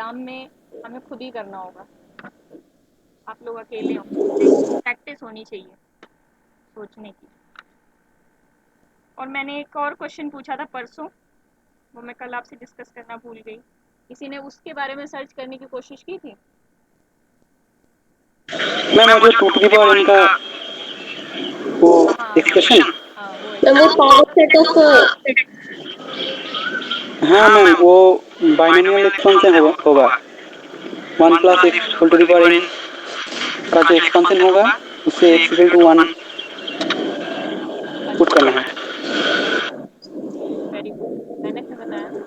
Exam में हमें खुद ही करना होगा। आप लोग अकेले हो, प्रैक्टिस होनी चाहिए सोचने की। और मैंने एक और क्वेश्चन पूछा था परसों, वो मैं कल आपसे डिस्कस करना भूल गई। किसी ने उसके बारे में सर्च करने की कोशिश की थी? मैम वो जो 2 टू द पावर n का वो हाँ एक्सप्रेशन। हाँ वो वो पावर सेट ऑफ हाँ मैम वो बाइनोमियल एक्सपेंशन होगा 1 plus x whole to the power n का जो एक्सपेंशन होगा उससे x इक्वल टू 1 पुट करना है। वेरी गुड, मैंने फिर बताया ना।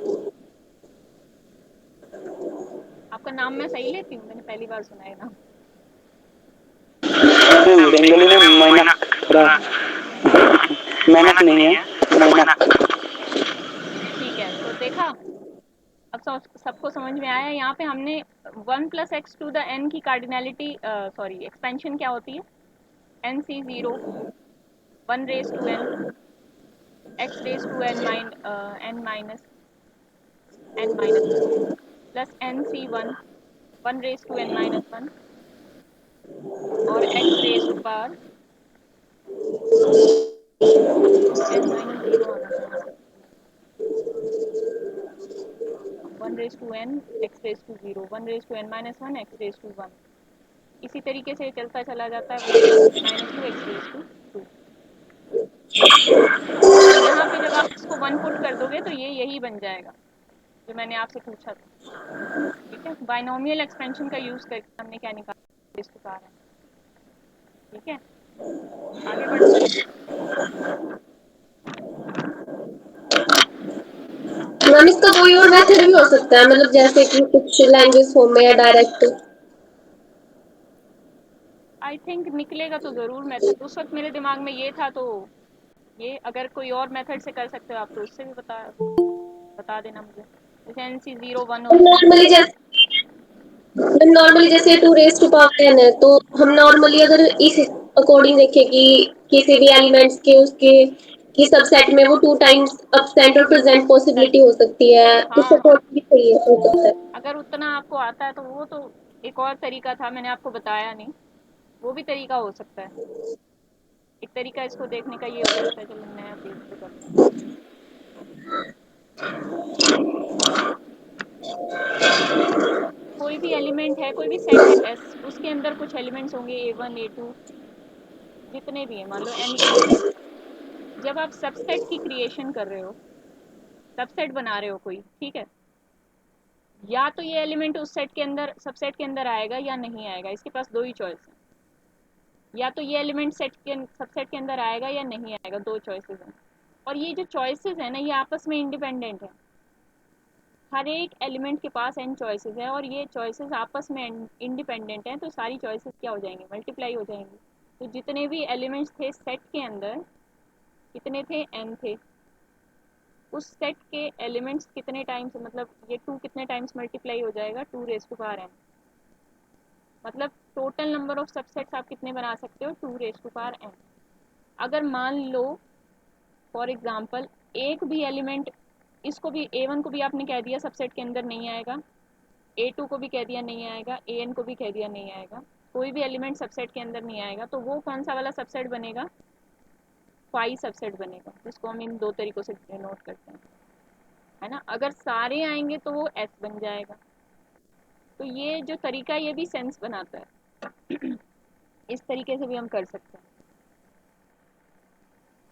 आपका नाम मैं सही लेती हूँ? मैंने पहली बार सुना है नाम। मैम बंगाली में मैनक थोड़ा मेहनत नहीं है, मैनक। ठीक है, तो देखा, अब सबको समझ में आया। यहाँ पे हमने 1 plus x to the n की कार्डिनलिटी सॉरी एक्सपेंशन क्या होती है? N C zero, 1 raise to n, x raise to n minus n minus plus n C one, 1 raise to n minus one, और x raise to power n minus zero आना था यहाँ पे, 1 raise to n x raise to zero, 1 raise to n minus one, x raise to one. इसी तरीके से चलता चला जाता है, 1 raise to minus two, x raise to two. यहाँ पे जब आप इसको 1 पुट कर दोगे तो ये यही बन जाएगा जो मैंने आपसे पूछा था। ठीक है, बाइनोमियल एक्सपेंशन का यूज़ करके हमने क्या निकाला, इसको कहा है। ठीक है, आगे बढ़ो। मैम इसका कोई और मेथड भी हो सकता है, मतलब जैसे कि कुछ लैंग्वेज फॉर्म में या डायरेक्ट? आई थिंक निकलेगा तो ज़रूर मेथड। उस वक्त मेरे दिमाग में ये था, तो ये अगर कोई और मेथड से कर सकते हो आप तो उससे भी बता देना मुझे। जैसे एन सी ज़ीरो वन होता है। नॉर्मली जैसे 2 रेज टू पावर n है, तो हम नॉर्मली अगर इस अकॉर्डिंग देखें कि किसी भी एलिमेंट्स के उसके की सबसेट में वो 2 टाइम्स एब्सेंट और प्रेजेंट पॉसिबिलिटी हो सकती है, उस हाँ, अकॉर्डिंग भी सही है, हो सकता है। अगर उतना आपको आता है तो वो तो एक और तरीका था, मैंने आपको बताया नहीं। वो भी तरीका हो सकता है। एक तरीका इसको देखने का ये हो सकता है। चलो नया पेज पे करते हैं। कोई भी एलिमेंट है, कोई भी सेट है एस, उसके अंदर कुछ एलिमेंट्स होंगे A1 A2 जितने भी हैं, मान लो n के नंबर। जब आप सबसेट की क्रिएशन कर रहे हो, सबसेट बना रहे हो कोई, ठीक है, या तो ये एलिमेंट उस सेट के अंदर, सबसेट के अंदर आएगा या नहीं आएगा। इसके पास दो ही चॉइस है, या तो ये एलिमेंट सेट के सबसेट के अंदर आएगा या नहीं आएगा, दो चॉइसेस हैं। और ये जो चॉइसेस है ना, ये आपस में इंडिपेंडेंट है। हर एक एलिमेंट के पास n चॉइसेस है और ये चॉइसेस आपस में इंडिपेंडेंट हैं, तो सारी चॉइसेस क्या हो जाएंगी, मल्टीप्लाई हो जाएंगी। तो जितने भी एलिमेंट्स थे सेट के अंदर, कितने थे, n थे। उस सेट के एलिमेंट्स कितने टाइम्स, मतलब ये 2 कितने टाइम्स मल्टीप्लाई हो जाएगा, 2 रेज टू पावर n। मतलब टोटल नंबर ऑफ सबसेट्स आप कितने बना सकते हो, 2 रेज टू पावर n। अगर मान लो फॉर एग्जांपल एक भी एलिमेंट, इसको भी A1 को भी आपने कह दिया सबसेट के अंदर नहीं आएगा, A2 को भी कह दिया नहीं आएगा, AN को भी कह दिया नहीं आएगा, कोई भी एलिमेंट सबसेट के अंदर नहीं आएगा, तो वो कौन सा वाला सबसेट बनेगा, फाई सबसेट बनेगा, जिसको हम इन दो तरीकों से नोट करते हैं, है ना। अगर सारे आएंगे तो वो एस बन जाएगा। तो ये जो तरीका, ये भी सेंस बनाता है। इस तरीके से भी हम कर सकते हैं।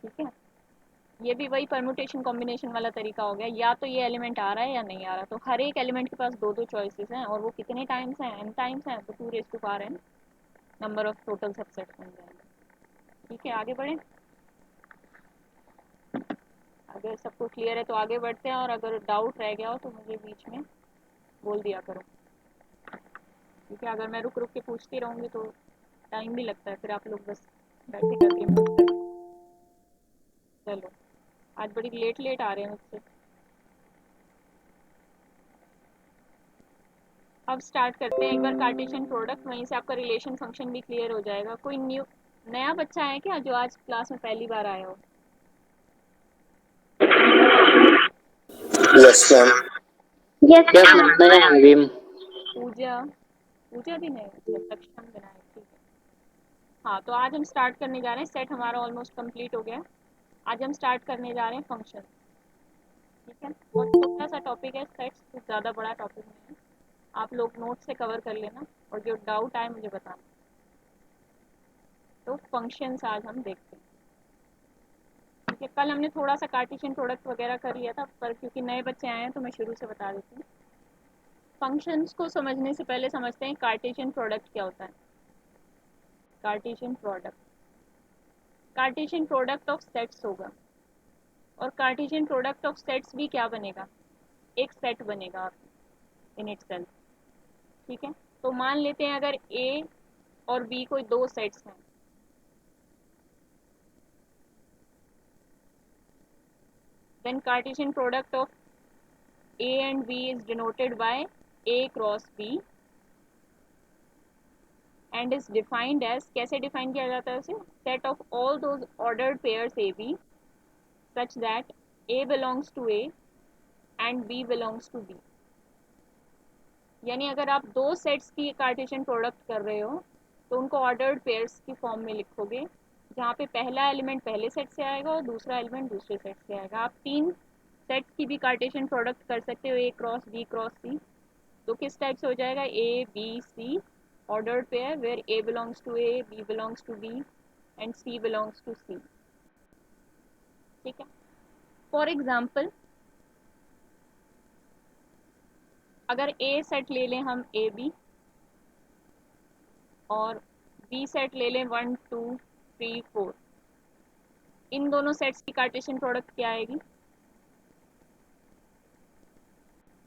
ठीक है, ये भी वही परमुटेशन कॉम्बिनेशन वाला तरीका हो गया। या तो ये एलिमेंट आ रहा है या नहीं आ रहा, तो हर एक एलिमेंट के पास दो दो चॉइसेस हैं, और वो कितने टाइम्स हैं, n टाइम्स हैं, तो 2 raise to power n number of total subset बन जाएंगे। ठीक है, आगे बढ़ें। अगर सबको क्लियर है तो आगे बढ़ते हैं, और अगर डाउट रह गया हो तो मुझे बीच में बोल दिया करो। ठीक है, अगर मैं रुक रुक के पूछती रहूँगी तो टाइम भी लगता है, फिर आप लोग बस बैठे करके म्यूट कर। चलो, आज बड़ी लेट लेट आ रहे हैं मुझसे। अब स्टार्ट करते हैं एक बार कार्टेशियन प्रोडक्ट, वहीं से आपका रिलेशन फंक्शन भी क्लियर हो जाएगा। कोई नया बच्चा है क्या जो आज क्लास में पहली बार आया हो? Yes ma'am. Yes yes ma'am, नया है अभी। पूजा पूजा दिन है, अच्छा सक्षम विनायक, ठीक है। हाँ, तो आज हम स्टार्ट करने जा रहे हैं, सेट हमारा ऑलमोस्ट कंप्लीट हो गया। आज हम स्टार्ट करने जा रहे हैं फंक्शन, ठीक है। बहुत छोटा सा टॉपिक है सेट्स, कुछ ज़्यादा बड़ा टॉपिक नहीं है। आप लोग नोट से कवर कर लेना और जो डाउट आए मुझे बताना। तो फंक्शंस आज हम देखते हैं, ठीक है। कल हमने थोड़ा सा कार्टेशियन प्रोडक्ट वगैरह कर लिया था, पर क्योंकि नए बच्चे आए हैं तो मैं शुरू से बता देती हूँ। फंक्शंस को समझने से पहले समझते हैं कार्टेशियन प्रोडक्ट क्या होता है। Cartesian product, Cartesian product of sets होगा, और कार्टेशियन प्रोडक्ट ऑफ सेट्स भी क्या बनेगा, एक सेट बनेगा इन इटसेल्फ, ठीक है। तो मान लेते हैं अगर ए और बी कोई दो सेट्स हैं, then Cartesian product of A and B is denoted by A cross B and is defined as, कैसे डिफाइन किया जाता है उसे, set of all those ordered pairs AB such that A belongs to A and B belongs to B। यानी अगर आप दो sets की कार्टेशियन प्रोडक्ट कर रहे हो तो उनको ऑर्डर्ड पेयर्स की फॉर्म में लिखोगे, जहाँ पे पहला एलिमेंट पहले सेट से आएगा और दूसरा एलिमेंट दूसरे सेट से आएगा। आप तीन सेट्स की भी कार्टेशियन प्रोडक्ट कर सकते हो, a cross b cross c. तो किस टाइप से हो जाएगा, a b c ordered pair where a belongs to a, b belongs to B and c belongs to c, ठीक है। फॉर एग्जाम्पल अगर ए सेट ले लें हम ए बी, और बी सेट ले लें 1 2 3 4, इन दोनों सेट्स की कार्टेशियन प्रोडक्ट क्या आएगी,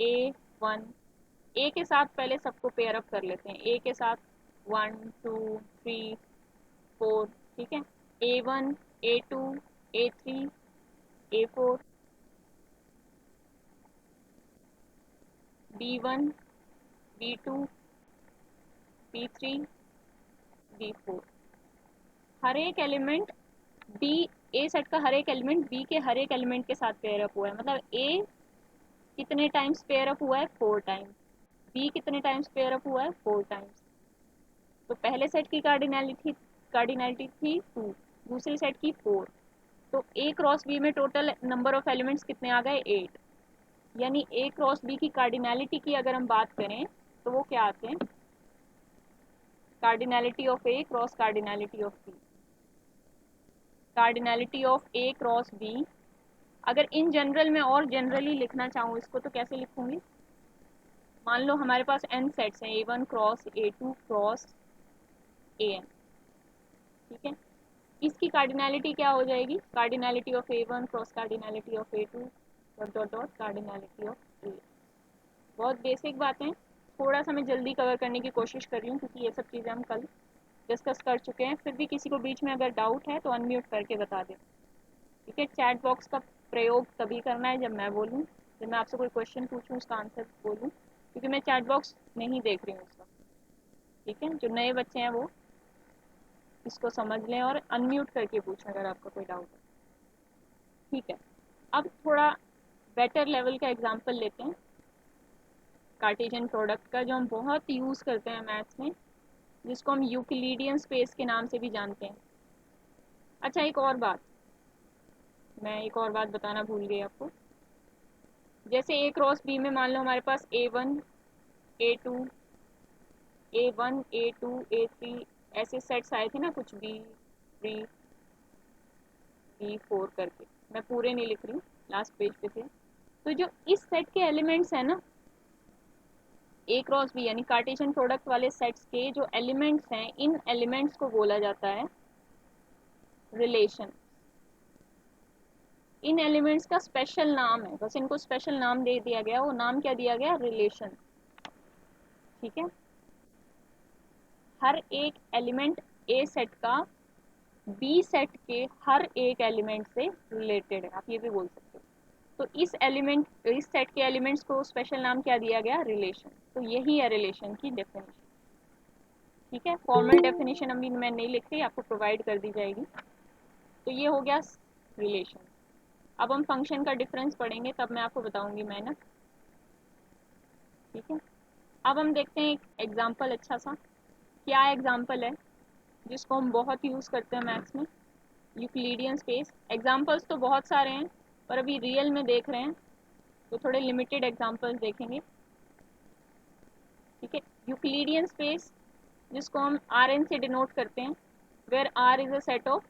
ए वन, ए के साथ पहले सबको पेयर अप कर लेते हैं, ए के साथ 1 2 3 4, ठीक है। A one a two a three a four, b one b two b three b four. हर एक एलिमेंट बी, ए सेट का हर एक एलिमेंट बी के हर एक एलिमेंट के साथ पेयर अप हुआ है, मतलब ए कितने टाइम्स पेयर अप हुआ है, 4 टाइम्स। बी कितने टाइम्स पेयर अप हुआ है, 4 टाइम्स। तो पहले सेट की कार्डिनलिटी थी 2, दूसरे सेट की 4। तो ए क्रॉस बी में टोटल नंबर ऑफ एलिमेंट्स कितने आ गए, 8। यानी ए क्रॉस बी की कार्डिनलिटी की अगर हम बात करें तो वो क्या आते हैं, cardinality of A cross cardinality of B, cardinality of A cross B. अगर इन जनरल में और जनरली लिखना चाहूँ इसको तो कैसे लिखूंगी, मान लो हमारे पास n सेट्स हैं, A1 cross A2 cross AN, ठीक है। इसकी कार्डिनलिटी क्या हो जाएगी, cardinality of A1 cross cardinality of A2 dot dot dot cardinality of A। बहुत बेसिक बातें, थोड़ा सा मैं जल्दी कवर करने की कोशिश कर रही हूँ क्योंकि ये सब चीज़ें हम कल डिस्कस कर चुके हैं। फिर भी किसी को बीच में अगर डाउट है तो अनम्यूट करके बता दें, ठीक है। चैट बॉक्स का प्रयोग तभी करना है जब मैं बोलूँ, जब मैं आपसे कोई क्वेश्चन पूछूँ उसका आंसर बोलूँ, क्योंकि मैं चैट बॉक्स नहीं देख रही हूँ उस वक्त, ठीक है। जो नए बच्चे हैं वो इसको समझ लें और अनम्यूट करके पूछें अगर आपका कोई डाउट है, ठीक है। अब थोड़ा बेटर लेवल का एग्जांपल लेते हैं कार्टेशियन प्रोडक्ट का, जो हम बहुत यूज़ करते हैं मैथ्स में, जिसको हम यूक्लिडियन स्पेस के नाम से भी जानते हैं। अच्छा, एक और बात, मैं एक और बात बताना भूल गई आपको। जैसे ए क्रॉस बी में मान लो हमारे पास A1 A2 A1 A2 A3 ऐसे सेट्स आए थे ना, कुछ B3 B4 करके, मैं पूरे नहीं लिख रही हूँ, लास्ट पेज पे थे। तो जो इस सेट के एलिमेंट्स हैं ना, ए क्रॉस बी यानी कार्टेशियन प्रोडक्ट वाले सेट्स के जो एलिमेंट्स हैं, इन एलिमेंट्स को बोला जाता है रिलेशन। इन एलिमेंट्स का स्पेशल नाम है, बस इनको स्पेशल नाम दे दिया गया, वो नाम क्या दिया गया, रिलेशन, ठीक है। हर एक एलिमेंट ए सेट का बी सेट के हर एक एलिमेंट से रिलेटेड है, आप ये भी बोल सकते हो। तो इस सेट के एलिमेंट्स को स्पेशल नाम क्या दिया गया, रिलेशन। तो यही है रिलेशन की डेफिनेशन, ठीक है। फॉर्मल डेफिनेशन अभी मैं नहीं लिख रही, आपको प्रोवाइड कर दी जाएगी। तो ये हो गया रिलेशन। अब हम फंक्शन का डिफरेंस पढ़ेंगे, तब मैं आपको बताऊंगी मेहनत, ठीक है। अब हम देखते हैं एक एग्जाम्पल अच्छा सा। क्या एग्जाम्पल है जिसको हम बहुत यूज़ करते हैं मैथ्स में? Euclidean space. एग्जाम्पल्स तो बहुत सारे हैं, पर अभी रियल में देख रहे हैं तो थोड़े लिमिटेड एग्जाम्पल्स देखेंगे। ठीक है, यूक्लिडियन स्पेस जिसको हम आर एन से डिनोट करते हैं, where R is a set of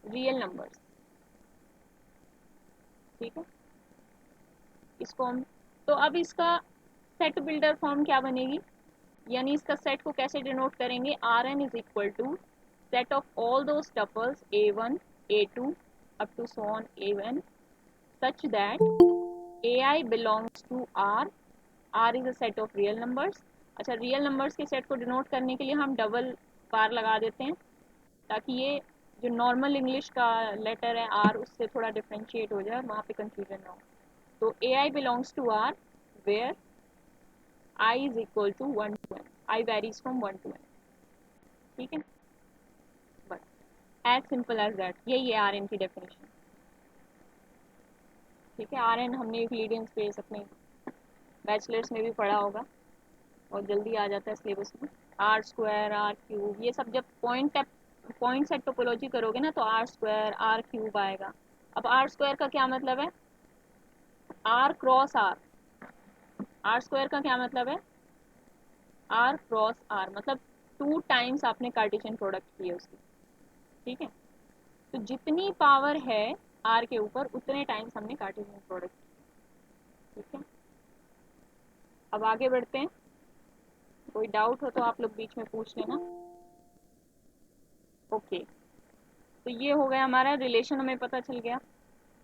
real numbers. ठीक है, इसको हम, तो अब इसका सेट बिल्डर फॉर्म क्या बनेगी, यानी इसका सेट को कैसे डिनोट करेंगे? R n is equal to set of all those tuples a1 a2 up to so on an such that ai belongs to r is a set of real numbers। अच्छा, real numbers के set को denote करने के लिए हम double बार लगा देते हैं, ताकि ये जो नॉर्मल इंग्लिश का लेटर है आर उससे थोड़ा डिफ्रेंशिएट हो जाए, वहाँ पे कंफ्यूजन ना हो। तो a i belongs to R where i is equal to 1 to n, i varies from 1 to n। ठीक है, बस एज सिंपल एज दैट, यही है आर एन की डेफिनेशन। ठीक है, आर एन हमने यूक्लिडियन स्पेस अपने बैचलर्स में भी पढ़ा होगा और जल्दी आ जाता है सिलेबस में। आर स्क्वायर, आर क्यूब, ये सब जब पॉइंट सेट टोपोलॉजी करोगे ना तो आर स्क्वायर आर क्यूब आएगा। अब आर स्क्वायर का क्या मतलब है? R cross R. R square का क्या मतलब है? आर क्रॉस आर, मतलब 2 टाइम्स आपने कार्टेशियन प्रोडक्ट किए उसकी। ठीक है, तो जितनी पावर है आर के ऊपर उतने टाइम्स हमने कार्टेशियन प्रोडक्ट। ठीक है, अब आगे बढ़ते हैं। कोई डाउट हो तो आप लोग बीच में पूछ लेना। ओके, तो ये हो गया हमारा रिलेशन, हमें पता चल गया,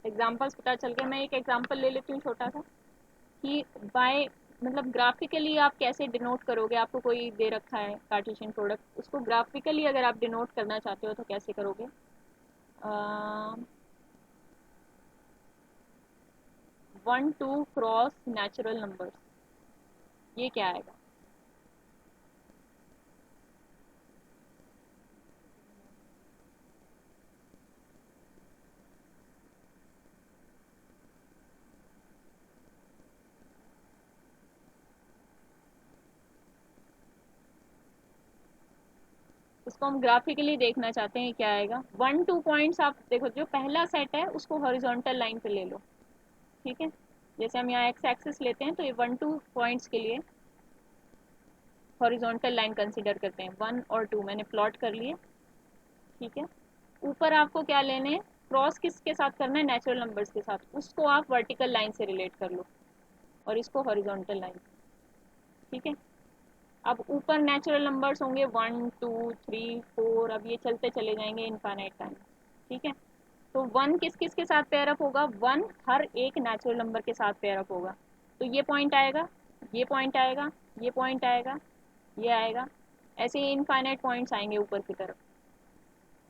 एग्जाम्पल्स पता चल गया। मैं एक एग्जाम्पल ले लेती हूँ छोटा सा, कि बाय मतलब ग्राफिकली आप कैसे डिनोट करोगे। आपको कोई दे रखा है कार्टेशियन प्रोडक्ट, उसको ग्राफिकली अगर आप डिनोट करना चाहते हो तो कैसे करोगे? 1 2 क्रॉस नेचुरल नंबर्स, ये क्या आएगा? इसको हम ग्राफिकली देखना चाहते हैं, क्या आएगा? 1 2 पॉइंट्स, आप देखो जो पहला सेट है उसको हॉरिजॉन्टल लाइन पे ले लो। ठीक है, जैसे हम यहाँ एक्स एक्सिस लेते हैं तो ये 1 2 पॉइंट्स के लिए हॉरिजॉन्टल लाइन कंसीडर करते हैं। 1 और 2 मैंने प्लॉट कर लिए। ठीक है, ऊपर आपको क्या लेने हैं? क्रॉस किसके साथ करना है? नेचुरल नंबर्स के साथ, उसको आप वर्टिकल लाइन से रिलेट कर लो और इसको हॉरिजॉन्टल लाइन। ठीक है, अब ऊपर नेचुरल नंबर्स होंगे 1 2 3 4, अब ये चलते चले जाएंगे इनफाइनाइट टाइम। ठीक है, तो 1 किस किस के साथ पेयर अप होगा? 1 हर एक नेचुरल नंबर के साथ पेयर अप होगा। तो ये पॉइंट आएगा, ये पॉइंट आएगा, ये पॉइंट आएगा, ये आएगा, ऐसे ही इनफाइनाइट पॉइंट्स आएंगे ऊपर की तरफ।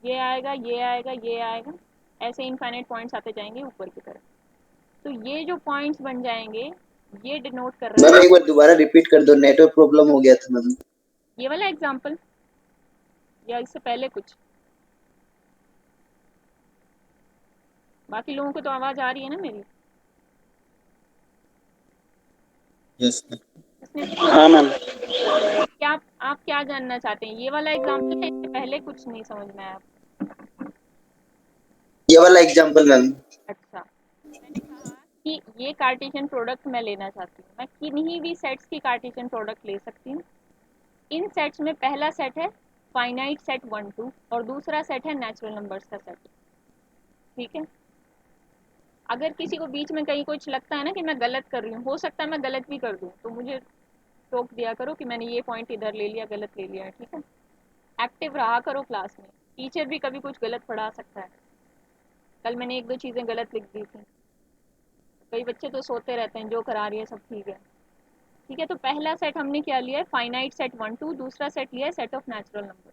ये आएगा, ये आएगा, ये आएगा, ऐसे इनफाइनाइट पॉइंट्स आते जाएंगे ऊपर की तरफ। तो ये जो पॉइंट्स बन जाएंगे ये डिनोट कर रहा मैम है। एक बार दोबारा रिपीट कर दो, नेटवर्क प्रॉब्लम हो गया था मैम। ये वाला एग्जाम्पल या इससे पहले कुछ? बाकी लोगों को तो आवाज आ रही है ना मेरी? यस इसने हाँ मैम। क्या आप क्या जानना चाहते हैं, ये वाला एग्जाम्पल है इससे पहले कुछ नहीं समझ में आया? ये वाला एग्जांपल मैम। अच्छा, मैंने कहा कि ये कार्टेशियन प्रोडक्ट मैं लेना चाहती हूँ, मैं किन्हीं भी सेट्स की कार्टेशियन प्रोडक्ट ले सकती हूँ। इन सेट्स में पहला सेट है फाइनाइट सेट 1 2 और दूसरा सेट है नेचुरल नंबर्स का सेट। ठीक है, अगर किसी को बीच में कहीं कुछ लगता है ना कि मैं गलत कर रही हूँ, हो सकता है मैं गलत भी कर दूँ, तो मुझे टोक दिया करो कि मैंने ये पॉइंट इधर ले लिया, गलत ले लिया है। ठीक है, एक्टिव रहा करो क्लास में, टीचर भी कभी कुछ गलत पढ़ा सकता है। कल मैंने 1 2 चीज़ें गलत लिख दी थी, कई बच्चे तो सोते रहते हैं, जो करा रही है सब ठीक है। ठीक है, तो पहला सेट हमने क्या लिया है? फाइनाइट सेट 1 2, दूसरा सेट लिया है सेट ऑफ नेचुरल नंबर।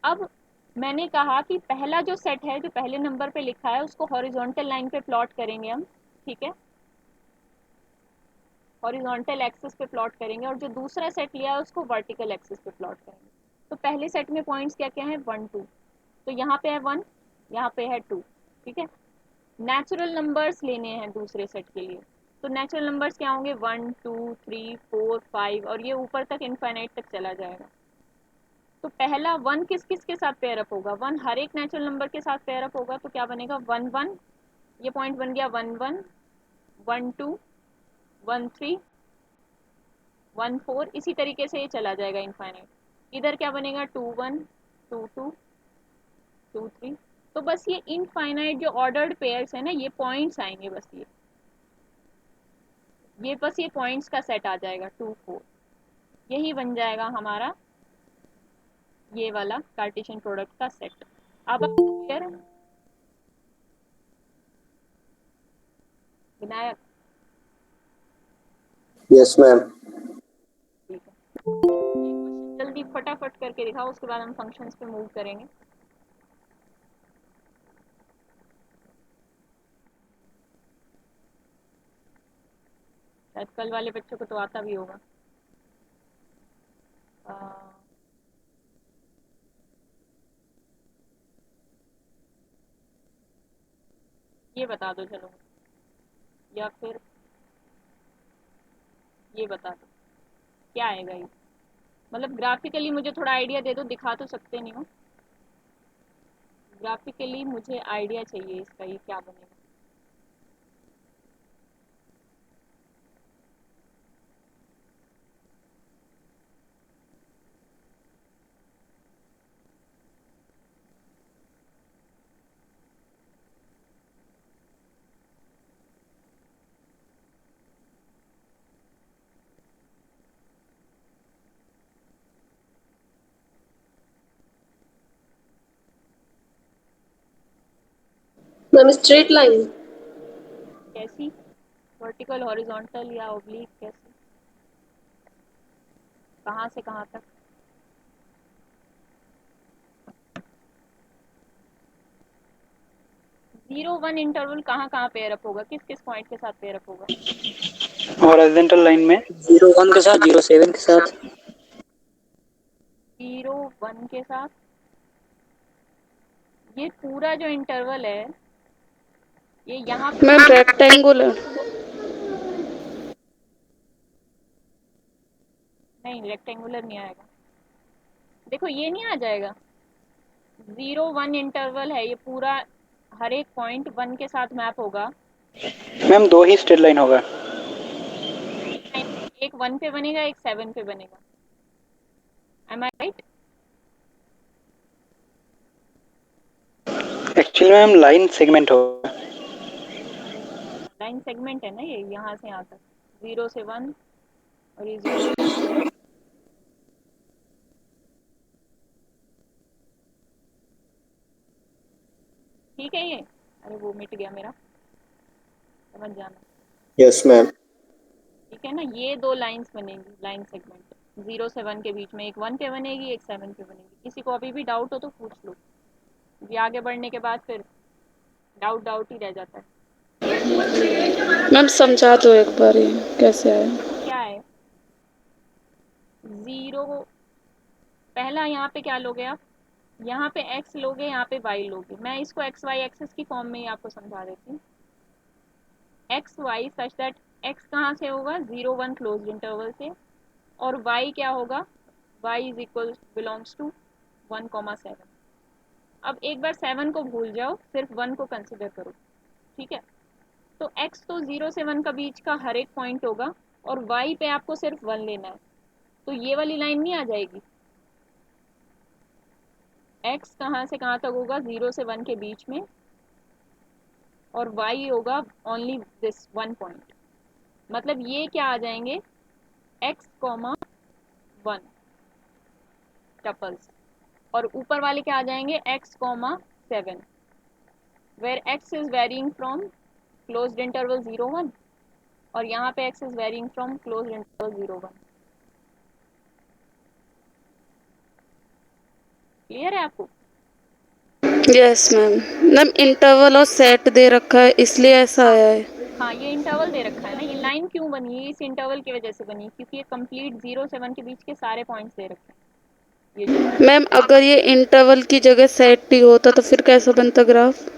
अब मैंने कहा कि पहला जो सेट है जो पहले नंबर पे लिखा है उसको हॉरिजॉन्टल लाइन पे प्लॉट करेंगे हम। ठीक है, हॉरिजॉन्टल एक्सिस पे प्लॉट करेंगे, और जो दूसरा सेट लिया है उसको वर्टिकल एक्सिस पे प्लॉट करेंगे। तो पहले सेट में पॉइंट्स क्या क्या है? 1 2, तो यहाँ पे है 1, यहाँ पे है 2। ठीक है, नेचुरल नंबर्स लेने हैं दूसरे सेट के लिए, तो नेचुरल नंबर्स क्या होंगे 1 2 3 4 5 और ये ऊपर तक इनफाइनाइट तक चला जाएगा। तो पहला 1 किस किस के साथ पेयर अप होगा, 1 हर एक नेचुरल नंबर के साथ पेयर अप होगा, तो क्या बनेगा 1 1, ये पॉइंट बन गया 1 1 1 2 1 3 1 4, इसी तरीके से ये चला जाएगा इनफाइनाइट। इधर क्या बनेगा 2 1 2 2 2 3। तो बस ये इनफाइनाइट जो ऑर्डर्ड पेयर्स है ना, ये पॉइंट्स आएंगे बस, ये बस ये पॉइंट्स का सेट आ जाएगा 2 4, यही बन जाएगा हमारा ये वाला कार्टेशियन प्रोडक्ट का सेट। अब क्लियर विनायक? Yes ma'am. ठीक है, ये क्वेश्चन जल्दी फटाफट करके दिखाओ, उसके बाद हम फंक्शंस पे मूव करेंगे। शायद कल वाले बच्चों को तो आता भी होगा। ये बता दो चलो, या फिर ये बता दो क्या आएगा ये, मतलब ग्राफिकली मुझे थोड़ा आइडिया दे दो, दिखा तो सकते नहीं हो, ग्राफिकली मुझे आइडिया चाहिए इसका, ये क्या बनेगा। Ma'am straight line. कैसी, वर्टिकल, हॉरिजॉन्टल या ओब्लिक, कैसी, कहाँ से कहाँ तक? 0 1 इंटरवल कहाँ कहाँ पेयर अप होगा, किस किस पॉइंट के साथ पेयर अप होगा? हॉरिजॉन्टल लाइन में 0 1 के साथ, 0 7 के साथ। 0 1 के साथ, ये पूरा जो इंटरवल है ये यहाँ पे मैम रेक्टेंगुलर। नहीं, रेक्टेंगुलर नहीं आएगा, देखो ये नहीं आ जाएगा। 0 1 इंटरवल है, ये पूरा हर एक पॉइंट 1 के साथ मैप होगा। मैम 2 ही स्ट्रेट लाइन होगा। एक 1 पे बनेगा, एक 7 पे बनेगा, am I right? Actually ma'am line segment होगा। लाइन सेगमेंट है ना ये, यहाँ से यहाँ तक 0 से 1 और ये 0 से 7। ठीक है ये, अरे वो मिट गया मेरा, समझ जाना। Yes ma'am. ठीक है ना, ये दो लाइंस बनेंगी, लाइन सेगमेंट 0 से 1 के बीच में, एक 1 पे बनेगी, एक 7 पे बनेगी। किसी को अभी भी डाउट हो तो पूछ लो, ये आगे बढ़ने के बाद फिर डाउट डाउट ही रह जाता है। मैम समझा दो एक बार ये कैसे आया। क्या है 0, पहला यहाँ पे क्या लोगे आप, यहाँ पे x लोगे, यहाँ पे y लोगे। मैं इसको एक्स वाई एक्सिस की फॉर्म में ही आपको समझा देती हूँ। X y such that x कहाँ से होगा 0 1 क्लोज इंटरवल से, और y क्या होगा, y is equal belongs to 1,7। अब एक बार 7 को भूल जाओ, सिर्फ 1 को कंसिडर करो, ठीक है। तो x तो 0 से 1 का बीच का हर एक पॉइंट होगा, और y पे आपको सिर्फ 1 लेना है, तो ये वाली लाइन नहीं आ जाएगी। x कहाँ से कहाँ तक होगा 0 से 1 के बीच में, और y होगा ओनली दिस 1 पॉइंट, मतलब ये क्या आ जाएंगे x, 1 टपल्स, और ऊपर वाले क्या आ जाएंगे x, 7, where x is varying from closed interval 0 1, और यहाँ पे x is varying from closed interval 0 1। Clear है आपको? Yes ma'am. मैम इंटरवल और सेट दे रखा है इसलिए ऐसा आया है। हाँ, ये इंटरवल दे रखा है ना, ये लाइन क्यों बनी है, इस इंटरवल की वजह से बनी, क्योंकि ये कंप्लीट 0 से 1 के बीच के सारे पॉइंट्स दे रखे हैं। ये जो मैम अगर ये इंटरवल की जगह सेट ही होता तो फिर कैसा बनता ग्राफ?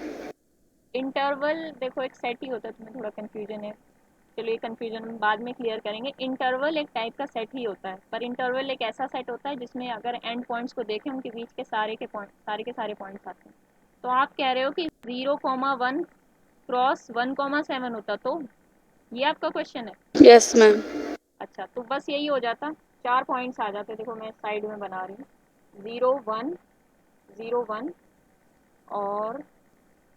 इंटरवल देखो एक सेट ही होता है, तुम्हें थोड़ा कंफ्यूजन है, चलो ये कन्फ्यूजन हम बाद में क्लियर करेंगे। इंटरवल एक टाइप का सेट ही होता है, पर इंटरवल एक ऐसा सेट होता है जिसमें अगर एंड पॉइंट्स को देखें उनके बीच के सारे पॉइंट्स आते हैं। तो आप कह रहे हो कि 0,1 क्रॉस 1,7 होता, तो ये आपका क्वेश्चन है? Yes ma'am. अच्छा, तो बस यही हो जाता, 4 पॉइंट्स आ जाते। देखो मैं साइड में बना रही हूँ, 0, 1, 0, 1 और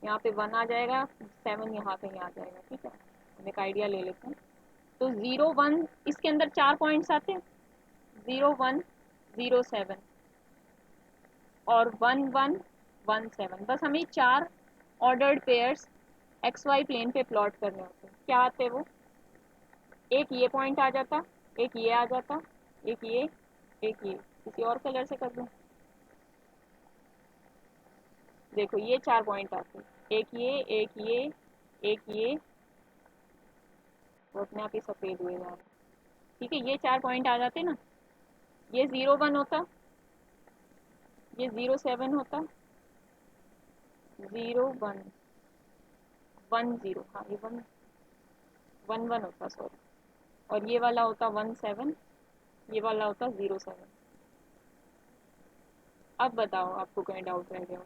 यहाँ पे 1 आ जाएगा, 7 यहाँ कहीं आ जाएगा। ठीक है, हम एक आइडिया ले लेते हैं। तो 0, 1 इसके अंदर 4 पॉइंट्स आते हैं, 0, 1, 0, 7 और 1, 1, 1, 7। बस हमें 4 ordered pairs x y plane पे प्लॉट करने होते हैं। क्या आते वो? एक ये पॉइंट आ जाता, एक ये आ जाता, एक ये, एक ये। किसी और कलर से कर दूं? देखो ये 4 पॉइंट आते हैं, एक ये, एक ये, एक ये, वो अपने आप ही सफ़ेद हुए जा रहे हैं। ठीक है, ये 4 पॉइंट आ जाते ना। ये 0, 1 होता, ये 0, 7 होता, 0, 1, 1, 0, हाँ ये 1, 1 होता, सॉरी। और ये वाला होता 1, 7, ये वाला होता 0, 7। अब बताओ आपको कहीं डाउट रह गया?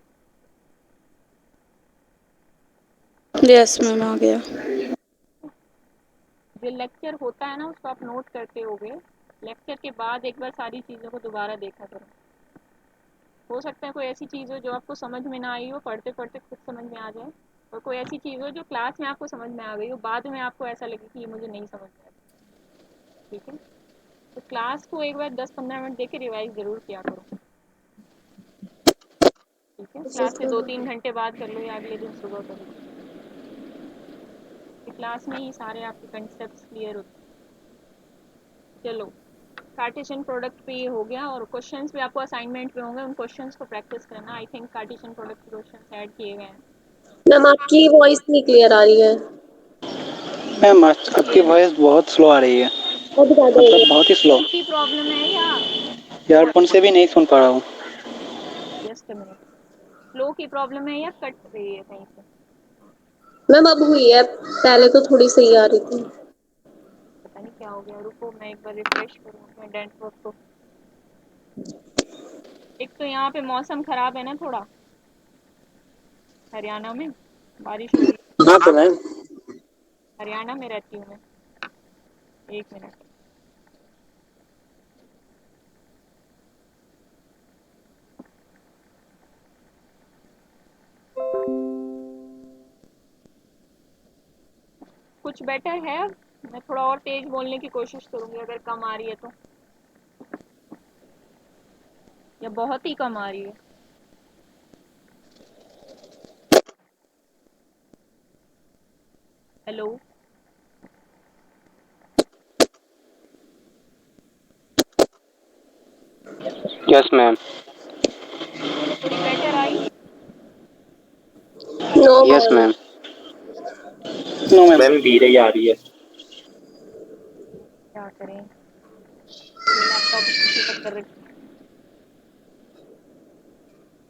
यस मैम, आ गया। जो लेक्चर होता है ना उसको आप नोट करते होगे, लेक्चर के बाद एक बार सारी चीज़ों को दोबारा देखा करो। हो सकता है कोई ऐसी चीज़ हो जो आपको समझ में ना आई हो, पढ़ते पढ़ते खुद समझ में आ जाए, और कोई ऐसी चीज़ हो जो क्लास में आपको समझ में आ गई हो, बाद में आपको ऐसा लगे कि ये मुझे नहीं समझ में आई। ठीक है, तो क्लास को एक बार 10-15 मिनट देख के रिवाइज ज़रूर किया करो। ठीक है, क्लास से 2-3 घंटे बाद कर लो या अगले दिन सुबह कर लो, क्लास में ही सारे आपके कंसेप्ट क्लियर होते हैं। चलो, कार्टेशियन प्रोडक्ट पे ये हो गया, और क्वेश्चंस भी आपको असाइनमेंट पे होंगे, उन क्वेश्चंस को प्रैक्टिस करना। I think Cartesian product questions add किए गए हैं। मैम आपकी वॉइस नहीं क्लियर आ रही है। मैम आपकी वॉइस बहुत स्लो आ रही है, अब ज्यादा हो मतलब रहा बहुत ही स्लो। की प्रॉब्लम है या ईयरफोन से भी नहीं सुन पा रहा हूँ। जस्ट अ मिनट, फ्लो की प्रॉब्लम है या कट रही है कहीं से? है। मैम अब हुई है, पहले तो थोड़ी सही आ रही थी। पता नहीं क्या हो गया, रुको मैं एक बार रिफ्रेश करूँ अपने नेटवर्क को। एक तो यहाँ पे मौसम ख़राब है ना थोड़ा, हरियाणा में बारिश हो रही है। हाँ तो मैम। हरियाणा में रहती हूँ मैं। एक मिनट, कुछ बेटर है अब? मैं थोड़ा और तेज बोलने की कोशिश करूँगी अगर कम आ रही है तो, या बहुत ही कम आ रही है। Hello, yes ma'am. थोड़ी बेटर आई? No yes ma'am. Ma'am. No ma'am, धीरे ही आ रही है। क्या करें, ये लैपटॉप इसी तक कर रखी।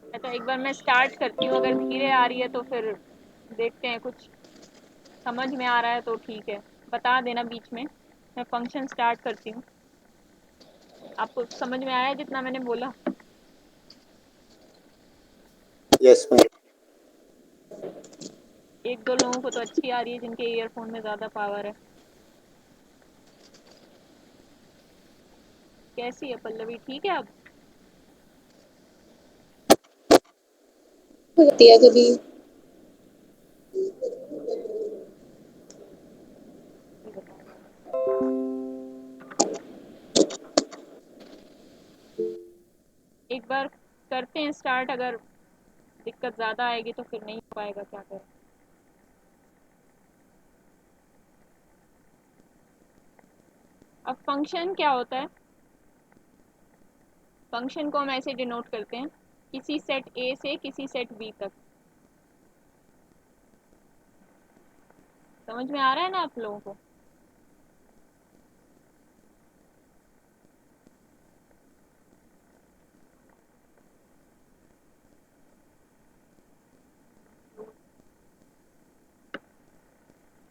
अच्छा, एक बार मैं स्टार्ट करती हूँ, अगर धीरे आ रही है तो फिर देखते हैं, कुछ समझ में आ रहा है तो ठीक है, बता देना बीच में। मैं फंक्शन स्टार्ट करती हूँ। आपको समझ में आया जितना मैंने बोला? Yes ma'am. एक दो लोगों को तो अच्छी आ रही है जिनके ईयरफोन में ज़्यादा पावर है। कैसी है पल्लवी, ठीक है अब? हो जाती है कभी। ये बताओ। एक बार करते हैं स्टार्ट, अगर दिक्कत ज़्यादा आएगी तो फिर नहीं हो पाएगा, क्या करें। अब फंक्शन क्या होता है? फंक्शन को हम ऐसे डिनोट करते हैं, किसी सेट ए से किसी सेट बी तक। समझ में आ रहा है ना आप लोगों को?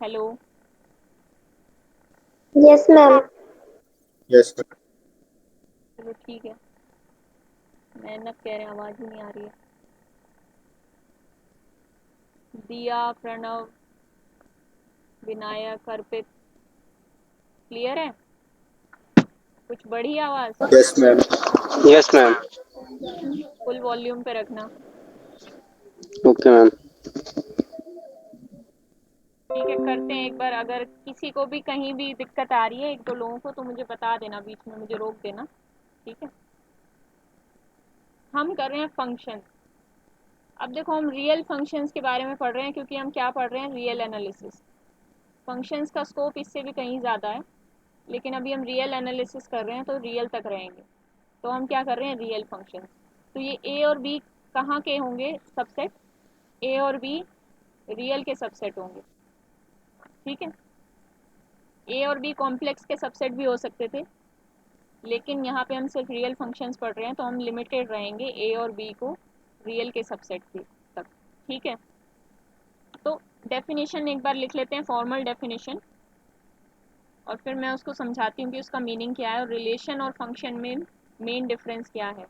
Hello, yes ma'am. Yes, ma'am. चलो ठीक है, मेहनत कह रहे हैं, आवाज़ ही नहीं आ रही है। दिया, प्रणव, विनायक, अर्पित, क्लियर है? कुछ बढ़ी आवाज़? Yes, ma'am. Yes ma'am. Full volume पे रखना। Okay ma'am. ठीक है, करते हैं एक बार। अगर किसी को भी कहीं भी दिक्कत आ रही है, एक दो लोगों को, तो मुझे बता देना, बीच में मुझे रोक देना, ठीक है? हम कर रहे हैं फंक्शन। अब देखो, हम रियल फंक्शंस के बारे में पढ़ रहे हैं, क्योंकि हम क्या पढ़ रहे हैं? Real analysis. फंक्शंस का स्कोप इससे भी कहीं ज़्यादा है, लेकिन अभी हम रियल एनालिसिस कर रहे हैं, तो रियल तक रहेंगे। तो हम क्या कर रहे हैं? Real function. तो ये ए और बी कहाँ के होंगे सबसेट? ए और बी रियल के सबसेट होंगे, ठीक है? ए और बी कॉम्प्लेक्स के सबसेट भी हो सकते थे, लेकिन यहाँ पे हम सिर्फ रियल फंक्शंस पढ़ रहे हैं, तो हम लिमिटेड रहेंगे ए और बी को रियल के सबसेट के तक, ठीक है? तो डेफिनेशन एक बार लिख लेते हैं, फॉर्मल डेफिनेशन, और फिर मैं उसको समझाती हूँ कि उसका मीनिंग क्या है और रिलेशन और फंक्शन में मेन डिफरेंस क्या है।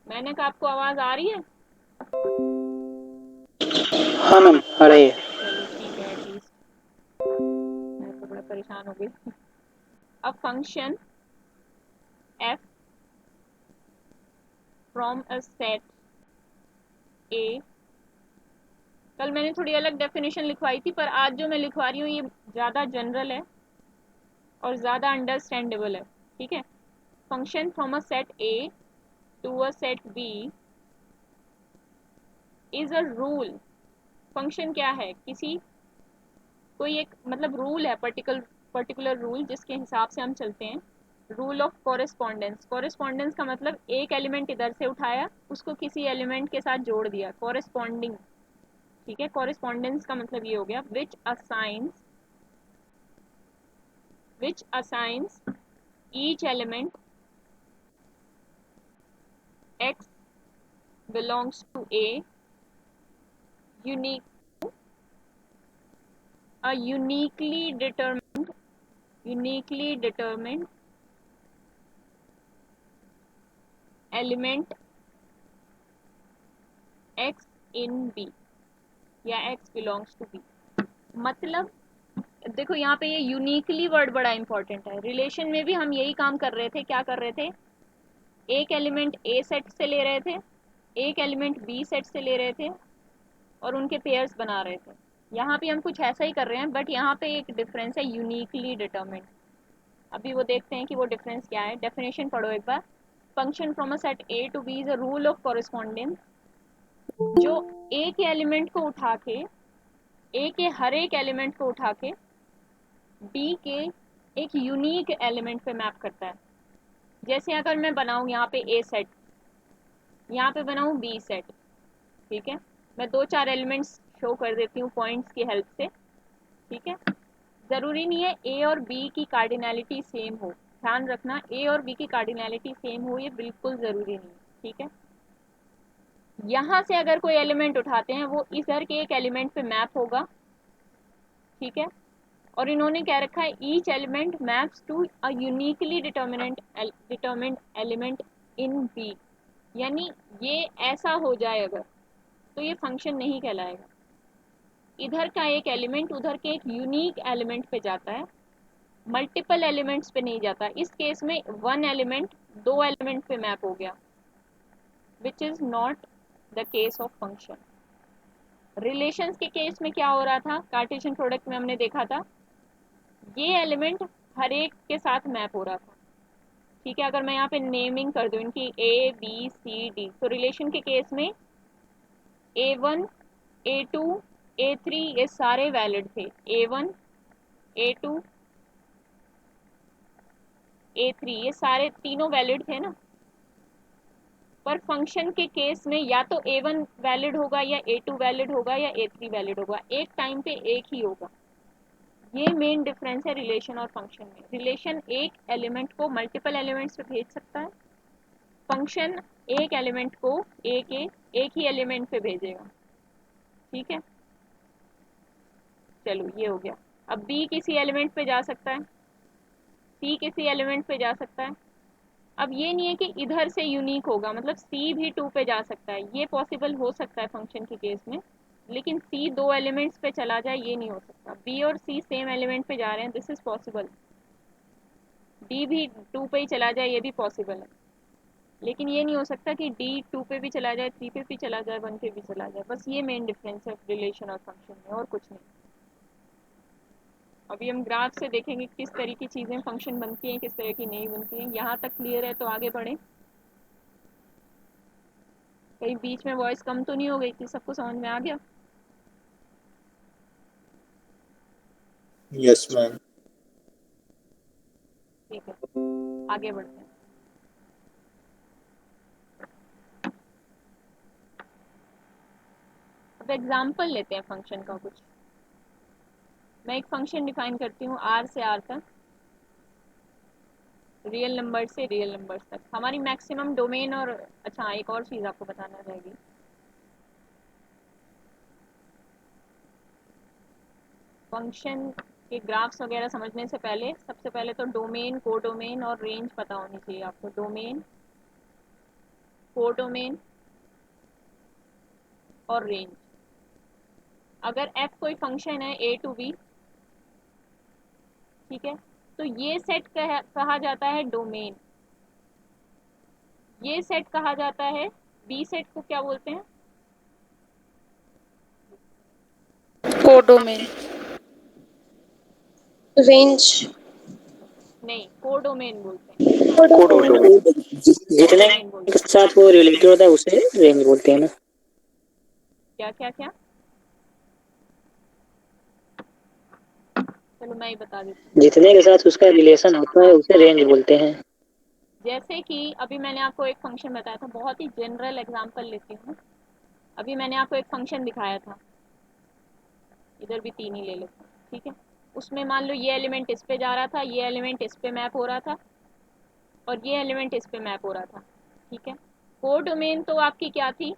मैंने कहा आपको आवाज़ आ रही है? हाँ मैम, आ रही है। चलो ठीक है, एटलीस्ट मैं तो बड़ा परेशान हो गई। अब function F from a set ए, कल मैंने थोड़ी अलग डेफिनेशन लिखवाई थी, पर आज जो मैं लिखवा रही हूँ ये ज़्यादा जनरल है और ज़्यादा अंडरस्टैंडेबल है, ठीक है? Function from a set A to a set B is a rule. Function क्या है? किसी कोई एक मतलब रूल है, पर्टिकुलर रूल, जिसके हिसाब से हम चलते हैं। Rule of correspondence. कॉरेस्पॉन्डेंस का मतलब एक एलिमेंट इधर से उठाया, उसको किसी एलिमेंट के साथ जोड़ दिया, कॉरेस्पॉन्डिंग, ठीक है? कॉरेस्पॉन्डेंस का मतलब ये हो गया which assigns each element x belongs to a unique a uniquely determined element x in b या x belongs to b। मतलब देखो, यहाँ पे ये यूनिकली वर्ड बड़ा इंपॉर्टेंट है। रिलेशन में भी हम यही काम कर रहे थे। क्या कर रहे थे? एक एलिमेंट ए सेट से ले रहे थे, एक एलिमेंट बी सेट से ले रहे थे, और उनके पेयर्स बना रहे थे। यहाँ पे हम कुछ ऐसा ही कर रहे हैं, बट यहाँ पे एक डिफरेंस है, यूनिकली डिटर्मिन्ड। अभी वो देखते हैं कि वो डिफरेंस क्या है। डेफिनेशन पढ़ो एक बार। Function from a set A to B is a rule of correspondence, जो ए के एलिमेंट को उठा के, ए के हर एक एलिमेंट को उठा के बी के एक यूनिक एलिमेंट पे मैप करता है। जैसे अगर मैं बनाऊँ यहाँ पे ए सेट, यहाँ पे बनाऊँ बी सेट, ठीक है? मैं दो चार एलिमेंट्स शो कर देती हूँ पॉइंट्स की हेल्प से, ठीक है? ज़रूरी नहीं है ए और बी की कार्डिनैलिटी सेम हो। ध्यान रखना, ए और बी की कार्डिनैलिटी सेम हो, ये बिल्कुल ज़रूरी नहीं, ठीक है? यहाँ से अगर कोई एलिमेंट उठाते हैं, वो इधर के एक एलिमेंट पे मैप होगा, ठीक है? और इन्होंने क्या रखा है? Each element maps to a uniquely determined element in B. यानी ये ऐसा हो जाए अगर, तो ये फंक्शन नहीं कहलाएगा। इधर का एक एलिमेंट उधर के एक यूनिक एलिमेंट पे जाता है, मल्टीपल एलिमेंट्स पे नहीं जाता। इस केस में वन एलिमेंट दो एलिमेंट पे मैप हो गया, which is not the case of function. Relations के केस में क्या हो रहा था? कार्टेशियन प्रोडक्ट में हमने देखा था, ये एलिमेंट हर एक के साथ मैप हो रहा था, ठीक है? अगर मैं यहाँ पे नेमिंग कर दूँ इनकी ए बी सी डी, तो रिलेशन के केस में A1 A2 A3 ये सारे वैलिड थे। A1 A2 A3 ये सारे तीनों वैलिड थे ना। पर फंक्शन के केस में या तो A1 वैलिड होगा, या A2 वैलिड होगा, या A3 वैलिड होगा। एक टाइम पे एक ही होगा। ये मेन डिफरेंस है रिलेशन और फंक्शन में। रिलेशन एक एलिमेंट को मल्टीपल एलिमेंट्स पे भेज सकता है, फंक्शन एक एलिमेंट को एक ही एलिमेंट पे भेजेगा, ठीक है? चलो ये हो गया। अब बी किसी एलिमेंट पे जा सकता है, सी किसी एलिमेंट पे जा सकता है। अब ये नहीं है कि इधर से यूनिक होगा, मतलब सी भी 2 पे जा सकता है, ये पॉसिबल हो सकता है फंक्शन के केस में, लेकिन सी 2 एलिमेंट्स पे चला जाए ये नहीं हो सकता। बी और सी सेम एलिमेंट पे जा रहे हैं, दिस इज पॉसिबल। डी भी 2 पे ही चला जाए, ये भी पॉसिबल है, लेकिन ये नहीं हो सकता कि डी 2 पे भी चला जाए, 3 पे भी चला जाए, 1 पे भी चला जाए। बस ये मेन डिफरेंस है रिलेशन और फंक्शन में, और कुछ नहीं। अभी हम ग्राफ से देखेंगे किस तरह की चीज़ें फंक्शन बनती हैं, किस तरह की नहीं बनती हैं। यहाँ तक क्लियर है तो आगे बढ़ें। कहीं बीच में वॉइस कम तो नहीं हो गई थी? सबको समझ में आ गया? Yes, ma'am. ठीक है, आगे बढ़ते हैं। अब एग्जाम्पल लेते हैं फंक्शन का कुछ। मैं एक फंक्शन डिफाइन करती हूँ आर से आर तक, रियल नंबर से रियल नंबर्स तक, हमारी मैक्सिमम डोमेन। और अच्छा, एक और चीज़ आपको बताना रहेगी। फंक्शन के ग्राफ्स वगैरह समझने से पहले सबसे पहले तो डोमेन, कोडोमेन और रेंज पता होनी चाहिए आपको। डोमेन, कोडोमेन और रेंज। अगर f कोई फंक्शन है a टू b, ठीक है, तो ये सेट कहा जाता है डोमेन। ये सेट कहा जाता है, बी सेट को क्या बोलते हैं? कोडोमेन। रेंज। नहीं, कोडोमेन बोलते हैं। कोडोमेन। जितने कोडोमेन बोलते के हैं। साथ वो रिलेटेड होता है उसे रेंज बोलते हैं ना। क्या क्या क्या? चलो मैं ही बता देती हूँ। जितने के साथ उसका रिलेशन होता है हाँ उसे हाँ, रेंज बोलते हैं। जैसे कि अभी मैंने आपको एक फंक्शन बताया था, बहुत ही जनरल एग्जांपल लेती हूँ। अभी मैंने आपको एक फंक्शन दिखाया था, इधर भी 3 ही ले लेते हैं, ठीक है। उसमें मान लो ये एलिमेंट इस पे जा रहा था, ये एलिमेंट इस पे मैप हो रहा था, और ये एलिमेंट इस पे मैप हो रहा था, ठीक है। कोडोमेन तो आपकी क्या थी?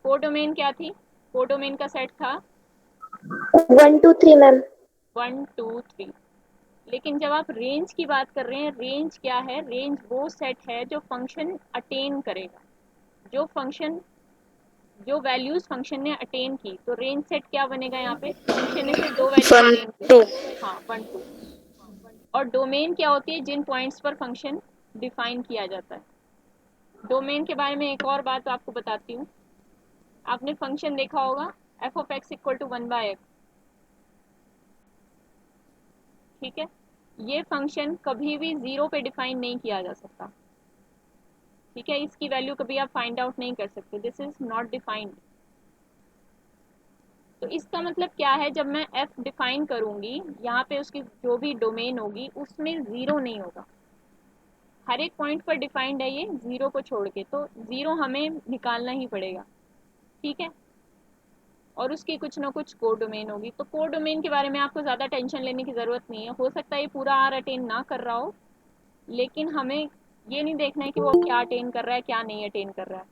कोडोमेन क्या थी? कोडोमेन का सेट था 1 2 3 मैम। 1 2 3। लेकिन जब आप रेंज की बात कर रहे हैं, रेंज क्या है? रेंज वो सेट है जो फंक्शन अटेन करेगा, जो फंक्शन, जो वैल्यूज फंक्शन ने अटेन की। तो रेंज सेट क्या बनेगा यहाँ पे? फंक्शन ने सिर्फ 2 वैल्यू वन अटेन की। टू। हाँ, 1 2। और डोमेन क्या होती है? जिन पॉइंट्स पर फंक्शन डिफाइन किया जाता है। डोमेन के बारे में एक और बात आपको बताती हूँ। आपने फंक्शन देखा होगा f of x equal to 1/x, ठीक है। ये फंक्शन कभी भी 0 पे डिफाइन नहीं किया जा सकता, ठीक है। इसकी वैल्यू कभी आप फाइंड आउट नहीं कर सकते, दिस इज नॉट डिफाइंड। तो इसका मतलब क्या है? जब मैं f डिफाइन करूंगी, यहाँ पे उसकी जो भी डोमेन होगी उसमें 0 नहीं होगा। हर एक पॉइंट पर डिफाइंड है ये 0 को छोड़ के, तो 0 हमें निकालना ही पड़ेगा, ठीक है। और उसकी कुछ ना कुछ कोड डोमेन होगी। तो कोड डोमेन के बारे में आपको ज़्यादा टेंशन लेने की ज़रूरत नहीं है। हो सकता है ये पूरा आर अटेन ना कर रहा हो, लेकिन हमें ये नहीं देखना है कि वो क्या अटेन कर रहा है, क्या नहीं अटेन कर रहा है।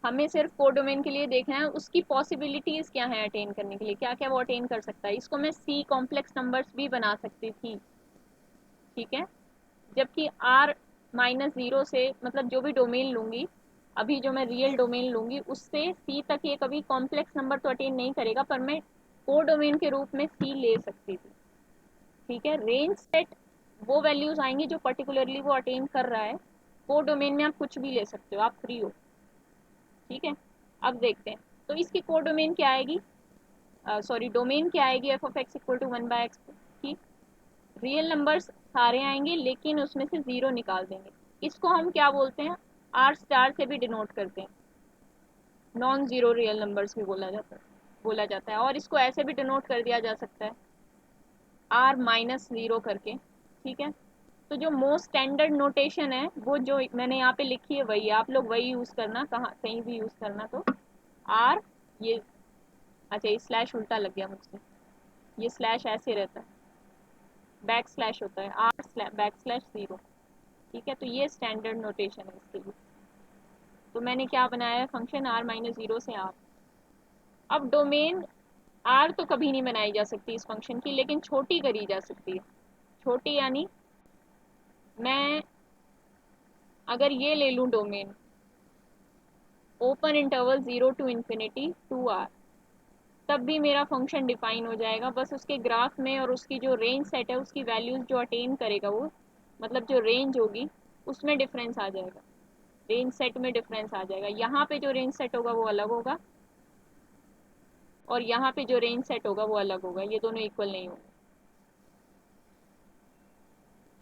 हमें सिर्फ कोड डोमेन के लिए देखना है उसकी पॉसिबिलिटीज़ क्या हैं अटेन करने के लिए, क्या क्या वो अटेन कर सकता है। इसको मैं सी कॉम्प्लेक्स नंबर्स भी बना सकती थी, ठीक है। जबकि आर -0 से, मतलब जो भी डोमेन लूँगी, अभी जो मैं रियल डोमेन लूँगी उससे सी तक ये कभी कॉम्प्लेक्स नंबर तो अटेन नहीं करेगा, पर मैं कोड डोमेन के रूप में सी ले सकती थी, ठीक है। रेंज सेट वो वैल्यूज़ आएंगी जो पर्टिकुलरली वो अटेन कर रहा है। कोड डोमेन में आप कुछ भी ले सकते हो, आप फ्री हो, ठीक है। अब देखते हैं, तो इसकी कोड डोमेन क्या आएगी, सॉरी डोमेन क्या आएगी f of x equal to 1/x की? रियल नंबर्स सारे आएंगे, लेकिन उसमें से 0 निकाल देंगे। इसको हम क्या बोलते हैं? आर स्टार से भी डिनोट करते हैं, नॉन ज़ीरो रियल नंबर्स भी बोला जाता है। और इसको ऐसे भी डिनोट कर दिया जा सकता है R-0 करके, ठीक है। तो जो मोस्ट स्टैंडर्ड नोटेशन है वो जो मैंने यहाँ पे लिखी है वही है, आप लोग वही यूज़ करना, कहाँ कहीं भी यूज़ करना। तो R, ये, अच्छा ये स्लैश उल्टा लग गया मुझसे, ये स्लैश ऐसे रहता है, बैक स्लैश होता है, R बैक स्लैश 0, ठीक है। तो ये स्टैंडर्ड नोटेशन है इसके लिए। तो मैंने क्या बनाया है फंक्शन r-0 से r। अब डोमेन r तो कभी नहीं बनाई जा सकती इस फंक्शन की, लेकिन छोटी करी जा सकती है। छोटी यानी मैं अगर ये ले लूँ domain open interval 0 to infinity 2r, तब भी मेरा फंक्शन डिफाइन हो जाएगा। बस उसके ग्राफ में और उसकी जो रेंज सेट है उसकी वैल्यूज जो अटेन करेगा वो, मतलब जो रेंज होगी उसमें डिफरेंस आ जाएगा, रेंज सेट में डिफरेंस आ जाएगा। यहाँ पे जो रेंज सेट होगा वो अलग होगा और यहाँ पे जो रेंज सेट होगा वो अलग होगा, ये दोनों इक्वल नहीं होंगे।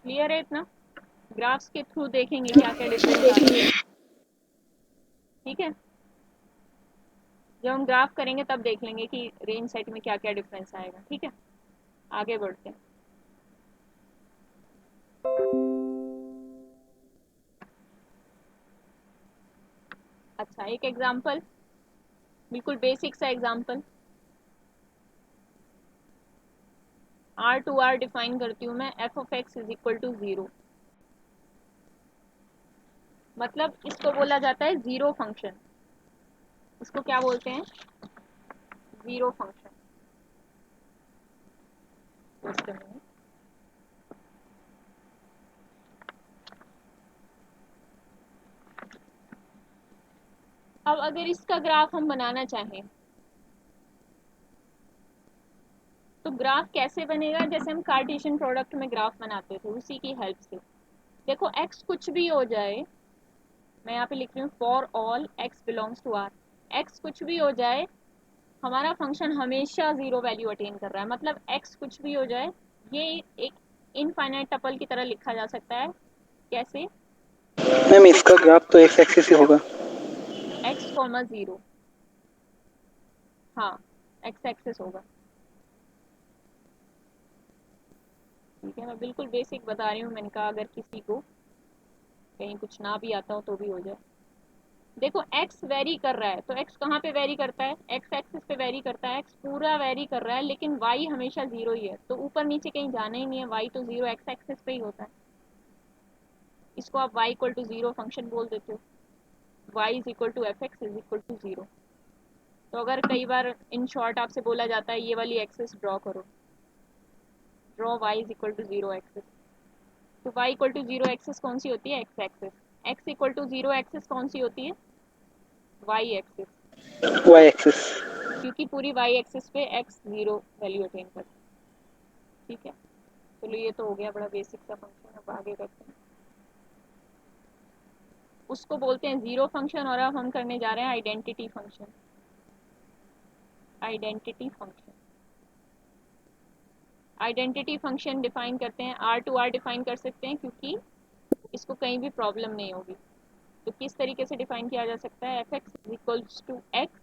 क्लियर है इतना? ग्राफ्स के थ्रू देखेंगे क्या क्या डिफरेंस आ रहा है। ठीक है, जब हम ग्राफ करेंगे तब देख लेंगे कि रेंज सेट में क्या क्या डिफरेंस आएगा। ठीक है, आगे बढ़ते हैं। अच्छा, एक एग्जांपल, बिल्कुल बेसिक सा example. R to R define करती हूँ मैं, f of x is equal to 0। मतलब इसको बोला जाता है जीरो फंक्शन। इसको क्या बोलते हैं? Zero function. अब अगर इसका ग्राफ हम बनाना चाहें तो ग्राफ कैसे बनेगा? जैसे हम कार्टेशियन प्रोडक्ट में ग्राफ बनाते थे उसी की हेल्प से। देखो x कुछ भी हो जाए, मैं यहाँ पे लिख रही हूँ for all x belongs to r। x कुछ भी हो जाए हमारा फंक्शन हमेशा जीरो वैल्यू अटेन कर रहा है। मतलब x कुछ भी हो जाए, ये एक इनफाइनाइट टपल की तरह लिखा जा सकता है। कैसे? मैम इसका ग्राफ तो एक्स एक्सिस ही होगा। x कॉमा 0, हाँ x एक्सिस होगा। ठीक है, मैं बिल्कुल बेसिक बता रही हूँ, मैंने कहा अगर किसी को कहीं कुछ ना भी आता हो तो भी हो जाए। देखो x वेरी कर रहा है तो x कहाँ पे वेरी करता है? x एक्सिस पे वेरी करता है, x पूरा वेरी कर रहा है, लेकिन y हमेशा 0 ही है। तो ऊपर नीचे कहीं जाना ही नहीं है, y तो 0 x एक्सिस पे ही होता है। इसको आप y इक्वल टू 0 फंक्शन बोल देते हो, y is equal to f x is equal to 0। तो अगर कई बार इन शॉर्ट आपसे बोला जाता है ये वाली एक्सिस ड्रॉ करो, draw y is equal to 0 axis, तो y इक्वल टू 0 एक्सिस कौन सी होती है? x axis. x equal to 0 axis कौन सी होती है? y axis. Y axis. क्योंकि पूरी y एक्सिस पे x 0 वैल्यू अटेन करता है। ठीक है, चलो ये तो हो गया बड़ा बेसिक सा फंक्शन। अब आगे करते हैं, उसको बोलते हैं जीरो फंक्शन। और अब हम करने जा रहे हैं identity function. Identity function, identity function define करते हैं, आर टू आर डिफाइन कर सकते हैं क्योंकि इसको कहीं भी प्रॉब्लम नहीं होगी। तो किस तरीके से डिफाइन किया जा सकता है? F x is equals to x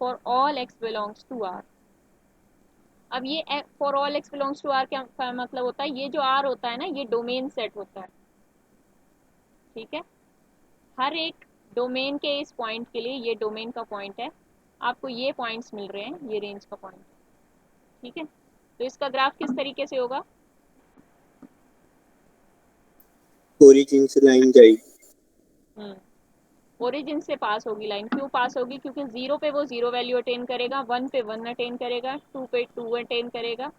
for all x belongs to R. अब ये for all x belongs to R क्या मतलब होता है? ये जो आर होता है ना, ये डोमेन सेट होता है। ठीक है, हर एक डोमेन के इस पॉइंट के लिए ये डोमेन का पॉइंट है, आपको ये पॉइंट्स मिल रहे हैं, ये रेंज का पॉइंट। ठीक है, तो इसका ग्राफ किस तरीके से होगा? ओरिजिन से लाइन जाएगी। ओरिजिन से पास होगी लाइन। क्यों पास होगी? क्योंकि 0 पे वो 0 वैल्यू अटेन करेगा, 1 पे 1 अटेन करेगा, 2 पे 2 अटेन करेगा।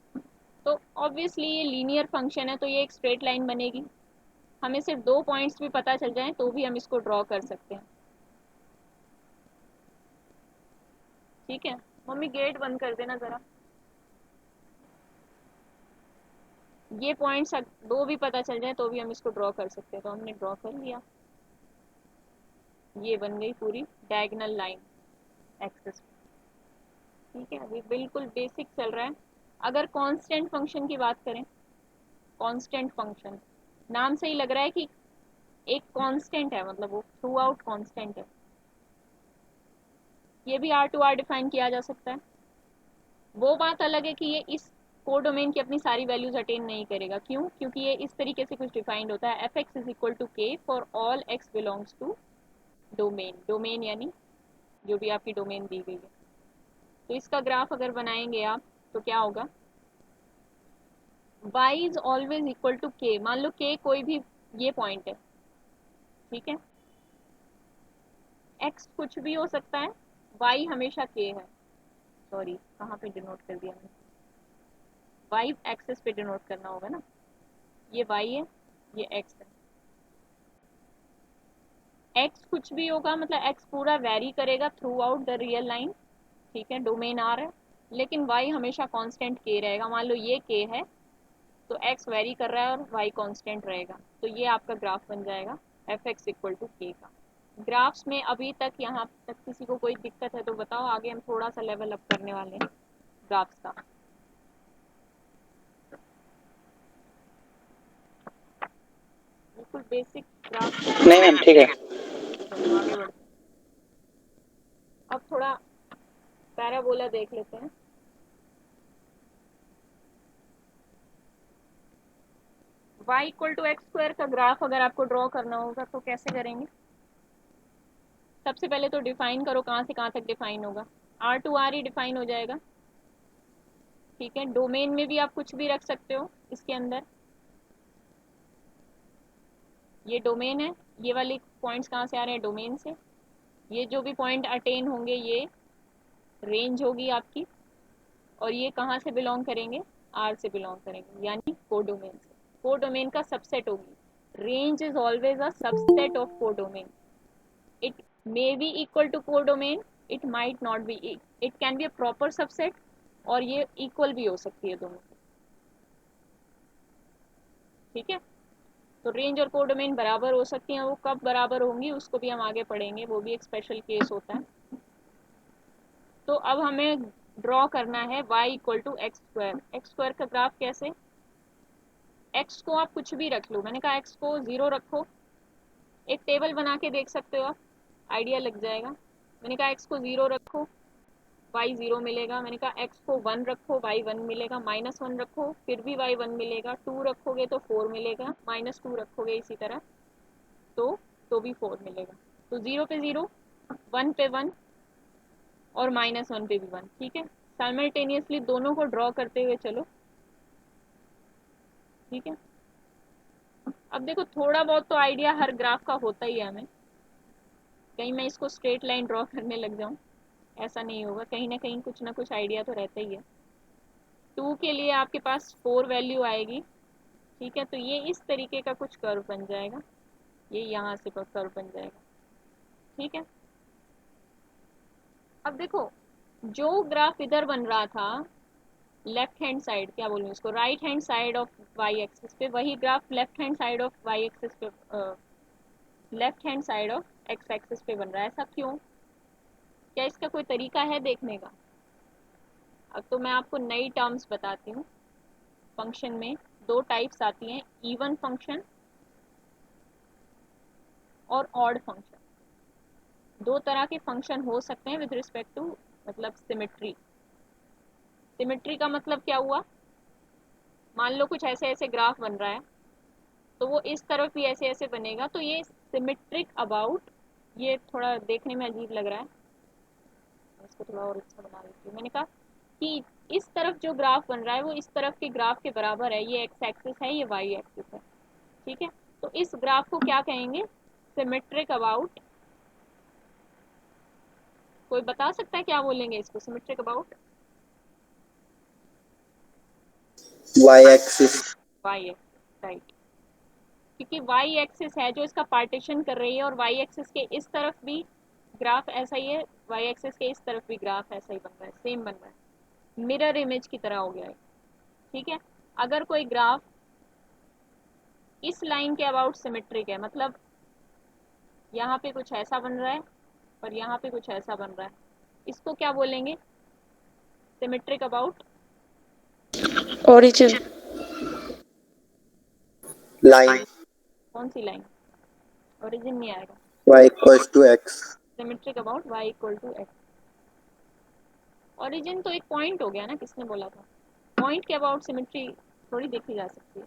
तो ऑब्वियसली ये लीनियर फंक्शन है तो ये एक स्ट्रेट लाइन बनेगी। हमें सिर्फ 2 पॉइंट्स भी पता चल जाएं तो भी हम इसको ड्रॉ कर सकते हैं। ठीक है, मम्मी गेट बंद कर देना ज़रा। ये पॉइंट्स 2 भी पता चल जाए तो भी हम इसको ड्रॉ कर सकते हैं। तो हमने ड्रॉ कर लिया, ये बन गई पूरी डायगोनल लाइन एक्सिस। ठीक है, अभी बिल्कुल बेसिक चल रहा है। अगर कांस्टेंट फंक्शन की बात करें, कांस्टेंट फंक्शन नाम से ही लग रहा है कि एक कांस्टेंट है, मतलब वो थ्रू आउट कांस्टेंट है। ये भी आर टू आर डिफाइन किया जा सकता है। वो बात अलग है कि ये इस कोडोमेन की अपनी सारी वैल्यूज अटेन नहीं करेगा। क्यों? क्योंकि ये इस तरीके से कुछ डिफाइंड होता है, f x is equal to k for all x belongs to domain. Domain यानी जो भी आपकी डोमेन दी गई है। तो इसका ग्राफ अगर बनाएंगे आप तो क्या होगा? y is always equal to k। मान लो k कोई भी ये पॉइंट है, ठीक है, x कुछ भी हो सकता है, y हमेशा k है। सॉरी, कहाँ पे डिनोट कर दिया मैंने, y एक्सिस पे डिनोट करना होगा ना, ये y है, ये x है। x कुछ भी होगा, मतलब x पूरा वेरी करेगा through out the real line, ठीक है, डोमेन R है, लेकिन y हमेशा कांस्टेंट k रहेगा। मान लो ये k है, तो x वेरी कर रहा है और y कांस्टेंट रहेगा, तो ये आपका ग्राफ बन जाएगा एफ एक्स इक्वल टू के का। ग्राफ्स में अभी तक यहाँ तक किसी को कोई दिक्कत है तो बताओ, आगे हम थोड़ा सा लेवल अप करने वाले हैं ग्राफ्स का। बिल्कुल बेसिक ग्राफ। नहीं मैम, ठीक है। चलो आगे बढ़ते हैं। अब थोड़ा पैराबोला देख लेते हैं। y equal to x square का ग्राफ अगर आपको ड्रॉ करना होगा तो कैसे करेंगे? सबसे पहले तो डिफाइन करो, कहाँ से कहाँ तक डिफाइन होगा। R टू R ही डिफाइन हो जाएगा, ठीक है। डोमेन में भी आप कुछ भी रख सकते हो इसके अंदर, ये डोमेन है, ये वाले पॉइंट्स कहाँ से आ रहे हैं, डोमेन से। ये जो भी पॉइंट अटेन होंगे ये रेंज होगी आपकी, और ये कहाँ से बिलोंग करेंगे, R से बिलोंग करेंगे, यानी कोडोमेन से। कोडोमेन का सबसेट होगी। Range is always a subset of codomain. it may be equal to codomain, it might not be, it can be a proper subset, और ये इक्वल भी हो सकती है दोनों, ठीक है। तो रेंज और कोडोमेन बराबर हो सकती हैं, वो कब बराबर होंगी उसको भी हम आगे पढ़ेंगे, वो भी एक स्पेशल केस होता है। तो अब हमें ड्रॉ करना है y equal to x square. X square का ग्राफ कैसे, x को आप कुछ भी रख लो, मैंने कहा x को 0 रखो, एक टेबल बना के देख सकते हो आप, आइडिया लग जाएगा। मैंने कहा x को 0 रखो, y 0 मिलेगा। मैंने कहा x को 1 रखो, y 1 मिलेगा। -1 रखो, फिर भी y 1 मिलेगा। 2 रखोगे तो 4 मिलेगा। -2 रखोगे इसी तरह तो भी 4 मिलेगा। तो 0 पे 0, 1 पे 1 और -1 पे भी 1, ठीक है। साइमल्टेनियसली दोनों को ड्रॉ करते हुए चलो, ठीक है। अब देखो थोड़ा बहुत तो आइडिया हर ग्राफ का होता ही है हमें, कहीं मैं इसको स्ट्रेट लाइन ड्रॉ करने लग जाऊं ऐसा नहीं होगा, कहीं ना कुछ आइडिया तो रहता ही है। 2 के लिए आपके पास 4 वैल्यू आएगी, ठीक है। तो ये इस तरीके का कुछ कर्व बन जाएगा, ये यहाँ से कर्व बन जाएगा, ठीक है। अब देखो जो ग्राफ इधर बन रहा था लेफ्ट हैंड साइड, क्या बोलूँ इसको, right hand side of y axis पे, वही graph left hand side of y axis पे, left hand side of x axis पे बन रहा है। ऐसा क्यों, क्या इसका कोई तरीका है देखने का? अब तो मैं आपको नई टर्म्स बताती हूँ। फंक्शन में दो टाइप्स आती हैं, इवन फंक्शन और ऑड फंक्शन। दो तरह के फंक्शन हो सकते हैं विद रिस्पेक्ट टू मतलब सिमेट्री। सिमेट्री का मतलब क्या हुआ, मान लो कुछ ऐसे ऐसे ग्राफ बन रहा है, तो वो इस तरफ भी ऐसे ऐसे बनेगा, तो ये सिमेट्रिक अबाउट, ये थोड़ा देखने में अजीब लग रहा है, इसको थोड़ा और अच्छा बना देती हूँ। मैंने कहा कि इस तरफ जो ग्राफ बन रहा है वो इस तरफ के ग्राफ के बराबर है, ये एक्स एक्सिस है, ये वाई एक्सिस है, ठीक है। तो इस ग्राफ को क्या कहेंगे, सिमेट्रिक अबाउट। कोई बता सकता है क्या बोलेंगे इसको, symmetric about y axis. Y axis, right, क्योंकि वाई एक्सिस है जो इसका पार्टीशन कर रही है, और वाई एक्सिस के इस तरफ भी ग्राफ ऐसा ही है, वाई एक्सिस के इस तरफ भी ग्राफ ऐसा ही बन रहा है, सेम बन रहा है, मिरर इमेज की तरह हो गया है, ठीक है। अगर कोई ग्राफ इस लाइन के अबाउट सिमेट्रिक है, मतलब यहाँ पे कुछ ऐसा बन रहा है और यहाँ पे कुछ ऐसा बन रहा है, इसको क्या बोलेंगे, सिमेट्रिक अबाउट ओरिजिन। लाइन कौन सी लाइन, ओरिजिन नहीं आएगा, y equals to x. Symmetric about y equal to x. Origin तो एक पॉइंट हो गया ना, किसने बोला था, पॉइंट के अबाउट सिमेट्री थोड़ी देखी जा सकती है।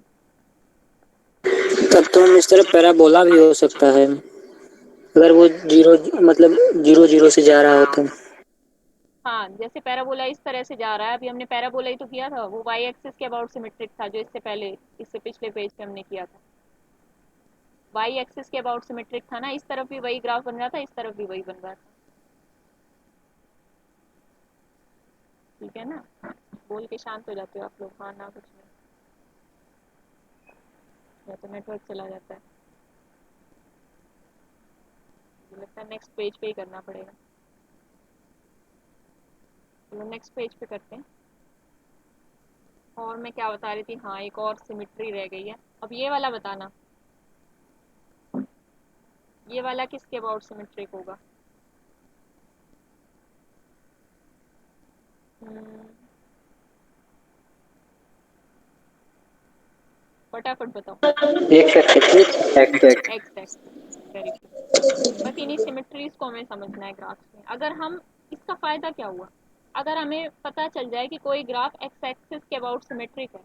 तब तो हम इस तरह पैराबोला भी हो सकता है, अगर वो जीरो मतलब 0 0 से जा रहा हो तो। हाँ, जैसे पैराबोला इस तरह से जा रहा है, अभी हमने पैराबोला ही तो किया था, वो वाई एक्सिस के अबाउट सिमेट्रिक था, जो इससे पहले, इससे पिछले पेज पे हमने किया था। वाई एक्सिस के अबाउट सिमेट्रिक था ना, इस तरफ भी वही ग्राफ बन रहा था, इस तरफ भी वही बन रहा था, ठीक है ना। बोल के शांत हो जाते हो आप लोग, हाँ ना कुछ नहीं, या तो नेटवर्क चला जाता है। मुझे लगता है नेक्स्ट पेज पे ही करना पड़ेगा, चलो नेक्स्ट पेज पे करते हैं। और मैं क्या बता रही थी, हाँ एक और सिमेट्री रह गई है। अब ये वाला बताना, ये वाला किसके अबाउट सिमेट्रिक होगा? फटाफट बताओ। X x X X x x, very good. बस इन्हीं सिमेट्रीज को हमें समझना है ग्राफ्स में। अगर हम, इसका फ़ायदा क्या हुआ, अगर हमें पता चल जाए कि कोई ग्राफ एक्स एक्सिस के अबाउट सिमेट्रिक है,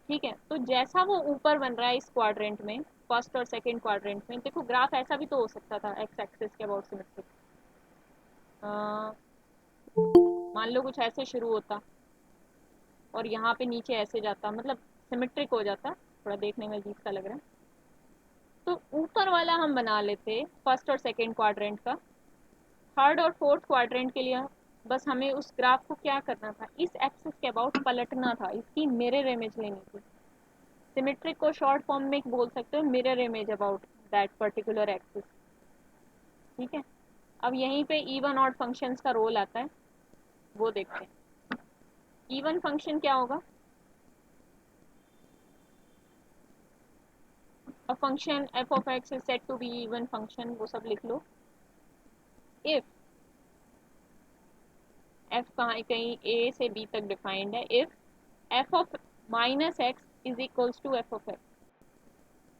ठीक है, तो जैसा वो ऊपर बन रहा है इस क्वाड्रेंट में, फर्स्ट और सेकंड क्वाड्रेंट में, देखो ग्राफ ऐसा भी तो हो सकता था एक्स एक्सिस के अबाउट सिमेट्रिक। मान लो कुछ ऐसे शुरू होता और यहाँ पे नीचे ऐसे जाता, मतलब सिमेट्रिक हो जाता, थोड़ा देखने में अजीब सा लग रहा है। तो ऊपर वाला हम बना लेते फर्स्ट और सेकंड क्वाड्रेंट का, थर्ड और फोर्थ क्वाड्रेंट के लिए बस हमें उस ग्राफ को क्या करना था, इस एक्सिस के अबाउट पलटना था, इसकी मिरर इमेज लेनी थी। सिमेट्रिक को शॉर्ट फॉर्म में बोल सकते हो mirror image about that particular axis, ठीक है। अब यहीं पे इवन ऑड फंक्शंस का रोल आता है, वो देखते हैं। इवन फंक्शन क्या होगा? a function f of x is said to be even function, वो सब लिख लो। if f कहाँ कहीं a से b तक डिफाइंड है, if f of minus x is equals to f of x,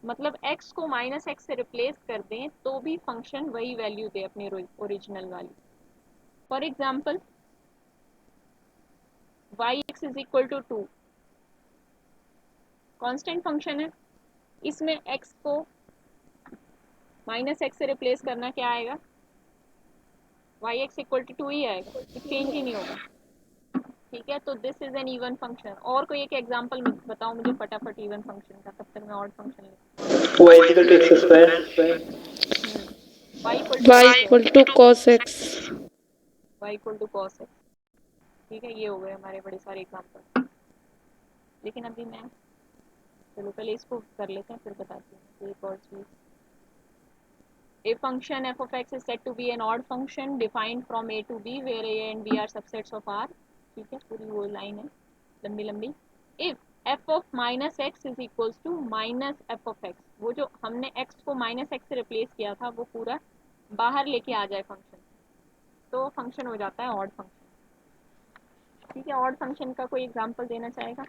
मतलब x को माइनस एक्स से रिप्लेस कर दें तो भी फंक्शन वही वैल्यू दे अपनी ओरिजिनल वाली। For example y x is equal to 2, constant function है, इसमें x को माइनस एक्स से रिप्लेस करना क्या आएगा, वाई एक्स इक्वल टू 2 ही आएगा, चेंज ही नहीं होगा, ठीक है। तो this is an even function. और कोई एक एग्जांपल बताओ मुझे फटाफट इवन फंक्शन का, तब तक मैं ऑड फंक्शन लिखूँ। Y equal to x square. Y equal to y equal to cos x। Y equal to cos x, ठीक है। ये हो गए हमारे बड़े सारे एग्जांपल, लेकिन अभी मैं, चलो पहले इसको कर लेते हैं फिर बताती हूँ एक और चीज़। A function f of x is said to be an odd function defined from a to b where a and b are subsets of R, ठीक है, पूरी वो लाइन है लंबी लंबी। If f of minus x is equals to minus f of x, वो जो हमने x को माइनस एक्स से रिप्लेस किया था वो पूरा बाहर लेके आ जाए फंक्शन, तो फंक्शन हो जाता है ऑड फंक्शन, ठीक है। ऑड फंक्शन का कोई एग्जांपल देना चाहेगा?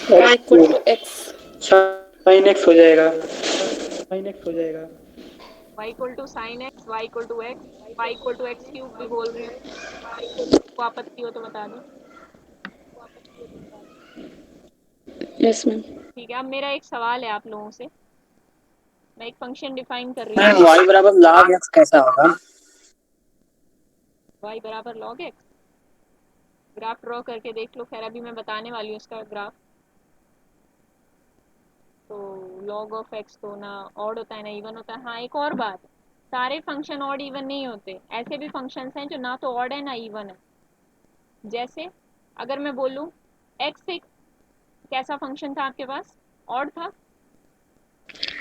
y equal to x। Sine x हो जाएगा, साइन एक्स हो जाएगा। y equal to sine x, y equal to x, y equal to x cube भी बोल रही हूँ, को आपत्ति हो तो बता दो। Yes ma'am. ठीक है, अब मेरा एक सवाल है आप लोगों से, मैं एक फंक्शन डिफाइन कर रही मैम हूँ, y बराबर log x कैसा होगा? y बराबर log x, ग्राफ ड्रॉ करके देख लो, खैर अभी मैं बताने वाली हूँ उसका ग्राफ। तो log ऑफ x तो ना ऑड होता है ना इवन होता है। हाँ एक और बात, सारे फंक्शन ऑड इवन नहीं होते, ऐसे भी फंक्शंस हैं जो ना तो ऑड है ना इवन है। जैसे अगर मैं बोलूँ x एक कैसा फंक्शन था आपके पास, ऑड था,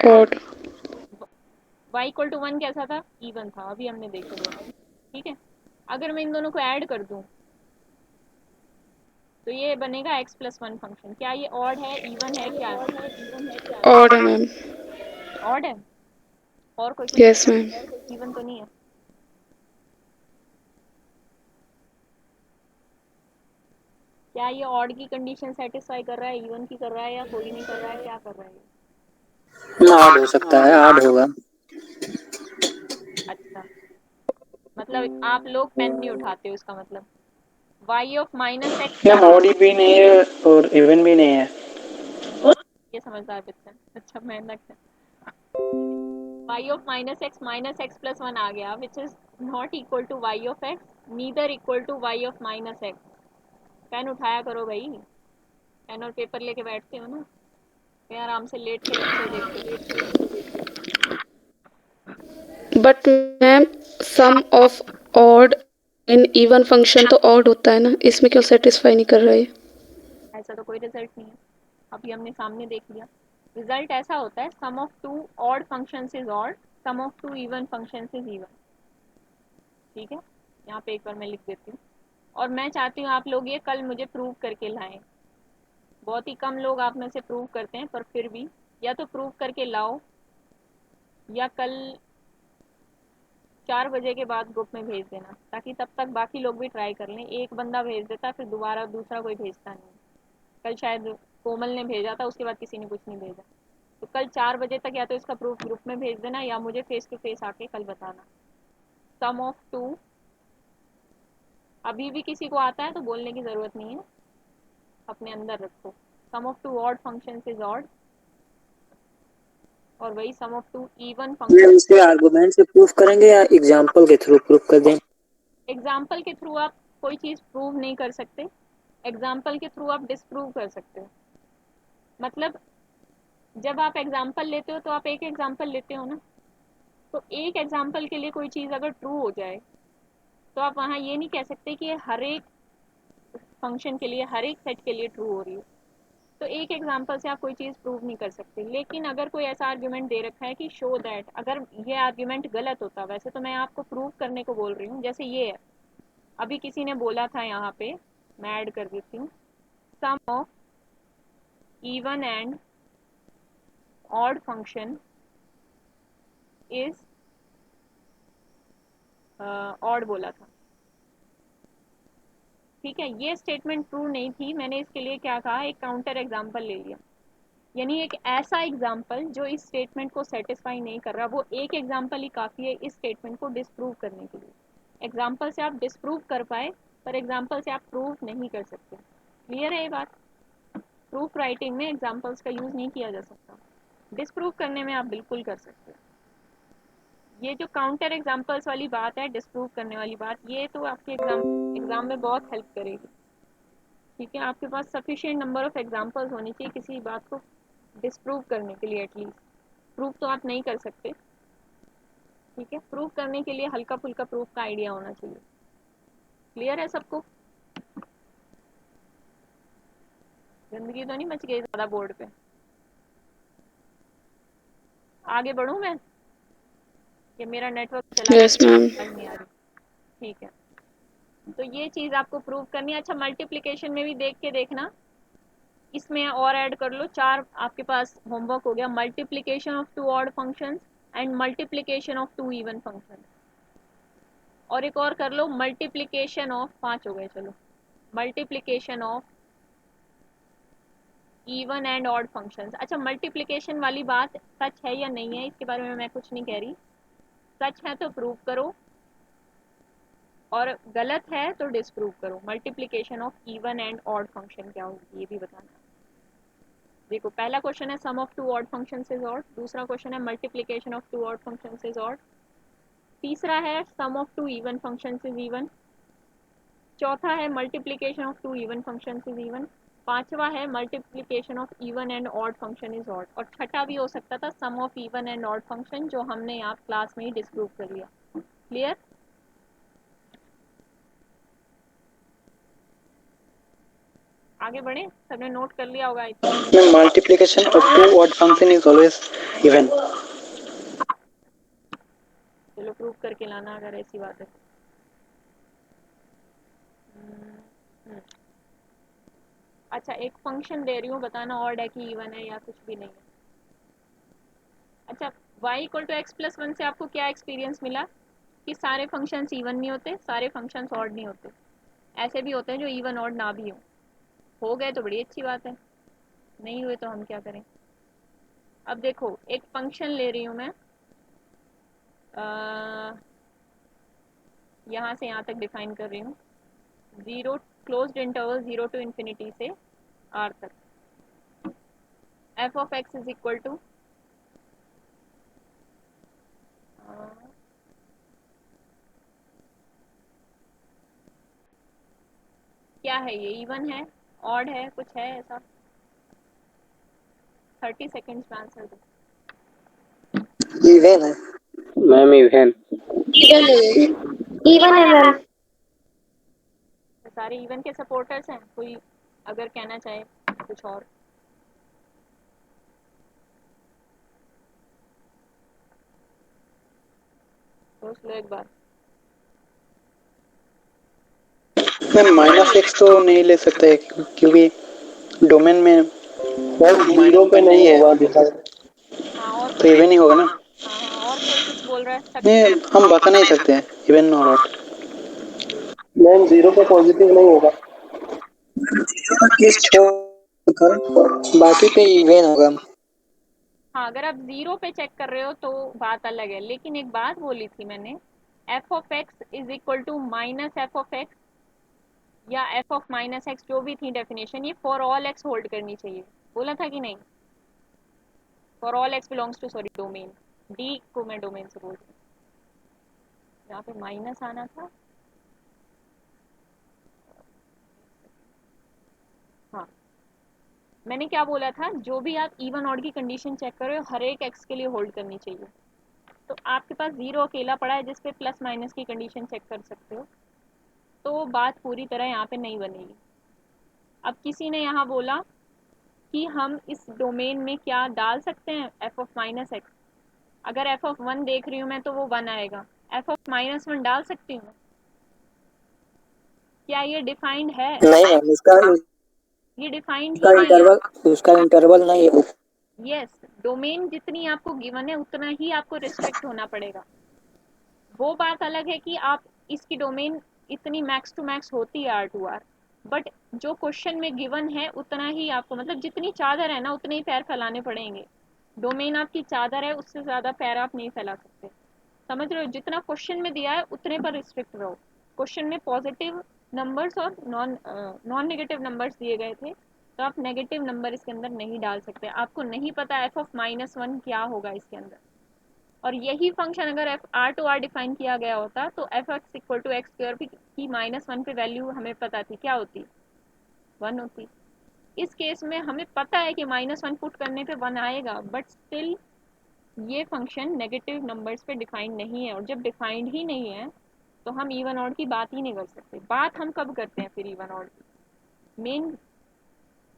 odd। y इक्वल टू 1 कैसा था, इवन था, अभी हमने देखे दोनों, ठीक है। अगर मैं इन दोनों को ऐड कर दूं तो ये बनेगा x प्लस 1 फंक्शन। क्या ये ऑड है, इवन है, क्या है? odd है मैम। ऑड है। और कोई कुछ यस बता, मैम। इवन तो नहीं है। क्या ये ऑड की कंडीशन सेटिस्फाई कर रहा है, इवन की कर रहा है, या कोई नहीं कर रहा है, क्या कर रहा है ये? ऑड हो सकता है, ऑड होगा। अच्छा, मतलब आप लोग पेन नहीं उठाते हो इसका मतलब। y ऑफ माइनस एक्स क्या मैम था? ऑड भी नहीं है और इवन भी नहीं है। ये समझदार बच्चा है। अच्छा मेहनत है। y of minus x plus 1 आ गया, which is not equal to y of x, neither equal to y of minus x. Pen उठाया करो भाई, पेन और पेपर लेके बैठते हो ना। फिर आराम से लेट के लेक्चर देखते। But ma'am sum of odd in even function तो ऑड होता है ना, इसमें क्यों सेटिस्फाई नहीं कर रहा है? ऐसा तो कोई रिजल्ट नहीं है, अभी हमने सामने देख लिया। रिजल्ट ऐसा होता है sum of two odd functions is odd, sum of two even functions is even. ठीक है, यहाँ पे एक बार मैं लिख देती हूँ, और मैं चाहती हूँ आप लोग ये कल मुझे प्रूव करके लाएं। बहुत ही कम लोग आप में से प्रूव करते हैं, पर फिर भी या तो प्रूव करके लाओ या कल 4 बजे के बाद ग्रुप में भेज देना, ताकि तब तक बाकी लोग भी ट्राई कर लें। एक बंदा भेज देता फिर दोबारा दूसरा कोई भेजता नहीं। कल शायद कोमल ने भेजा था, उसके बाद किसी ने कुछ नहीं भेजा। तो कल 4 बजे तक या तो इसका प्रूफ ग्रुप में भेज देना या मुझे फेस टू फेस आके कल बताना। सम ऑफ टू, अभी भी किसी को आता है तो बोलने की ज़रूरत नहीं है, अपने अंदर रखो। Sum of two odd function is odd, और वही सम ऑफ टू इवन ये फंक्शन। उसे आर्गुमेंट से प्रूफ करेंगे या एग्जांपल के थ्रू प्रूफ कर दें? एग्जाम्पल के थ्रू आप कोई चीज़ प्रूव नहीं कर सकते, एग्जाम्पल के थ्रू आप डिसप्रूव कर सकते हो। मतलब जब आप एग्जाम्पल लेते हो तो आप एक एग्जाम्पल लेते हो ना, तो एक एग्जाम्पल के लिए कोई चीज़ अगर ट्रू हो जाए तो आप वहाँ ये नहीं कह सकते कि हर एक फंक्शन के लिए, हर एक सेट के लिए ट्रू हो रही है। तो एक एग्जांपल से आप कोई चीज़ प्रूव नहीं कर सकते। लेकिन अगर कोई ऐसा आर्ग्यूमेंट दे रखा है कि शो दैट, अगर ये आर्ग्यूमेंट गलत होता, वैसे तो मैं आपको प्रूव करने को बोल रही हूँ, जैसे ये है, अभी किसी ने बोला था यहाँ पे, मैं ऐड कर देती हूँ, sum of even and odd function is odd बोला था। ठीक है, ये स्टेटमेंट ट्रू नहीं थी, मैंने इसके लिए क्या कहा, एक काउंटर एग्जाम्पल ले लिया। यानी एक ऐसा एग्जाम्पल जो इस स्टेटमेंट को सेटिस्फाई नहीं कर रहा, वो एक एग्जाम्पल ही काफ़ी है इस स्टेटमेंट को डिसप्रूव करने के लिए। एग्जाम्पल से आप डिसप्रूव कर पाए, पर एग्जाम्पल से आप प्रूव नहीं कर सकते। क्लियर है ये बात? प्रूफ राइटिंग में एग्जाम्पल्स का यूज़ नहीं किया जा सकता, डिसप्रूव करने में आप बिल्कुल कर सकते हो। ये जो काउंटर एग्जाम्पल्स वाली बात है, डिसप्रूव करने वाली बात, ये तो आपके एग्जाम में बहुत हेल्प करेगी। ठीक है, आपके पास सफिशिएंट नंबर ऑफ एग्जाम्पल्स होनी चाहिए किसी बात को डिसप्रूव करने के लिए। एटलीस्ट प्रूफ तो आप नहीं कर सकते, ठीक है, प्रूफ करने के लिए हल्का फुल्का प्रूफ का आइडिया होना चाहिए। क्लियर है सबको? गंदगी तो नहीं मच गई ज़्यादा बोर्ड पे? आगे बढ़ूँ मैं, कि मेरा नेटवर्क चला यस गया, मैम। आवाज़ नहीं आ रही? ठीक है, तो ये चीज़ आपको प्रूव करनी है। अच्छा, मल्टीप्लिकेशन में भी देख के देखना, इसमें और ऐड कर लो। 4 आपके पास होमवर्क हो गया, multiplication of two odd functions and multiplication of two even functions. और एक और कर लो, मल्टीप्लिकेशन ऑफ, 5 हो गए, चलो, multiplication of even and odd functions. अच्छा, मल्टीप्लिकेशन वाली बात सच है या नहीं है, इसके बारे में मैं कुछ नहीं कह रही। सच है तो प्रूव करो, और गलत है तो डिसप्रूव करो। Multiplication of even and odd function क्या होगी ये भी बताना। देखो, पहला क्वेश्चन है sum of two odd functions is odd, दूसरा क्वेश्चन है multiplication of two odd functions is odd, तीसरा है sum of two even functions is even, चौथा है multiplication of two even functions is even, पांचवा है multiplication of even and odd function is odd, और छठा भी हो सकता था सम of even and odd function, जो हमने यहाँ क्लास में ही डिस्प्रूव कर लिया। क्लियर? आगे बढ़े, सबने नोट कर लिया होगा I think. Multiplication of two odd function is always even. चलो प्रूव करके लाना अगर ऐसी बात है। हम्म, अच्छा, एक फंक्शन दे रही हूँ, बताना ऑड है कि इवन है या कुछ भी नहीं है। अच्छा, y equal to x plus 1 से आपको क्या एक्सपीरियंस मिला कि सारे फंक्शंस इवन नहीं होते, सारे फंक्शंस ऑड नहीं होते, ऐसे भी होते हैं जो इवन ऑड ना भी हो गए तो बड़ी अच्छी बात है, नहीं हुए तो हम क्या करें। अब देखो, एक फंक्शन ले रही हूँ मैं, यहाँ से यहाँ तक डिफाइन कर रही हूँ, zero closed interval 0 to infinity से r तक, f of x is equal to क्या है, ये इवन है, ऑड है, कुछ है ऐसा? 30 सेकेंड्स में आंसर दो। इवन है मैम इवन। इवन है। इवन है मैम। सारे इवन के सपोर्टर्स हैं, कोई अगर कहना चाहे कुछ और। सोच लो एक बार। मैम -x तो नहीं ले सकते क्योंकि डोमेन में जीरो पे नहीं होगा दिखाई। हाँ और तो इवन ही होगा ना। हाँ हाँ, और कोई कुछ बोल रहा है नहीं, सक्षम? हम बता नहीं सकते हैं इवन और ऑड। मैम जीरो पे पॉजिटिव नहीं होगा। किस छोड़कर बाकी पे इवन होगा। हाँ, अगर आप 0 पे चेक कर रहे हो तो बात अलग है, लेकिन एक बात बोली थी मैंने, f of x is equal to minus f of x या f ऑफ माइनस एक्स, जो भी थी डेफिनेशन, ये फॉर ऑल x होल्ड करनी चाहिए। बोला था कि नहीं? For all x belongs to, sorry, domain. D को मैं डोमेन से बोल रही हूँ, यहाँ पे माइनस आना था। हाँ, मैंने क्या बोला था, जो भी आप इवन ऑड की कंडीशन चेक कर रहे हो हर एक x के लिए होल्ड करनी चाहिए। तो आपके पास 0 अकेला पड़ा है जिसपे प्लस माइनस की कंडीशन चेक कर सकते हो, तो बात पूरी तरह यहाँ पे नहीं बनेगी। अब किसी ने यहाँ बोला कि हम इस डोमेन में क्या डाल सकते हैं, f ऑफ माइनस एक्स। अगर f ऑफ 1 देख रही हूँ मैं तो वो 1 आएगा, f ऑफ माइनस 1 डाल सकती हूँ? क्या ये डिफाइंड है? नहीं मैम, ये डिफाइंड ही उसका नहीं है। इंटरवल नहीं है। यस, डोमेन जितनी आपको गिवन है उतना ही आपको रिस्ट्रिक्ट होना पड़ेगा। वो बात अलग है कि आप इसकी डोमेन इतनी मैक्स टू मैक्स होती है R2R, बट जो क्वेश्चन में गिवन है उतना ही आपको, मतलब जितनी चादर है ना उतने ही पैर फैलाने पड़ेंगे। डोमेन आपकी चादर है, उससे ज़्यादा पैर आप नहीं फैला सकते। समझ रहे हो? जितना क्वेश्चन में दिया है उतने पर रिस्ट्रिक्ट रहो। क्वेश्चन में पॉजिटिव नंबर्स और नॉन नेगेटिव नंबर्स दिए गए थे, तो आप नेगेटिव नंबर इसके अंदर नहीं डाल सकते। आपको नहीं पता f ऑफ माइनस 1 क्या होगा इसके अंदर, और यही फंक्शन अगर एफ R2R डिफाइन किया गया होता तो f x equal to x square की -1 पे वैल्यू हमें पता थी, क्या होती? 1 होती। इस केस में हमें पता है कि -1 पुट करने पे 1 आएगा, बट स्टिल ये फंक्शन नेगेटिव नंबर्स पे डिफाइंड नहीं है, और जब डिफाइंड ही नहीं है तो हम इवन ऑड की बात ही नहीं कर सकते। बात हम कब करते हैं फिर इवन ऑड की? मेन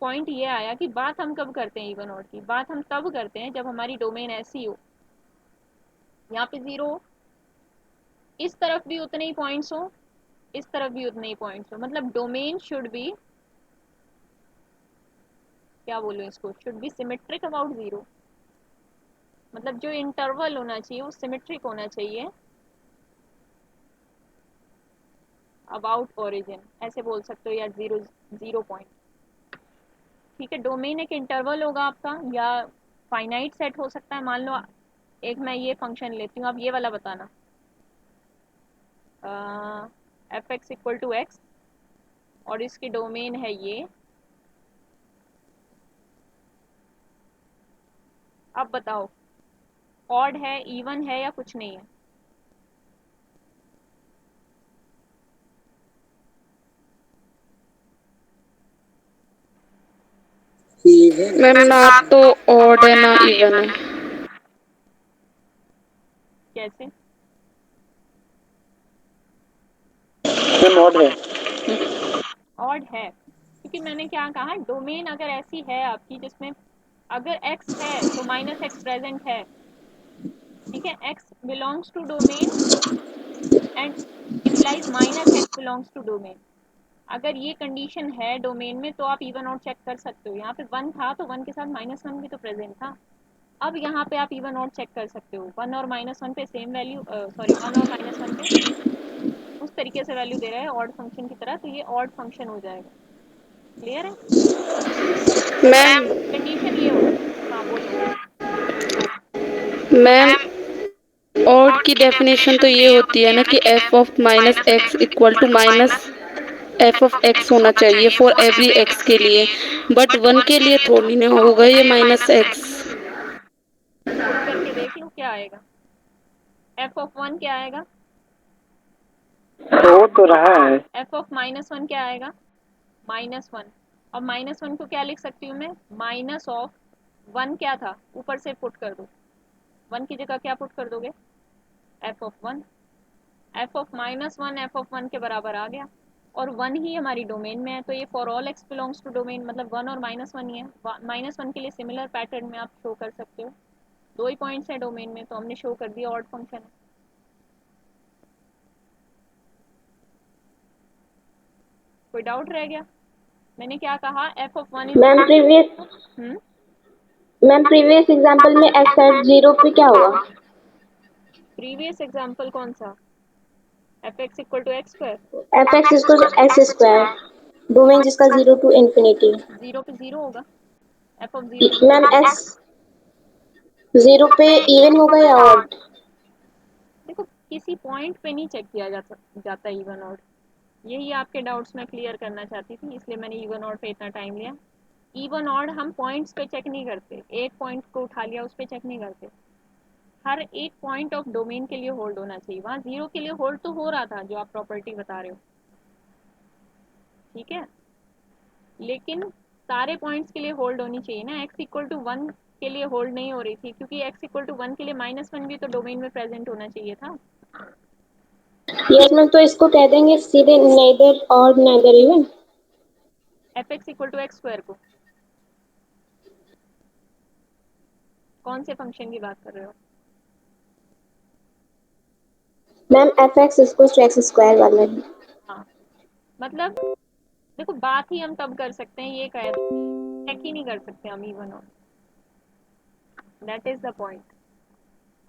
पॉइंट ये आया कि बात हम कब करते हैं इवन ऑड की? बात हम तब करते हैं जब हमारी डोमेन ऐसी हो, यहाँ पे 0, इस तरफ भी उतने ही पॉइंट्स हो, इस तरफ भी उतने ही पॉइंट्स हो, मतलब डोमेन शुड बी, क्या बोलूँ इसको, शुड बी सिमेट्रिक अबाउट 0। मतलब जो इंटरवल होना चाहिए वो सिमेट्रिक होना चाहिए अबाउट ओरिजिन, ऐसे बोल सकते हो, या 0 पॉइंट। ठीक है, डोमेन एक इंटरवल होगा आपका, या फाइनाइट सेट हो सकता है। मान लो एक मैं ये फंक्शन लेती हूँ, आप ये वाला बताना, f x equal to x, और इसकी डोमेन है ये। अब बताओ ऑड है, इवन है, या कुछ नहीं है? मैम ना तो ऑड है ना इवन है। कैसे? मैम ऑड है। ऑड है क्योंकि मैंने क्या कहा, डोमेन अगर ऐसी है आपकी जिसमें अगर x है तो -x प्रेजेंट है, ठीक है, x belongs to domain and implies -x belongs to domain. अगर ये कंडीशन है डोमेन में तो आप इवन आउट चेक कर सकते हो। यहाँ पे 1 था तो 1 के साथ -1 भी तो प्रेजेंट था। अब यहाँ पे आप इवन आउट चेक कर सकते हो, 1 और -1 पे सेम वैल्यू, सॉरी 1 और -1 पे उस तरीके से वैल्यू दे रहा है ऑड फंक्शन की तरह, तो ये ऑड फंक्शन हो जाएगा। क्लियर है? मैम कंडीशन ये होगी। हाँ बोलो। मैम ऑड की डेफिनेशन तो ये होती है ना कि f of minus x equal to minus f of x होना चाहिए फॉर एवरी एक्स के लिए, बट 1 के लिए थोड़ी ना होगा ये -x। पुट करके देख लो क्या आएगा। एफ ऑफ 1 क्या आएगा? हो तो रहा है। एफ ऑफ -1 क्या आएगा? -1। और -1 को क्या लिख सकती हूँ मैं? माइनस ऑफ 1 क्या था, ऊपर से पुट कर दो, 1 की जगह क्या पुट कर दोगे, F of 1, F of -1 F of 1 के बराबर आ गया, और 1 ही हमारी डोमेन में है, तो ये for all x belongs to domain, मतलब 1 और -1 ही है। -1 के लिए सिमिलर पैटर्न में आप शो कर सकते हो, 2 ही पॉइंट्स हैं डोमेन में, तो हमने शो कर दिया ऑड फंक्शन है। कोई डाउट रह गया? मैंने क्या कहा, f of 1 ma'am previous example में एक्स एट 0 पे क्या होगा? प्रीवियस एग्जाम्पल कौन सा, f x equal to x square, f x equal to x square, domain जिसका 0 to infinity। 0 पे 0 होगा, एफ ऑफ 0 मैम एक्स 0 पे इवन होगा या ऑड? देखो किसी पॉइंट पे नहीं चेक किया जाता इवन ऑड, यही आपके डाउट्स मैं क्लियर करना चाहती थी, इसलिए मैंने इवन ऑड पे इतना टाइम लिया। इवन ऑड हम पॉइंट्स पे चेक नहीं करते, एक पॉइंट को उठा लिया उस पे चेक नहीं करते, हर एक पॉइंट ऑफ डोमेन के लिए होल्ड होना चाहिए। वहाँ 0 के लिए होल्ड तो हो रहा था जो आप प्रॉपर्टी बता रहे हो, ठीक है, लेकिन सारे पॉइंट्स के लिए होल्ड होनी चाहिए ना। एक्स इक्वल टू 1 के लिए होल्ड नहीं हो रही थी, क्योंकि एक्स इक्वल टू 1 के लिए -1 भी तो डोमेन में प्रेजेंट होना चाहिए था। यस मैम, तो इसको कह देंगे सीधे neither odd neither even. F x equal to x square को कौन से फंक्शन की बात कर रहे हो? Ma'am f x equal to x square वाला ही। हाँ, मतलब देखो बात ही हम तब कर सकते हैं, ये कह चेक ही नहीं कर सकते हम even odd, that is the point.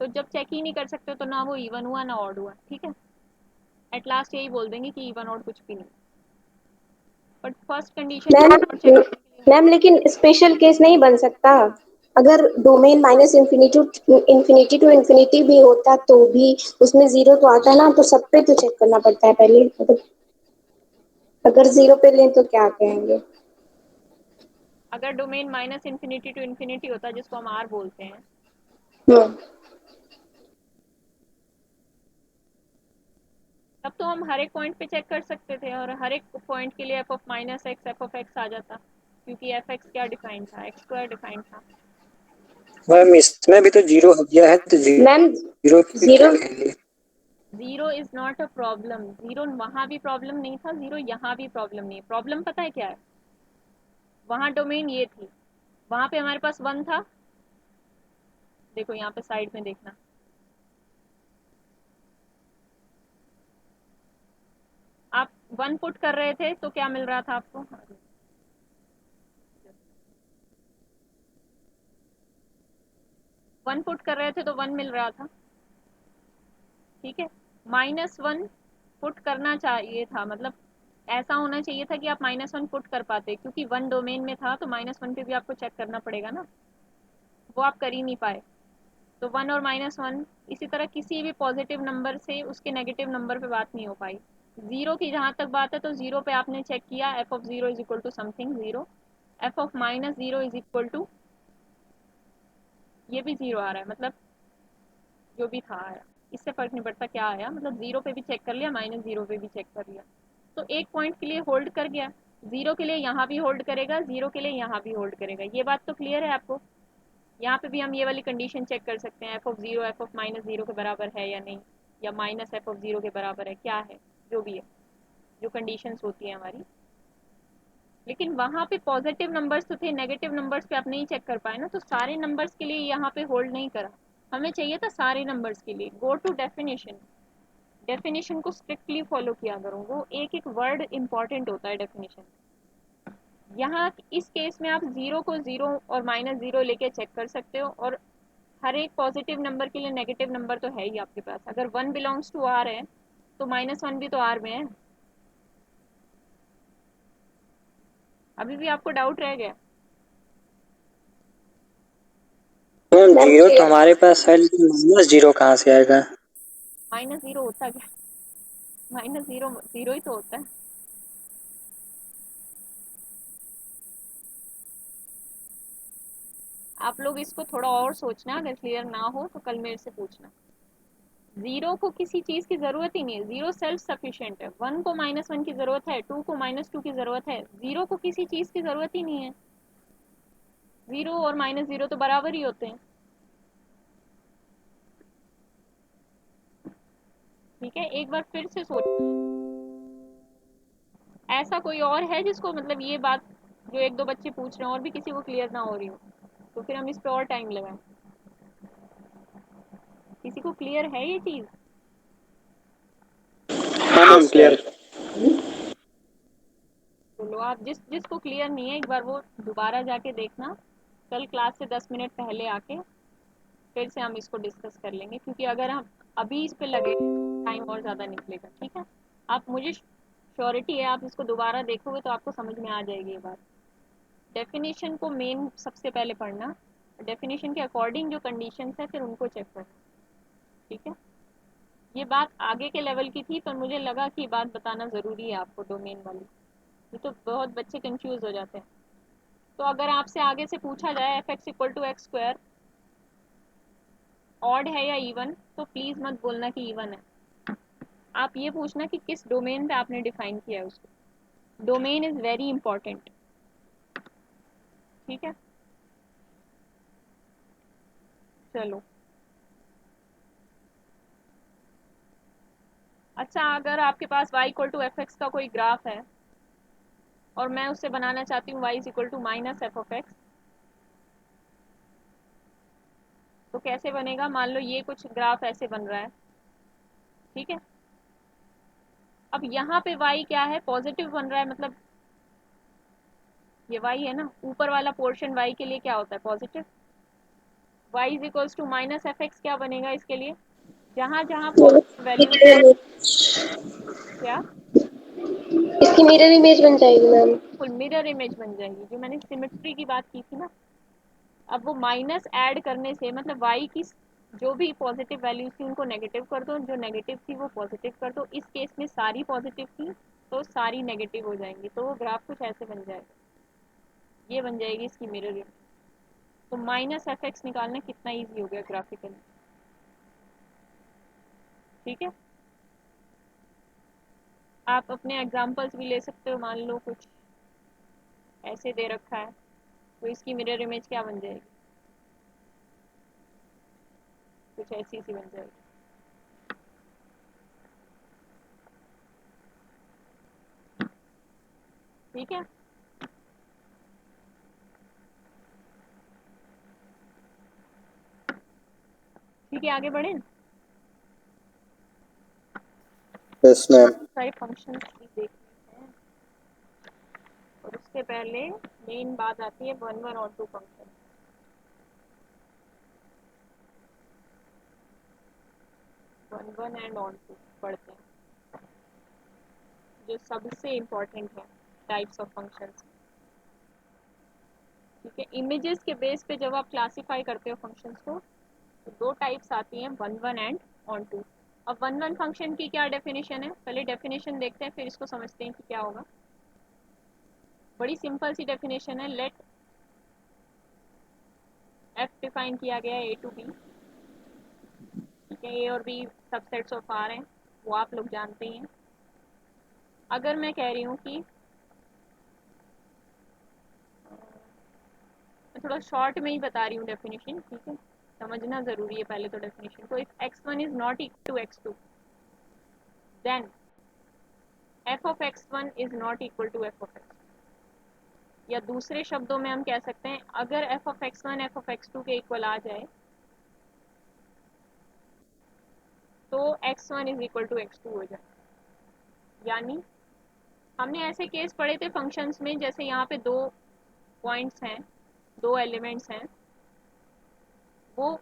तो जब चेक ही नहीं कर सकते तो ना वो इवन हुआ ना ऑड हुआ, ठीक है, एट लास्ट यही बोल देंगे कि इवन ऑड कुछ भी नहीं, but first condition ma'am even odd check करने के लिए मैम लेकिन स्पेशल केस नहीं बन सकता, अगर domain minus infinity to infinity भी होता तो भी उसमें 0 तो आता है ना, तो सब पे तो चेक करना पड़ता है पहले, मतलब अगर 0 पे लें तो क्या कहेंगे? अगर डोमेन -इन्फिनिटी टू इन्फिनिटी होता जिसको हम आर बोलते हैं, हम्म। तब तो हम हर एक पॉइंट पे चेक कर सकते थे, और हर एक पॉइंट के लिए F of -x F of x आ जाता, क्योंकि एफ एक्स क्या डिफाइन था, एक्स स्क्वायर डिफाइन था। मैम इसमें भी तो 0 हो गया है, तो मैम 0 पे क्या 0 कहेंगे? 0 इज नॉट अ प्रॉब्लम, 0 वहाँ भी प्रॉब्लम नहीं था, 0 यहाँ भी प्रॉब्लम नहीं है। प्रॉब्लम पता है क्या है, वहाँ डोमेन ये थी, वहाँ पे हमारे पास 1 था, देखो यहाँ पे साइड में देखना, आप 1 पुट कर रहे थे तो क्या मिल रहा था आपको, 1 पुट कर रहे थे तो 1 मिल रहा था, ठीक है। -1 पुट करना चाहिए था, मतलब ऐसा होना चाहिए था कि आप -1 पुट कर पाते, क्योंकि 1 डोमेन में था तो -1 पे भी आपको चेक करना पड़ेगा ना, वो आप कर ही नहीं पाए, तो 1 और -1, इसी तरह किसी भी पॉजिटिव नंबर से उसके नेगेटिव नंबर पे बात नहीं हो पाई। 0 की जहाँ तक बात है तो 0 पे आपने चेक किया, f of 0 is equal to something 0, f of -0 is equal to, ये भी 0 आ रहा है, मतलब जो भी था आया, इससे फर्क नहीं पड़ता क्या आया, मतलब 0 पे भी चेक कर लिया, -0 पे भी चेक कर लिया, तो एक पॉइंट के लिए होल्ड कर गया, 0 के लिए यहाँ भी होल्ड करेगा, 0 के लिए यहाँ भी होल्ड करेगा, ये बात तो क्लियर है आपको। यहाँ पे भी हम ये वाली कंडीशन चेक कर सकते हैं, एफ ऑफ 0 एफ ऑफ -0 के बराबर है या नहीं, या माइनस एफ ऑफ 0 के बराबर है, क्या है, जो भी है, जो कंडीशंस होती है हमारी। लेकिन वहाँ पे पॉजिटिव नंबर्स तो थे, नेगेटिव नंबर्स पे आप नहीं चेक कर पाए ना, तो सारे नंबर्स के लिए यहाँ पे होल्ड नहीं करा, हमें चाहिए था सारे नंबर्स के लिए। गो टू डेफिनेशन, डेफिनेशन को स्ट्रिक्टली फॉलो किया करो, वो एक एक वर्ड इंपॉर्टेंट होता है डेफिनेशन। यहाँ इस केस में आप 0 को 0 और -0 लेके चेक कर सकते हो, और हर एक पॉजिटिव नंबर के लिए नेगेटिव नंबर तो है ही आपके पास, अगर 1 बिलोंग्स टू आर है तो -1 भी तो आर में है। अभी भी आपको डाउट रह गया? मैम 0 तो हमारे पास है, लेकिन -0 कहाँ से आएगा? -0 होता क्या, -0 0 ही तो होता है। आप लोग इसको थोड़ा और सोचना, अगर क्लियर ना हो तो कल मेरे से पूछना। 0 को किसी चीज़ की ज़रूरत ही नहीं है, 0 सेल्फ सफिशिएंट है, 1 को -1 की ज़रूरत है, 2 को -2 की ज़रूरत है, 0 को किसी चीज़ की ज़रूरत ही नहीं है। 0 और -0 तो बराबर ही होते हैं। ठीक है, एक बार फिर से सोच, ऐसा कोई और है जिसको मतलब ये बात जो एक दो बच्चे पूछ रहे हैं और भी किसी को क्लियर ना हो रही हो, तो फिर हम इस पर और टाइम लगाएं। किसी को क्लियर है ये चीज़? हाँ मैम, क्लियर। बोलो आप, जिसको क्लियर नहीं है एक बार वो दोबारा जाके देखना, कल क्लास से 10 मिनट पहले आके फिर से हम इसको डिस्कस कर लेंगे, क्योंकि अगर हम अभी इस पे लगे टाइम और ज़्यादा निकलेगा। ठीक है, आप, मुझे श्योरिटी है आप इसको दोबारा देखोगे तो आपको समझ में आ जाएगी ये बात। डेफिनेशन को मेन सबसे पहले पढ़ना, डेफिनेशन के अकॉर्डिंग जो कंडीशंस है फिर उनको चेक करना। ठीक है, ये बात आगे के लेवल की थी, पर मुझे लगा कि बात बताना ज़रूरी है आपको, डोमेन वाली, ये तो बहुत बच्चे कंफ्यूज हो जाते हैं। तो अगर आपसे आगे से पूछा जाए f x equal to x square odd है या इवन, तो प्लीज़ मत बोलना कि इवन है, आप ये पूछना कि किस डोमेन पे आपने डिफाइन किया है उसको। Domain is very important. ठीक है, चलो। अच्छा, अगर आपके पास y equal to f x का कोई ग्राफ है और मैं उससे बनाना चाहती हूँ y is equal to minus f of x, तो कैसे बनेगा? मान लो ये कुछ ग्राफ ऐसे बन रहा है। ठीक है, अब यहाँ पे y क्या है? पॉजिटिव बन रहा है, मतलब ये y है ना, ऊपर वाला पोर्शन y के लिए क्या होता है? Positive. y is equals to minus f x क्या बनेगा इसके लिए? जहाँ जहाँ पॉजिटिव वैल्यूज, क्या इसकी मिरर इमेज बन जाएगी मैम। फुल मिरर इमेज बन जाएगी, जो मैंने सिमेट्री की बात की थी ना। अब वो माइनस ऐड करने से मतलब y की जो भी पॉजिटिव वैल्यूज थी उनको नेगेटिव कर दो, जो नेगेटिव थी वो पॉजिटिव कर दो। इस केस में सारी पॉजिटिव थी तो सारी नेगेटिव हो जाएंगी, तो वो ग्राफ कुछ ऐसे बन जाएगा, ये बन जाएगी इसकी मिरर इमेज। तो माइनस एफ एक्स निकालना कितना ईजी हो गया ग्राफिकली। ठीक है, आप अपने एग्जाम्पल्स भी ले सकते हो, मान लो कुछ ऐसे दे रखा है तो इसकी मिरर इमेज क्या बन जाएगी? कुछ ऐसी सी बन जाएगी। ठीक है, ठीक है, आगे बढ़ें। Yes ma'am. सारे फंक्शंस भी देखते हैं, और उससे पहले मेन बात आती है 1 1 और 2 फंक्शन। 1 1 एंड ऑन 2 पढ़ते हैं, जो सबसे इम्पोर्टेंट है टाइप्स ऑफ फंक्शंस। ठीक है, इमेजेस के बेस पे जब आप क्लासीफाई करते हो फंक्शंस को तो दो टाइप्स आती हैं, 1 1 एंड ऑन 2। अब 1 1 फंक्शन की क्या डेफिनेशन है? पहले डेफिनेशन देखते हैं फिर इसको समझते हैं कि क्या होगा। बड़ी सिंपल सी डेफिनेशन है, लेट एफ डिफाइन किया गया है ए टू बी। ठीक है, ए और बी सबसेट्स ऑफ आर हैं, वो आप लोग जानते हैं। अगर मैं कह रही हूँ कि मैं थोड़ा शॉर्ट में ही बता रही हूँ डेफिनेशन, ठीक है, समझना ज़रूरी है पहले तो डेफिनेशन को। If x1 is not equal to x2 then f of x1 is not equal to f of x, या दूसरे शब्दों में हम कह सकते हैं अगर f of x1 f of x2 के इक्वल आ जाए तो x1 is equal to x2 हो जाए। यानी हमने ऐसे केस पढ़े थे फंक्शंस में, जैसे यहाँ पे दो पॉइंट्स हैं, दो एलिमेंट्स हैं, वो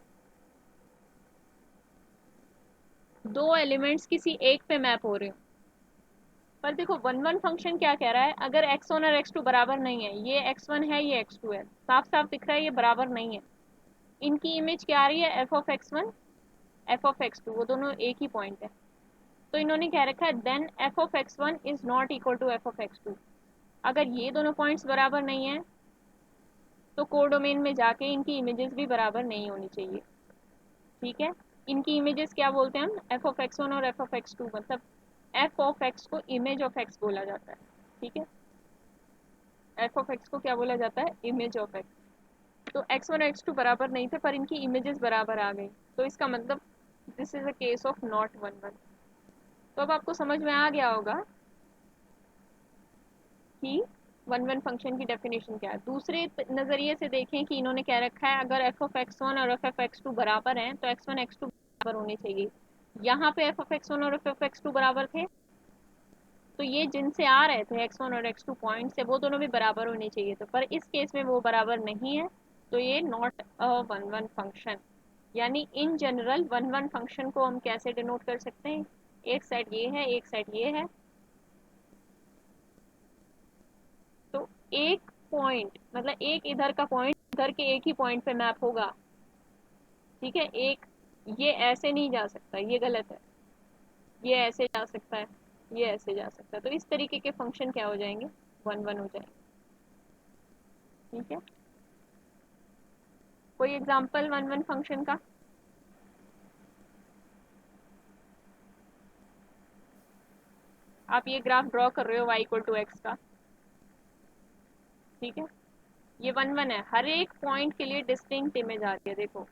दो एलिमेंट्स किसी एक पे मैप हो रहे हो। पर देखो 1 1 फंक्शन क्या कह रहा है, अगर x1 और x2 बराबर नहीं है, ये x1 है ये x2 है, साफ साफ दिख रहा है ये बराबर नहीं है, इनकी इमेज क्या आ रही है? f of x1 f of x2, वो दोनों एक ही पॉइंट है। तो इन्होंने कह रखा है then f of x1 is not equal to f of x2। अगर ये दोनों पॉइंट्स बराबर नहीं है तो कोडोमेन में जाके इनकी इमेजेस भी बराबर नहीं होनी चाहिए। ठीक है, इनकी इमेजेस क्या बोलते हैं हम? f of x1 और f of x2, मतलब f of x को इमेज ऑफ x बोला जाता है। ठीक है, f of x को क्या बोला जाता है? Image of x। तो x1 और x2 बराबर नहीं थे पर इनकी इमेजेस बराबर आ गई, तो इसका मतलब this is a case of not 1 1। तो अब आपको समझ में आ गया होगा कि 1 1 फंक्शन की डेफिनेशन क्या है। दूसरे नज़रिए से देखें कि इन्होंने क्या रखा है, अगर एफ ऑफ एक्स वन और एफ ऑफ एक्स टू बराबर हैं तो एक्स वन एक्स टू बराबर होने चाहिए। यहाँ पे एफ ऑफ एक्स वन और एफ ऑफ एक्स टू बराबर थे, तो ये जिनसे आ रहे थे x1 और x2 पॉइंट से वो दोनों भी बराबर होने चाहिए थे, पर इस केस में वो बराबर नहीं है, तो ये नॉट अ 1 1 फंक्शन। यानी इन जनरल 1 1 फंक्शन को हम कैसे डिनोट कर सकते हैं, एक साइड ये है एक साइड ये है, तो एक पॉइंट मतलब एक इधर का पॉइंट इधर के एक ही पॉइंट पे मैप होगा, ठीक है। एक ये ऐसे नहीं जा सकता, ये गलत है, ये ऐसे जा सकता है, ये ऐसे जा सकता है, तो इस तरीके के फंक्शन क्या हो जाएंगे, 1 1 हो जाएंगे, ठीक है। कोई एग्जांपल 1 1 फंक्शन का? आप ये ग्राफ ड्रॉ कर रहे हो y इक्वल टू एक्स का, ठीक है, ये 1 1 है, हर एक पॉइंट के लिए डिस्टिंक्ट इमेज आ रही है, देखो।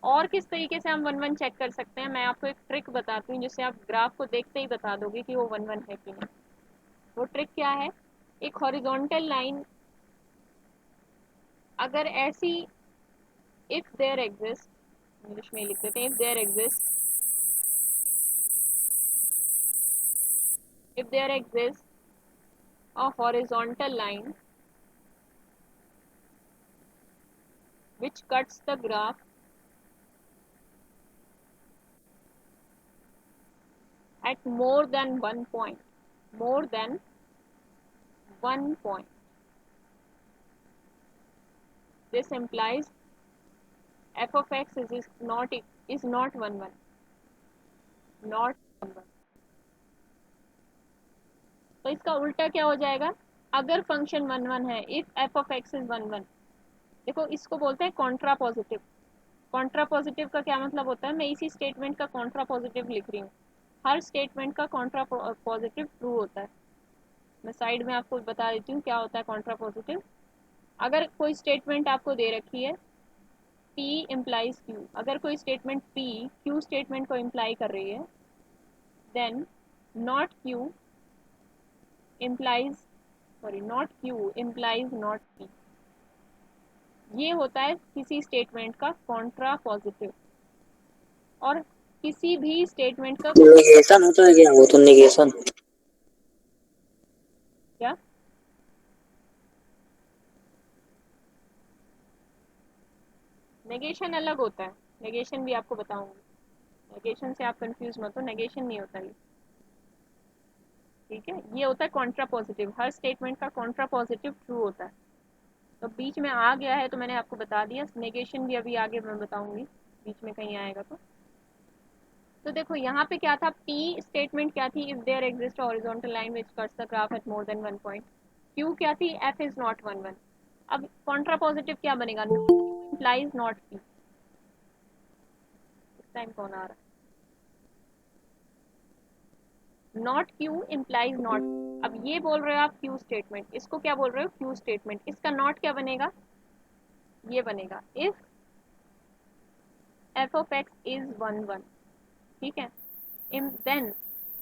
और किस तरीके से हम 1 1 चेक कर सकते हैं, मैं आपको एक ट्रिक बताती हूँ जिससे आप ग्राफ को देखते ही बता दोगे कि वो 1 1 है कि नहीं। वो ट्रिक क्या है, एक हॉरिजॉन्टल लाइन अगर ऐसी, इफ देयर एग्जिस्ट, इंग्लिश में लिख देते हैं, if there exist a horizontal line which cuts the graph at more than one point, more than one point. This implies f of x is not 1 1, not 1 1. तो इसका उल्टा क्या हो जाएगा, अगर फंक्शन 1 1 है, if f of x is 1 1, देखो इसको बोलते हैं कॉन्ट्रा पॉजिटिव। कॉन्ट्रा पॉजिटिव का क्या मतलब होता है, मैं इसी स्टेटमेंट का कॉन्ट्रा पॉजिटिव लिख रही हूँ, हर स्टेटमेंट का कॉन्ट्रा पॉजिटिव ट्रू होता है। मैं साइड में आपको बता देती हूँ क्या होता है कॉन्ट्रा पॉजिटिव। अगर कोई स्टेटमेंट आपको दे रखी है P इम्प्लाइज Q, अगर कोई स्टेटमेंट P Q स्टेटमेंट को इम्प्लाई कर रही है, then not Q implies not Q implies not P। ये होता है किसी स्टेटमेंट का कॉन्ट्रा पॉजिटिव। और किसी भी स्टेटमेंट का नेगेशन होता है क्या, वो तो नेगेशन। क्या, नेगेशन अलग होता है, नेगेशन भी आपको बताऊंगी, नेगेशन से आप कंफ्यूज मत हो, नेगेशन नहीं होता ये, ठीक है। ये होता है कॉन्ट्रा पॉजिटिव, हर स्टेटमेंट का कॉन्ट्रा पॉजिटिव ट्रू होता है। तो बीच में आ गया है तो मैंने आपको बता दिया, नेगेशन भी अभी आगे मैं बताऊंगी, बीच में कहीं आएगा तो देखो यहाँ पे क्या था, P स्टेटमेंट क्या थी, if there exist horizontal line which cuts the graph at more than one point. Q क्या थी, F इज नॉट 1 1। अब कॉन्ट्रा पॉजिटिव क्या बनेगा, इम्प्लाइज नॉट P। इस टाइम कौन आ रहा है, नॉट Q इम्प्लाइज नॉट। अब ये बोल रहे हो आप Q स्टेटमेंट, इसको क्या बोल रहे हो, Q स्टेटमेंट, इसका नॉट क्या बनेगा, ये बनेगा if f of x is 1 1, ठीक है।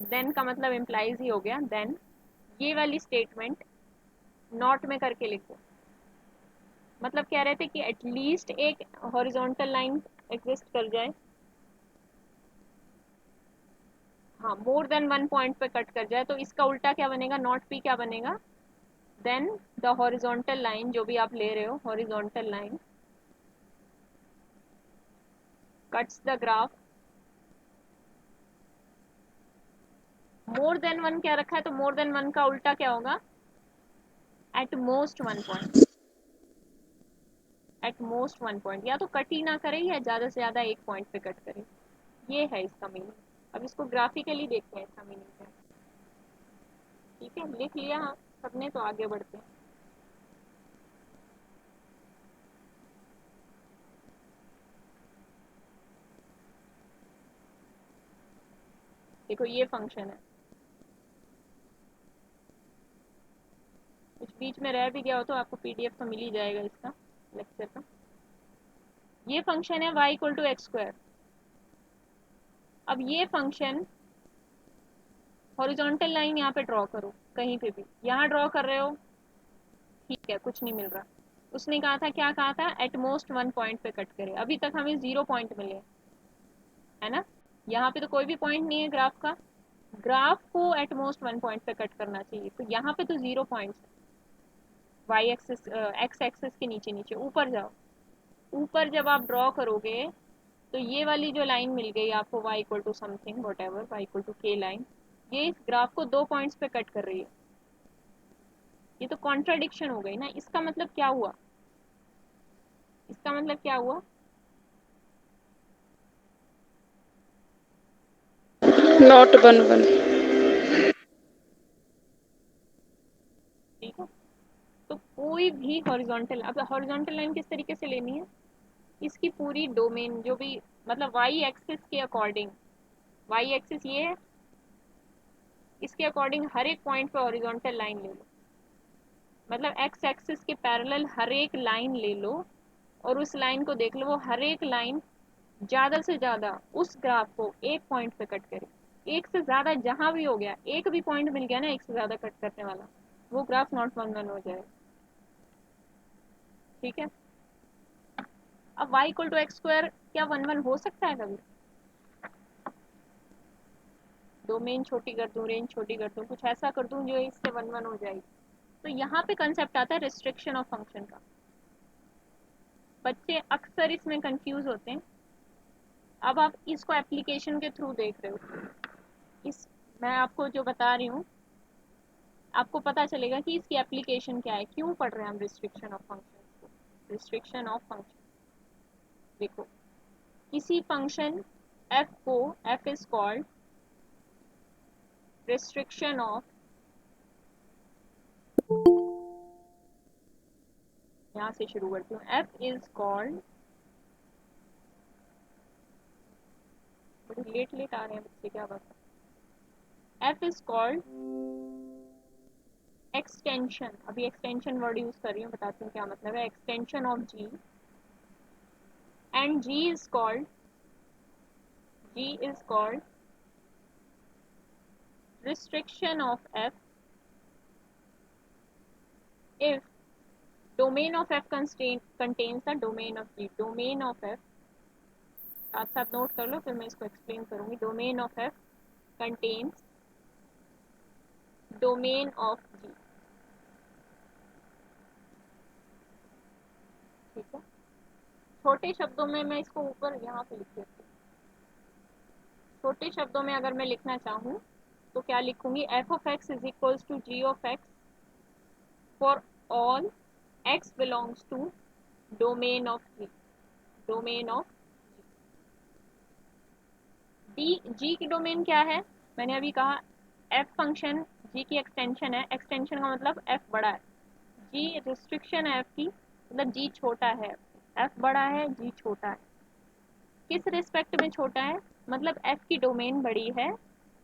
देन का मतलब इम्प्लाइज ही हो गया, देन ये वाली स्टेटमेंट नॉट में करके लिखो। मतलब कह रहे थे कि एटलीस्ट एक हॉरिजॉन्टल लाइन एग्जिस्ट कर जाए, हाँ, मोर देन वन पॉइंट पे कट कर जाए, तो इसका उल्टा क्या बनेगा, नॉट पी क्या बनेगा, देन द हॉरिजॉन्टल लाइन जो भी आप ले रहे हो, horizontal line cuts the graph, more than one क्या रखा है, तो मोर देन वन का उल्टा क्या होगा, eight most 1 point. Eight most 1 point, या तो कट ही ना करे या ज़्यादा से ज़्यादा एक पॉइंट पे कट करे, ये है इसका मीनिंग। अब इसको ग्राफिकली देखते हैं इसका मीनिंग क्या है, ठीक है। लिख लिया हाँ सबने, तो आगे बढ़ते हैं। देखो ये फंक्शन है, कुछ बीच में रह भी गया हो तो आपको PDF तो मिल ही जाएगा इसका। लेक्चर का। ये फंक्शन है y equal to x square. अब ये फंक्शन हॉरिजॉन्टल लाइन यहाँ पे ड्रॉ करो, कहीं पे भी, यहाँ ड्रॉ कर रहे हो, ठीक है, कुछ नहीं मिल रहा। उसने कहा था, क्या कहा था, एट मोस्ट 1 पॉइंट पे कट करे। अभी तक हमें 0 पॉइंट मिले, है ना। यहाँ पे तो कोई भी पॉइंट नहीं है ग्राफ का, ग्राफ को एट मोस्ट 1 पॉइंट पे कट करना चाहिए। तो यहाँ पे तो 0 points, y axis x axis के नीचे नीचे। ऊपर जाओ, ऊपर जब आप ड्रॉ करोगे तो ये वाली जो लाइन मिल गई आपको, y equal to something whatever, y equal to k line, ये इस ग्राफ को 2 पॉइंट्स पे कट कर रही है। ये तो कॉन्ट्राडिक्शन हो गई ना। इसका मतलब क्या हुआ, इसका मतलब क्या हुआ, नॉट 1 1। ठीक है। तो कोई भी हॉरिजॉन्टल, अब हॉरिजॉन्टल लाइन किस तरीके से लेनी है, इसकी पूरी डोमेन जो भी, मतलब वाई एक्सिस के अकॉर्डिंग, वाई एक्सिस ये है, इसके अकॉर्डिंग हर एक पॉइंट पे हॉरिजॉन्टल लाइन ले लो। मतलब एक्स एक्सिस के पैरेलल हर एक लाइन ले लो और उस लाइन को देख लो, वो हर एक लाइन ज़्यादा से ज़्यादा उस ग्राफ को एक पॉइंट पे कट करे। एक से ज़्यादा जहाँ भी हो गया, एक भी पॉइंट मिल गया ना एक से ज़्यादा कट करने वाला, वो ग्राफ नॉट 1 1 हो जाएगा। ठीक है। अब y equal to x square क्या 1 1 हो सकता है कभी? डोमेन छोटी कर दूं, रेंज छोटी कर दूं, कुछ ऐसा कर दूं जो इससे 1 1 हो जाएगी। तो यहाँ पे कंसेप्ट आता है रिस्ट्रिक्शन ऑफ फंक्शन का। बच्चे अक्सर इसमें कंफ्यूज होते हैं। अब आप इसको एप्लीकेशन के थ्रू देख रहे हो, इस मैं आपको जो बता रही हूँ, आपको पता चलेगा कि इसकी एप्लीकेशन क्या है, क्यों पढ़ रहे हैं हम रिस्ट्रिक्शन ऑफ फंक्शन को। रिस्ट्रिक्शन ऑफ फंक्शन, देखो, किसी फंक्शन f को, f is called restriction of, यहाँ से शुरू करती हूँ, f इज कॉल्ड, बड़ी लेट लेट आ रहे हैं बच्चे, क्या बात है, f इज कॉल्ड एक्सटेंशन। अभी एक्सटेंशन वर्ड यूज कर रही हूँ, बताती हूँ क्या मतलब है, extension of g, and g is called restriction of f if domain of f contains the domain of g। domain of f, साथ साथ नोट कर लो, फिर मैं इसको एक्सप्लेन करूंगी। domain of f contains domain of g। ठीक है। छोटे शब्दों में मैं इसको ऊपर यहाँ पे लिख देती हूँ। छोटे शब्दों में अगर मैं लिखना चाहूँ तो क्या लिखूंगी, f of x is equals to g of x for all x belongs to domain of g। domain of g की डोमेन क्या है, मैंने अभी कहा f फंक्शन g की एक्सटेंशन है। एक्सटेंशन का मतलब f बड़ा है, g रिस्ट्रिक्शन है f की, मतलब g छोटा है, f बड़ा है g छोटा है। किस रिस्पेक्ट में छोटा है, मतलब f की डोमेन बड़ी है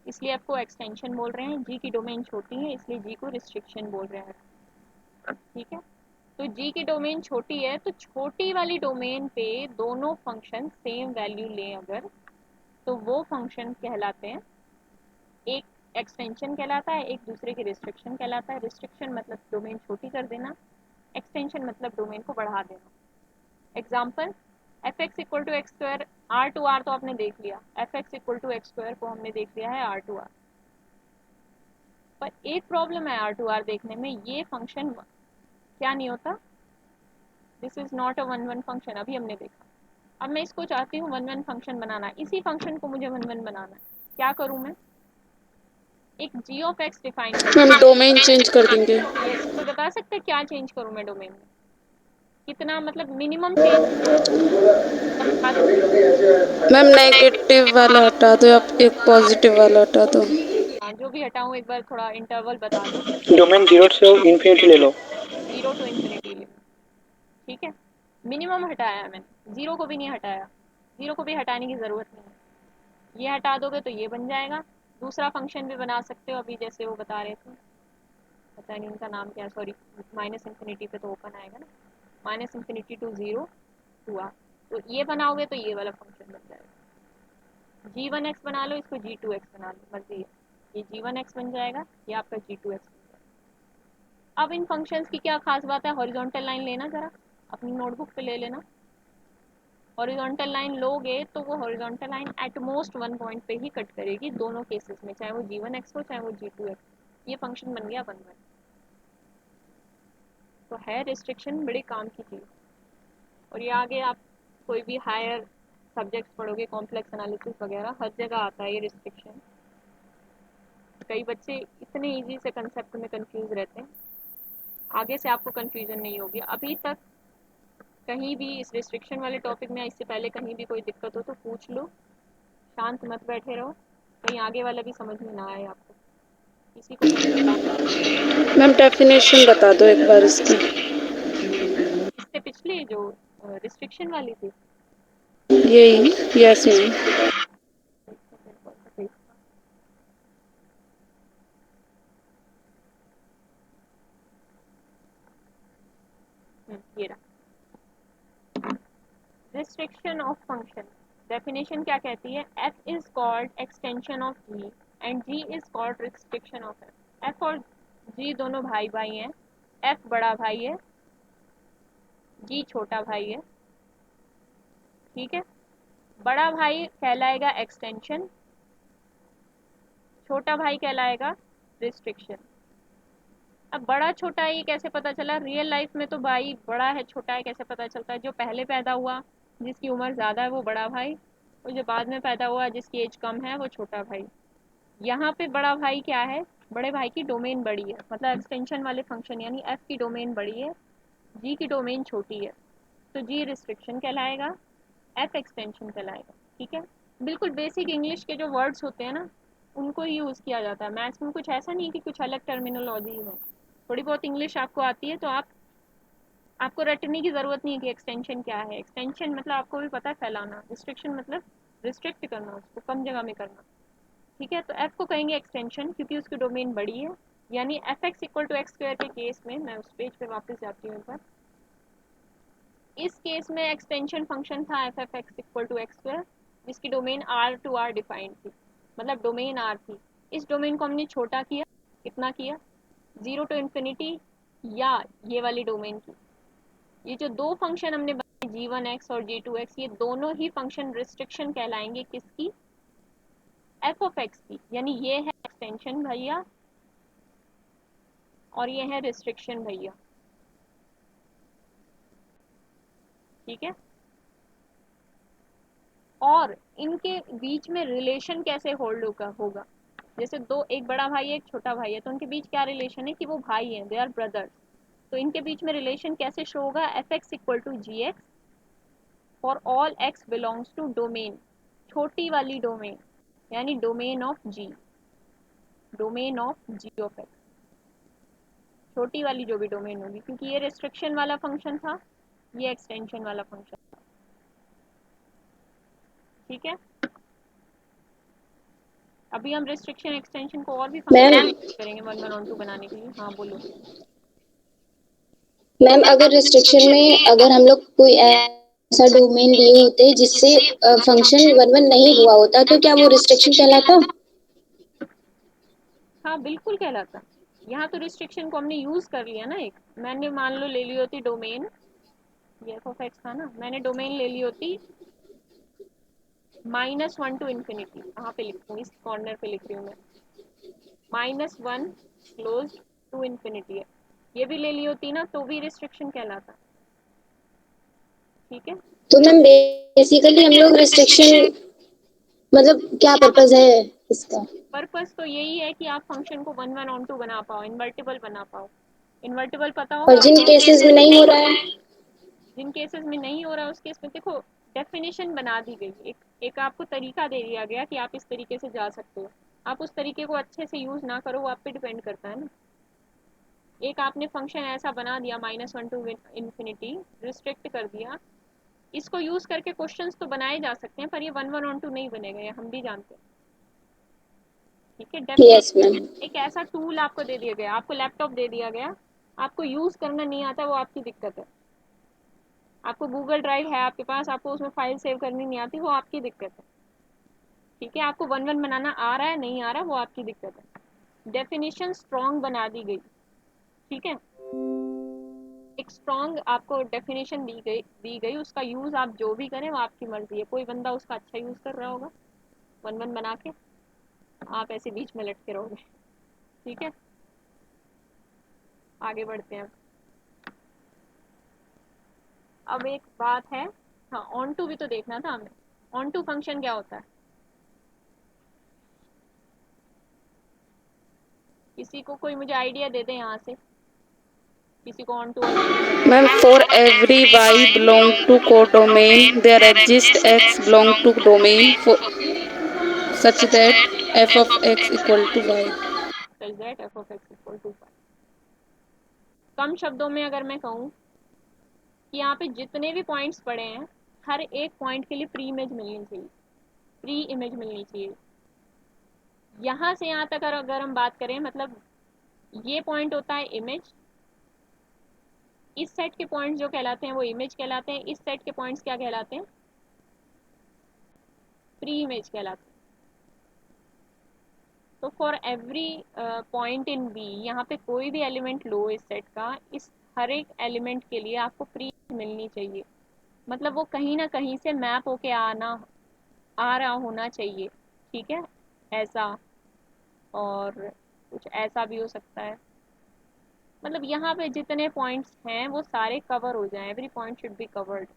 इसलिए f को एक्सटेंशन बोल रहे हैं, g की डोमेन छोटी है इसलिए g को रिस्ट्रिक्शन बोल रहे हैं। ठीक है। तो g की डोमेन छोटी है तो छोटी वाली डोमेन पे दोनों फंक्शन सेम वैल्यू लें अगर, तो वो फंक्शन कहलाते हैं, एक एक्सटेंशन कहलाता है, एक दूसरे की रिस्ट्रिक्शन कहलाता है। रिस्ट्रिक्शन मतलब डोमेन छोटी कर देना, एक्सटेंशन मतलब डोमेन को बढ़ा देना। Example, f x equal to x square, R to R तो आपने देख लिया, f x equal to x square को हमने देख लिया है आर टू आर। पर एक प्रॉब्लम है आर टू आर देखने में, ये फंक्शन क्या नहीं होता, this is not a 1 1 function, अभी हमने देखा। अब मैं इसको चाहती हूँ 1 1 फंक्शन बनाना, इसी फंक्शन को मुझे 1 1 बनाना है, क्या करूँ मैं, एक g of x define ma'am करूँ। डोमेन चेंज कर देंगे। यस, कोई बता सकते हैं क्या चेंज करूँ मैं डोमेन में, कितना मतलब मिनिमम चेंज बता दो। मैम नेगेटिव वाला हटा दो, आप एक पॉजिटिव वाला हटा दो। हाँ, जो भी हटाऊँ एक बार थोड़ा इंटरवल बता दो। डोमेन 0 से इन्फिनिटी ले लो। 0 टू इन्फिनिटी ले, ठीक है। मिनिमम हटाया है मैंने, 0 को भी नहीं हटाया, 0 को भी हटाने की ज़रूरत नहीं है। ये हटा दोगे तो ये बन जाएगा। दूसरा फंक्शन भी बना सकते हो, अभी जैसे वो बता रहे थे, पता नहीं उनका नाम क्या है, सॉरी, माइनस इन्फिनिटी पे तो ओपन आएगा ना। माइनस इन्फिनिटी टू 0 हुआ, तो ये बनाओगे तो ये वाला फंक्शन बन जाएगा। g1x बना लो, इसको g2x बना लो, मर्जी है। ये g1x बन जाएगा, ये आपका g2x बन जाएगा। अब इन फंक्शंस की क्या खास बात है, हॉरिजॉन्टल लाइन लेना, ज़रा अपनी नोटबुक पे ले लेना। हॉरिजॉन्टल लाइन लोगे तो वो horizontal line at most one point पे ही कट करेगी दोनों केसेस में, चाहे वो g1x हो चाहे वो g2x। ये फंक्शन बन गया 1 1। तो है रिस्ट्रिक्शन बड़े काम की चीज़। और ये आगे आप कोई भी हायर सब्जेक्ट्स पढ़ोगे, कॉम्प्लेक्स एनालिसिस वगैरह, हर जगह आता है ये रिस्ट्रिक्शन। कई बच्चे इतने इजी से कंसेप्ट में कंफ्यूज रहते हैं, आगे से आपको कंफ्यूजन नहीं होगी। अभी तक कहीं भी इस रिस्ट्रिक्शन वाले टॉपिक में इससे पहले कहीं भी कोई दिक्कत हो तो पूछ लो, शांत मत बैठे रहो, कहीं आगे वाला भी समझ में ना आए आपको, किसी को कहीं। मैम डेफिनेशन बता दो एक बार इसकी। इससे पिछले जो रिस्ट्रिक्शन वाली थी, यही, यस मैम। ये रहा रिस्ट्रिक्शन ऑफ फंक्शन। डेफिनेशन क्या कहती है, f is called extension of g and g is called restriction of f। f और g दोनों भाई भाई हैं, f बड़ा भाई है, g छोटा भाई है, ठीक है। बड़ा भाई कहलाएगा एक्सटेंशन, छोटा भाई कहलाएगा रिस्ट्रिक्शन। अब बड़ा छोटा ये कैसे पता चला, रियल लाइफ में तो भाई बड़ा है छोटा है कैसे पता चलता है, जो पहले पैदा हुआ जिसकी उम्र ज़्यादा है वो बड़ा भाई, और जो बाद में पैदा हुआ जिसकी एज कम है वो छोटा भाई। यहाँ पे बड़ा भाई क्या है, बड़े भाई की डोमेन बड़ी है, मतलब एक्सटेंशन वाले फंक्शन यानी f की डोमेन बड़ी है, g की डोमेन छोटी है, तो g रिस्ट्रिक्शन कहलाएगा, f एक्सटेंशन कहलाएगा, ठीक है। बिल्कुल बेसिक इंग्लिश के जो वर्ड्स होते हैं ना उनको ही यूज़ किया जाता है। मैथ्स में कुछ ऐसा नहीं कि कुछ अलग टर्मिनोलॉजी है, थोड़ी बहुत इंग्लिश आपको आती है तो आपको रटने की ज़रूरत नहीं है कि एक्सटेंशन क्या है। एक्सटेंशन मतलब आपको भी पता है फैलाना, रिस्ट्रिक्शन मतलब रिस्ट्रिक्ट करना, उसको कम जगह में करना, ठीक है। तो f को कहेंगे एक्सटेंशन क्योंकि उसकी डोमेन बड़ी है, यानी f x equal to x square के केस में, मैं उस पेज पे वापस जाती हूँ एक बार। इस केस में एक्सटेंशन फंक्शन था f f x equal to x square, जिसकी domain r to r defined थी, मतलब डोमेन r थी। इस डोमेन को हमने छोटा किया, कितना किया, 0 टू इन्फिनिटी, या ये वाली डोमेन की। ये जो दो फंक्शन हमने बनाए g1x और g2x, ये दोनों ही फंक्शन रिस्ट्रिक्शन कहलाएंगे किसकी, एफ ऑफ एक्स की, यानी ये है एक्सटेंशन भैया और ये है रिस्ट्रिक्शन भैया, ठीक है। और इनके बीच में रिलेशन कैसे होल्ड होगा, जैसे दो, एक बड़ा भाई है एक छोटा भाई है, तो उनके बीच क्या रिलेशन है कि वो भाई हैं, दे आर ब्रदर्स। तो इनके बीच में रिलेशन कैसे शो होगा, f x equal to g x for all x belongs to domain, छोटी वाली डोमेन यानी domain of g, domain of g of x, छोटी वाली जो भी डोमेन होगी, क्योंकि ये रिस्ट्रिक्शन वाला फंक्शन था, ये एक्सटेंशन वाला फंक्शन था, ठीक है। अभी हम रिस्ट्रिक्शन एक्सटेंशन को और भी मैम करेंगे 1 1 और 2 बनाने के लिए। हाँ बोलो। मैम अगर रिस्ट्रिक्शन में अगर हम लोग कोई ऐसा डोमेन लिए होते जिससे फंक्शन 1 1 नहीं हुआ होता तो क्या वो रिस्ट्रिक्शन कहलाता? हाँ बिल्कुल कहलाता। यहाँ तो रिस्ट्रिक्शन को हमने यूज़ कर लिया ना, एक मैंने मान लो ले ली होती डोमेन, ये एफ ऑफ एक्स था ना, मैंने डोमेन ले ली होती -1 टू इन्फिनिटी, कहाँ पे लिखूँ, इस कॉर्नर पे लिख रही हूँ मैं, -1 क्लोज टू इन्फिनिटी है, ये भी ले ली होती ना तो भी रिस्ट्रिक्शन कहलाता, ठीक है। तो मैम बेसिकली हम लोग रिस्ट्रिक्शन मतलब क्या पर्पस है इसका? पर्पस तो यही है कि आप फंक्शन को 1 1 ऑन 2 बना पाओ, इन्वर्टिबल बना पाओ। इन्वर्टिबल पता और होगा, जिन केसेस में नहीं हो रहा है, जिन केसेस में नहीं हो रहा है उस केस में देखो डेफिनेशन बना दी गई, एक आपको तरीका दे दिया गया कि आप इस तरीके से जा सकते हो, आप उस तरीके को अच्छे से यूज़ ना करो वो आप पे डिपेंड करता है ना। एक आपने फंक्शन ऐसा बना दिया -1 टू इन्फिनिटी, रिस्ट्रिक्ट कर दिया, इसको यूज़ करके क्वेश्चंस तो बनाए जा सकते हैं पर ये 1 1 ऑन 2 नहीं बनेगा, ये हम भी जानते हैं, ठीक है। Yes ma'am. एक ऐसा टूल आपको दे दिया गया, आपको लैपटॉप दे दिया गया, आपको यूज़ करना नहीं आता वो आपकी दिक्कत है, आपको गूगल ड्राइव है आपके पास, आपको उसमें फाइल सेव करनी नहीं आती, वो आपकी दिक्कत है। ठीक है, आपको वन वन बनाना आ रहा है नहीं आ रहा है वो आपकी दिक्कत है। डेफिनेशन स्ट्रॉन्ग बना दी गई। ठीक है, एक स्ट्रॉन्ग आपको डेफिनेशन दी गई, उसका यूज़ आप जो भी करें वो आपकी मर्जी है। कोई बंदा उसका अच्छा यूज़ कर रहा होगा वन वन बना के, आप ऐसे बीच में लटके रहोगे। ठीक है, आगे बढ़ते हैं। अब एक बात है, हाँ ऑन टू भी तो देखना था हमें। ऑन टू फंक्शन क्या होता है? किसी को कोई मुझे आइडिया दे दे यहाँ से, किसी को ऑन टू ऑलरेडी पता मैम है? For every y belong to codomain there exists x belong to domain for such that f of x equal to y. Such that f of x equal to 5। कम शब्दों में अगर मैं कहूँ कि यहाँ पे जितने भी पॉइंट्स पड़े हैं, हर एक पॉइंट के लिए प्री इमेज मिलनी चाहिए, प्री इमेज मिलनी चाहिए। यहाँ से यहाँ तक अगर हम बात करें, मतलब ये पॉइंट होता है इमेज, इस सेट के पॉइंट्स जो कहलाते हैं वो इमेज कहलाते हैं, इस सेट के पॉइंट्स क्या कहलाते हैं? प्री इमेज कहलाते हैं। तो for every point in B, यहाँ पे कोई भी एलिमेंट लो इस सेट का, इस हर एक एलिमेंट के लिए आपको प्री मिलनी चाहिए। मतलब वो कहीं ना कहीं से मैप होके आ रहा होना चाहिए। ठीक है, ऐसा, और कुछ ऐसा भी हो सकता है। मतलब यहाँ पे जितने पॉइंट्स हैं वो सारे कवर हो जाएं, every point should be covered.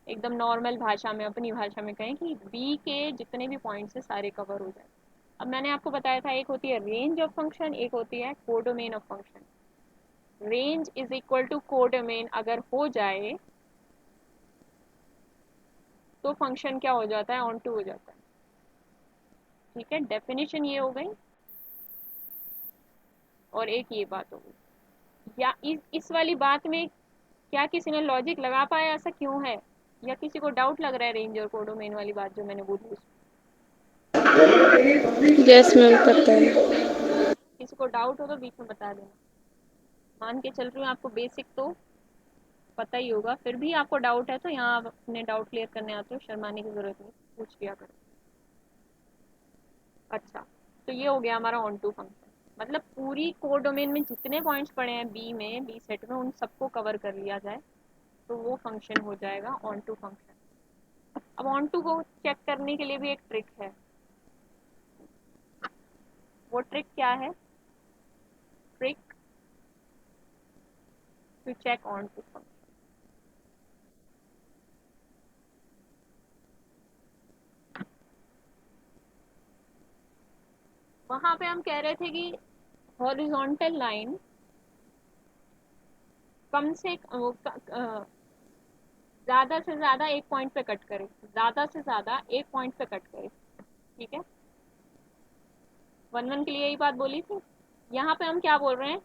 एकदम नॉर्मल भाषा में, अपनी भाषा में कहें कि बी के जितने भी पॉइंट्स हैं सारे कवर हो जाए। अब मैंने आपको बताया था एक होती है रेंज ऑफ फंक्शन, एक होती है codomain of function. Range is equal to codomain अगर हो जाए तो फंक्शन क्या हो जाता है? ऑन टू हो जाता है। ठीक है, डेफिनेशन ये हो गई, और एक ये बात हो गई। या इस वाली बात में क्या किसी ने लॉजिक लगा पाया, ऐसा क्यों है? या किसी को डाउट लग रहा है रेंज और कोडोमेन वाली बात जो मैंने बोली उसमें? यस मैम पता है। किसी को डाउट हो तो बीच में बता देना। मान के चल रही हूँ आपको बेसिक तो पता ही होगा, फिर भी आपको डाउट है तो यहाँ आप अपने डाउट क्लियर करने आते हो, शर्माने की ज़रूरत नहीं, पूछ लिया करो। अच्छा, तो ये हो गया हमारा ऑन टू फंक्शन। मतलब पूरी कोड डोमेन में जितने पॉइंट्स पड़े हैं बी में, बी सेट में, उन सबको कवर कर लिया जाए तो वो फंक्शन हो जाएगा ऑन टू फंक्शन। अब ऑन टू को चेक करने के लिए भी एक ट्रिक है। वो ट्रिक क्या है? Trick to check onto function. वहां पे हम कह रहे थे कि हॉरिजॉन्टल लाइन कम से ज़्यादा से ज़्यादा एक पॉइंट पे कट करे, ज़्यादा से ज़्यादा एक पॉइंट पे कट करे। ठीक है, वन वन के लिए यही बात बोली थी। यहाँ पे हम क्या बोल रहे हैं?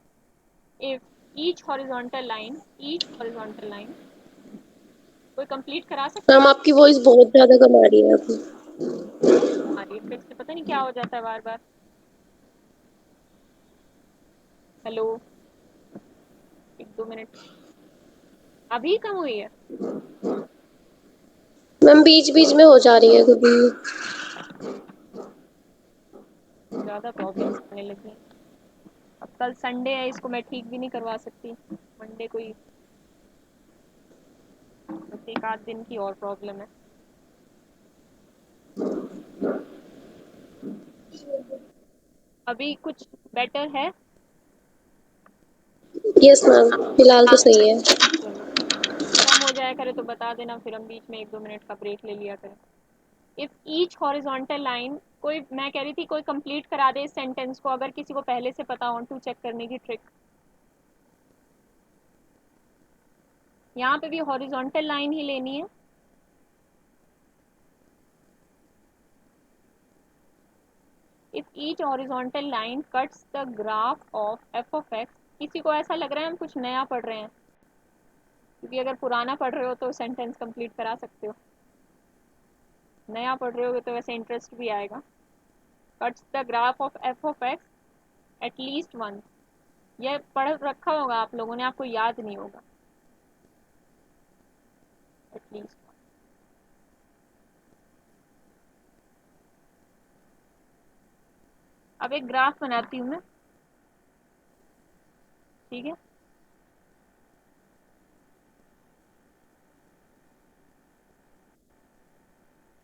If each horizontal line, each horizontal line कोई कंप्लीट करा सकता मैम आपकी वॉइस बहुत ज्यादा कम आ रही है अभी। है? ये फिर से पता नहीं क्या हो जाता है बार बार। हेलो, एक दो मिनट, अभी कम हुई है? मैम बीच बीच में हो जा रही है कभी। ज़्यादा प्रॉब्लम्स आने लगी हैं। अब कल संडे है, इसको मैं ठीक भी नहीं करवा सकती। मंडे को ही, बस एक आध दिन की और प्रॉब्लम है। अभी कुछ बेटर है? यस मैम, फिलहाल तो सही है। चलो, कम हो जाया करे तो बता देना, फिर हम बीच में एक दो मिनट का ब्रेक ले लिया करें। इफ ईच हॉरिजॉन्टल लाइन, कोई, मैं कह रही थी कोई कंप्लीट करा दे इस सेंटेंस को, अगर किसी को पहले से पता हो टू चेक करने की ट्रिक। यहाँ पे भी हॉरिजॉन्टल लाइन ही लेनी है। If each horizontal line cuts the graph of F of x. किसी को ऐसा लग रहा है हम कुछ नया पढ़ रहे हैं? क्योंकि अगर पुराना पढ़ रहे हो तो सेंटेंस कंप्लीट करा सकते हो, नया पढ़ रहे हो तो वैसे इंटरेस्ट भी आएगा। Cuts the graph of F of X at least one. यह पढ़ रखा होगा आप लोगों ने, आपको याद नहीं होगा। एटलीस्ट। अब एक ग्राफ बनाती हूँ मैं, ठीक है।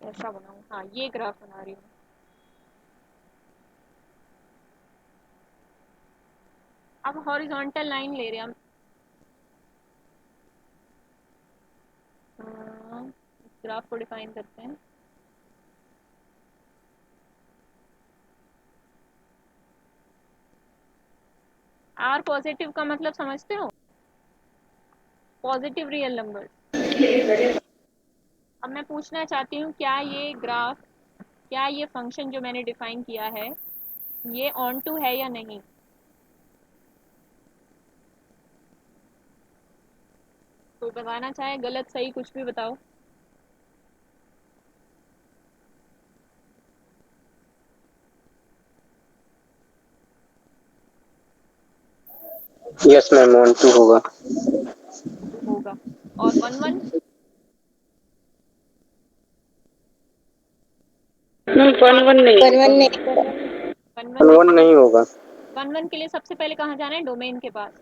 ऐसा बनाऊँ, हाँ ये ग्राफ बना रही हूँ। अब हॉरिजॉन्टल लाइन ले रहे हैं हम, ग्राफ को डिफाइन करते हैं। आर पॉजिटिव का मतलब समझते हो, पॉजिटिव रियल नंबर। अब मैं पूछना चाहती हूँ क्या ये ग्राफ, क्या ये फंक्शन जो मैंने डिफाइन किया है ये ऑन टू है या नहीं। कोई बताना चाहे, गलत सही कुछ भी बताओ। यस मैम, 1 2 होगा। होगा। और 1 1, वन वन नहीं। 1 1 नहीं। 1 1 1 1 नहीं होगा। 1 1 के लिए सबसे पहले कहाँ जाना है, डोमेन के पास।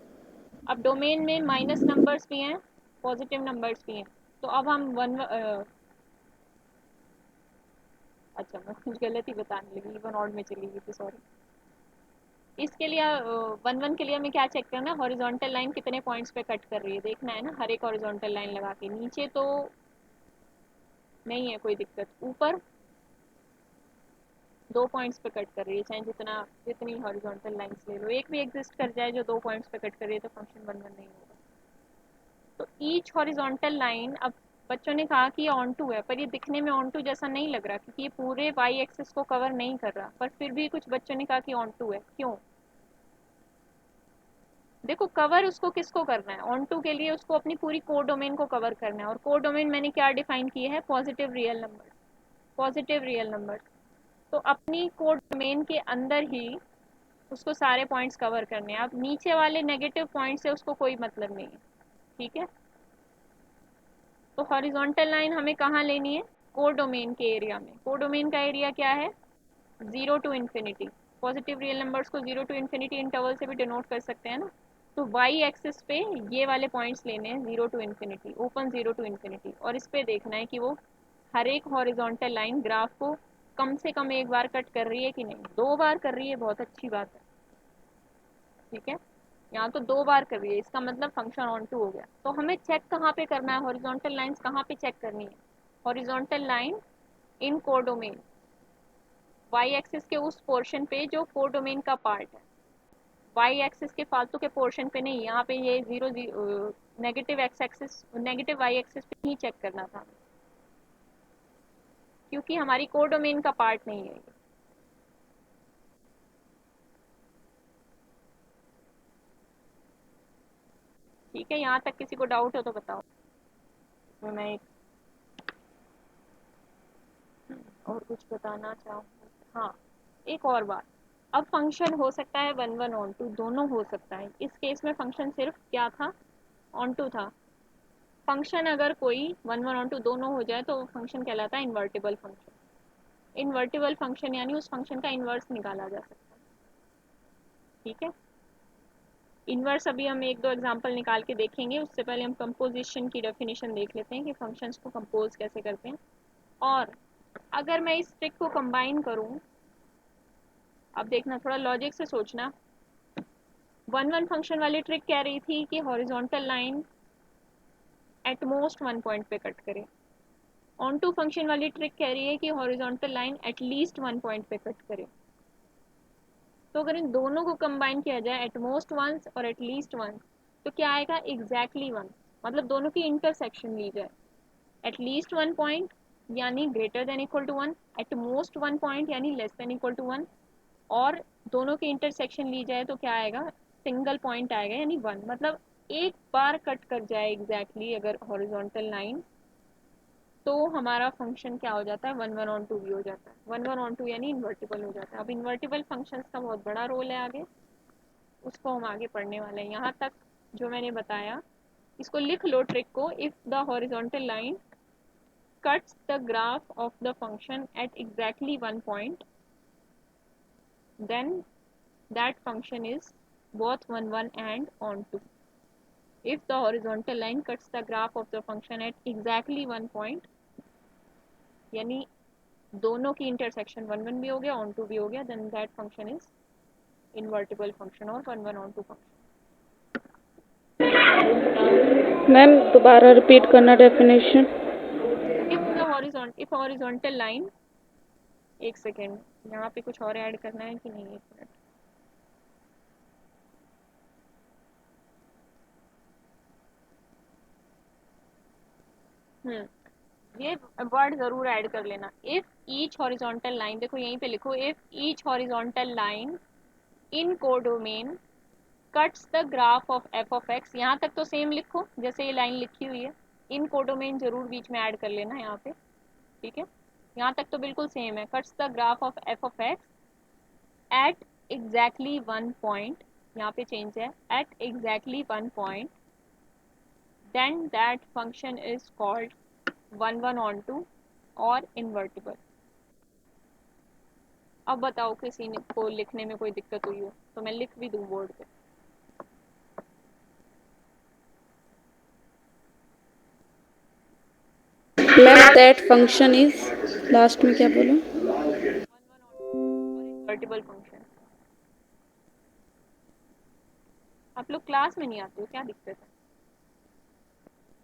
अब डोमेन में माइनस नंबर्स भी हैं, पॉजिटिव नंबर्स भी हैं। तो अब हम अच्छा मैं कुछ गलत ही बताने लगी, इवन ऑड में चली गई थी, सॉरी। इसके लिए 1 1 के लिए हमें क्या चेक करना है, हॉरिजॉन्टल लाइन कितने पॉइंट्स पे कट कर रही है देखना है ना, हर एक हॉरिजॉन्टल लाइन लगा के। नीचे तो नहीं है कोई दिक्कत, ऊपर 2 पॉइंट्स पे कट कर रही है, चाहे जितनी हॉरिजॉन्टल लाइंस ले लो, एक भी एग्जिस्ट कर जाए जो 2 पॉइंट्स पे कट कर रही है तो फंक्शन 1 1 नहीं होगा। तो ईच हॉरिजॉन्टल लाइन, अब बच्चों ने कहा कि ये ऑन टू है, पर ये दिखने में ऑन टू जैसा नहीं लग रहा क्योंकि ये पूरे वाई एक्सिस को कवर नहीं कर रहा, पर फिर भी कुछ बच्चों ने कहा कि ऑन टू है। क्यों? देखो कवर उसको किसको करना है, ऑन टू के लिए उसको अपनी पूरी कोर डोमेन को कवर करना है, और कोर डोमेन मैंने क्या डिफाइन की है, positive real number. Positive real number, तो अपनी कोर डोमेन के अंदर ही उसको सारे पॉइंट्स कवर करने हैं। अब नीचे वाले नेगेटिव पॉइंट से उसको कोई मतलब नहीं है, ठीक है। तो हॉरिजॉन्टल लाइन हमें कहाँ लेनी है, कोर डोमेन के एरिया में। कोर डोमेन का एरिया क्या है, 0 to infinity. Positive real numbers को 0 टू इन्फिनिटी इंटरवल से भी डिनोट कर सकते हैं ना। तो वाई एक्सिस पे ये वाले पॉइंट्स लेने हैं, 0 to infinity, open 0 to infinity, और इस पे देखना है कि वो हर एक हॉरिजॉन्टल लाइन ग्राफ को कम से कम एक बार कट कर रही है कि नहीं। 2 बार कर रही है, बहुत अच्छी बात है, ठीक है। यहाँ तो 2 बार कर रही है, इसका मतलब फंक्शन ऑन टू हो गया। तो हमें चेक कहाँ पे करना है, हॉरिजॉन्टल लाइंस कहाँ पे चेक करनी है, horizontal line in codomain, Y axis के उस पोर्शन पे जो कोर डोमेन का पार्ट है, वाई एक्सिस के फालतू के पोर्शन पे नहीं। यहाँ पे ये negative X axis, negative Y axis पे ही चेक करना था क्योंकि हमारी कोर डोमेन का पार्ट नहीं है। ठीक है, यहाँ तक किसी को डाउट हो तो बताओ। मैं और कुछ बताना चाहूँ, हाँ एक और बात। अब फंक्शन हो सकता है 1 1 ऑन टू, दोनों हो सकता है। इस केस में फंक्शन सिर्फ क्या था, ऑन टू था। फंक्शन अगर कोई 1 1 ऑन टू दोनों हो जाए तो वो फंक्शन कहलाता है इन्वर्टिबल फंक्शन। इन्वर्टिबल फंक्शन यानी उस फंक्शन का इन्वर्स निकाला जा सकता है, ठीक है। इन्वर्स अभी हम एक दो एग्जांपल निकाल के देखेंगे, उससे पहले हम कंपोजिशन की डेफिनेशन देख लेते हैं कि फंक्शंस को कंपोज कैसे करते हैं। और अगर मैं इस ट्रिक को कंबाइन करूं, अब देखना थोड़ा लॉजिक से सोचना। 1 1 फंक्शन वाली ट्रिक कह रही थी कि horizontal line at most 1 point पे कट करे। ऑन टू फंक्शन वाली ट्रिक कह रही है कि हॉरिजॉन्टल लाइन एटलीस्ट 1 पॉइंट पे कट करे। तो अगर इन दोनों को कंबाइन किया जाए, एट मोस्ट वंस और एटलीस्ट वंस, तो क्या आएगा, एग्जैक्टली वन। मतलब दोनों की इंटरसेक्शन ली जाए, एटलीस्ट 1 पॉइंट यानी greater than equal to 1, at most 1 point यानी लेस देन इक्वल टू 1, और दोनों की इंटरसेक्शन ली जाए तो क्या आएगा, सिंगल पॉइंट आएगा यानी 1। मतलब एक बार कट कर जाए एग्जैक्टली अगर हॉरिजॉन्टल लाइन, तो हमारा फंक्शन क्या हो जाता है, 1 1 ऑन टू भी हो जाता है। 1 1 ऑन टू यानी इन्वर्टिबल हो जाता है। अब इन्वर्टिबल फंक्शंस का बहुत बड़ा रोल है आगे, उसको हम आगे पढ़ने वाले हैं। यहाँ तक जो मैंने बताया इसको लिख लो ट्रिक को, if the horizontal line cuts the graph of the function at exactly one point, then that function is both 1 1 and on 2. If the horizontal line cuts the graph of the function at exactly one point, यानी दोनों की intersection 1 1 भी हो गया, on 2 भी हो गया, then that function is invertible function और 1 1 on 2 function. मैम दोबारा रिपीट करना डेफिनेशन। if horizontal line, एक सेकेंड, यहाँ पे कुछ और ऐड करना है कि नहीं, एक मिनट, ये वर्ड जरूर ऐड कर लेना। इफ ईच हॉरिजॉन्टल लाइन, देखो यहीं पे लिखो, if each horizontal line in codomain cuts the graph of F of x, यहाँ तक तो सेम लिखो जैसे ये लाइन लिखी हुई है, इन कोडोमेन जरूर बीच में ऐड कर लेना यहाँ पे, ठीक है। यहाँ तक तो बिल्कुल सेम है, cuts the graph of F of X at exactly one point, यहाँ पे चेंज है, at exactly one point, then that function is called 1 1 on 2 और इन्वर्टिबल। अब बताओ किसी को लिखने में कोई दिक्कत हुई हो तो मैं लिख भी दूँ बोर्ड पे। Ma'am that function is, last में क्या बोला? 1 1 on 2 और इन्वर्टिबल फंक्शन। आप लोग क्लास में नहीं आते हो, क्या दिक्कत है?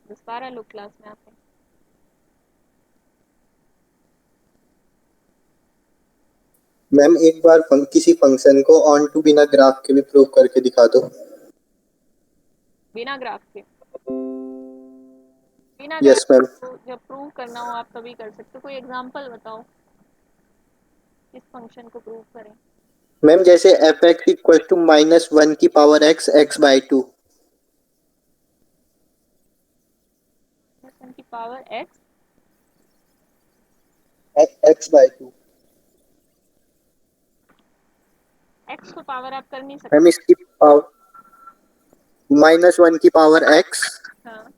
10-12 लोग क्लास में आते हैं। मैम एक बार किसी फंक्शन को ऑन टू बिना ग्राफ के भी प्रूव करके दिखा दो। बिना ग्राफ के? बिना यस ग्राफ मैम। को जब प्रूव करना हो आप तभी कर सकते हो। कोई एग्जांपल बताओ किस फंक्शन को प्रूव करें। मैम जैसे एफ एक्स इक्वल टू -1 की पावर एक्स एक्स बाई 2। की power x x by 2। X को पावर आप कर नहीं सकते। मैम इसकी पावर -1 की पावर एक्स हाँ,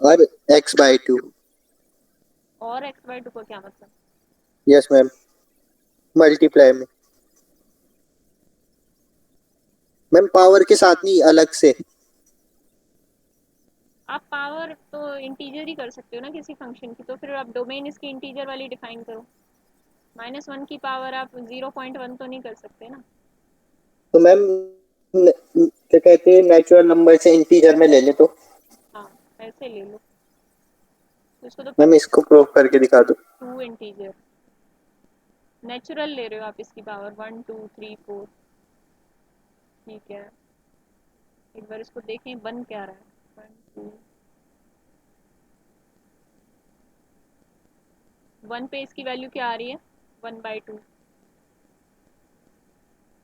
और एक्स बाई 2। और एक्स बाई 2 को क्या मतलब? यस मैम, मल्टीप्लाई में। मैम पावर के साथ नहीं, अलग से। आप पावर तो इंटीजर ही कर सकते हो ना किसी फंक्शन की, तो फिर आप डोमेन इसकी इंटीजर वाली डिफाइन करो। -1 की पावर आप 0.1 तो नहीं कर सकते ना। तो मैम क्या कहते हैं, नेचुरल नंबर से इंटीजर में ले ले तो। हाँ, ऐसे ले लो तो इसको तो मैम इसको प्रूव करके दिखा दो। 2 इंटीजर नेचुरल ले रहे हो आप, इसकी पावर 1 2 3 4, ठीक है। एक बार इसको देखें बन क्या रहा है। 1 2 1 पे इसकी वैल्यू क्या आ रही है? 1/2।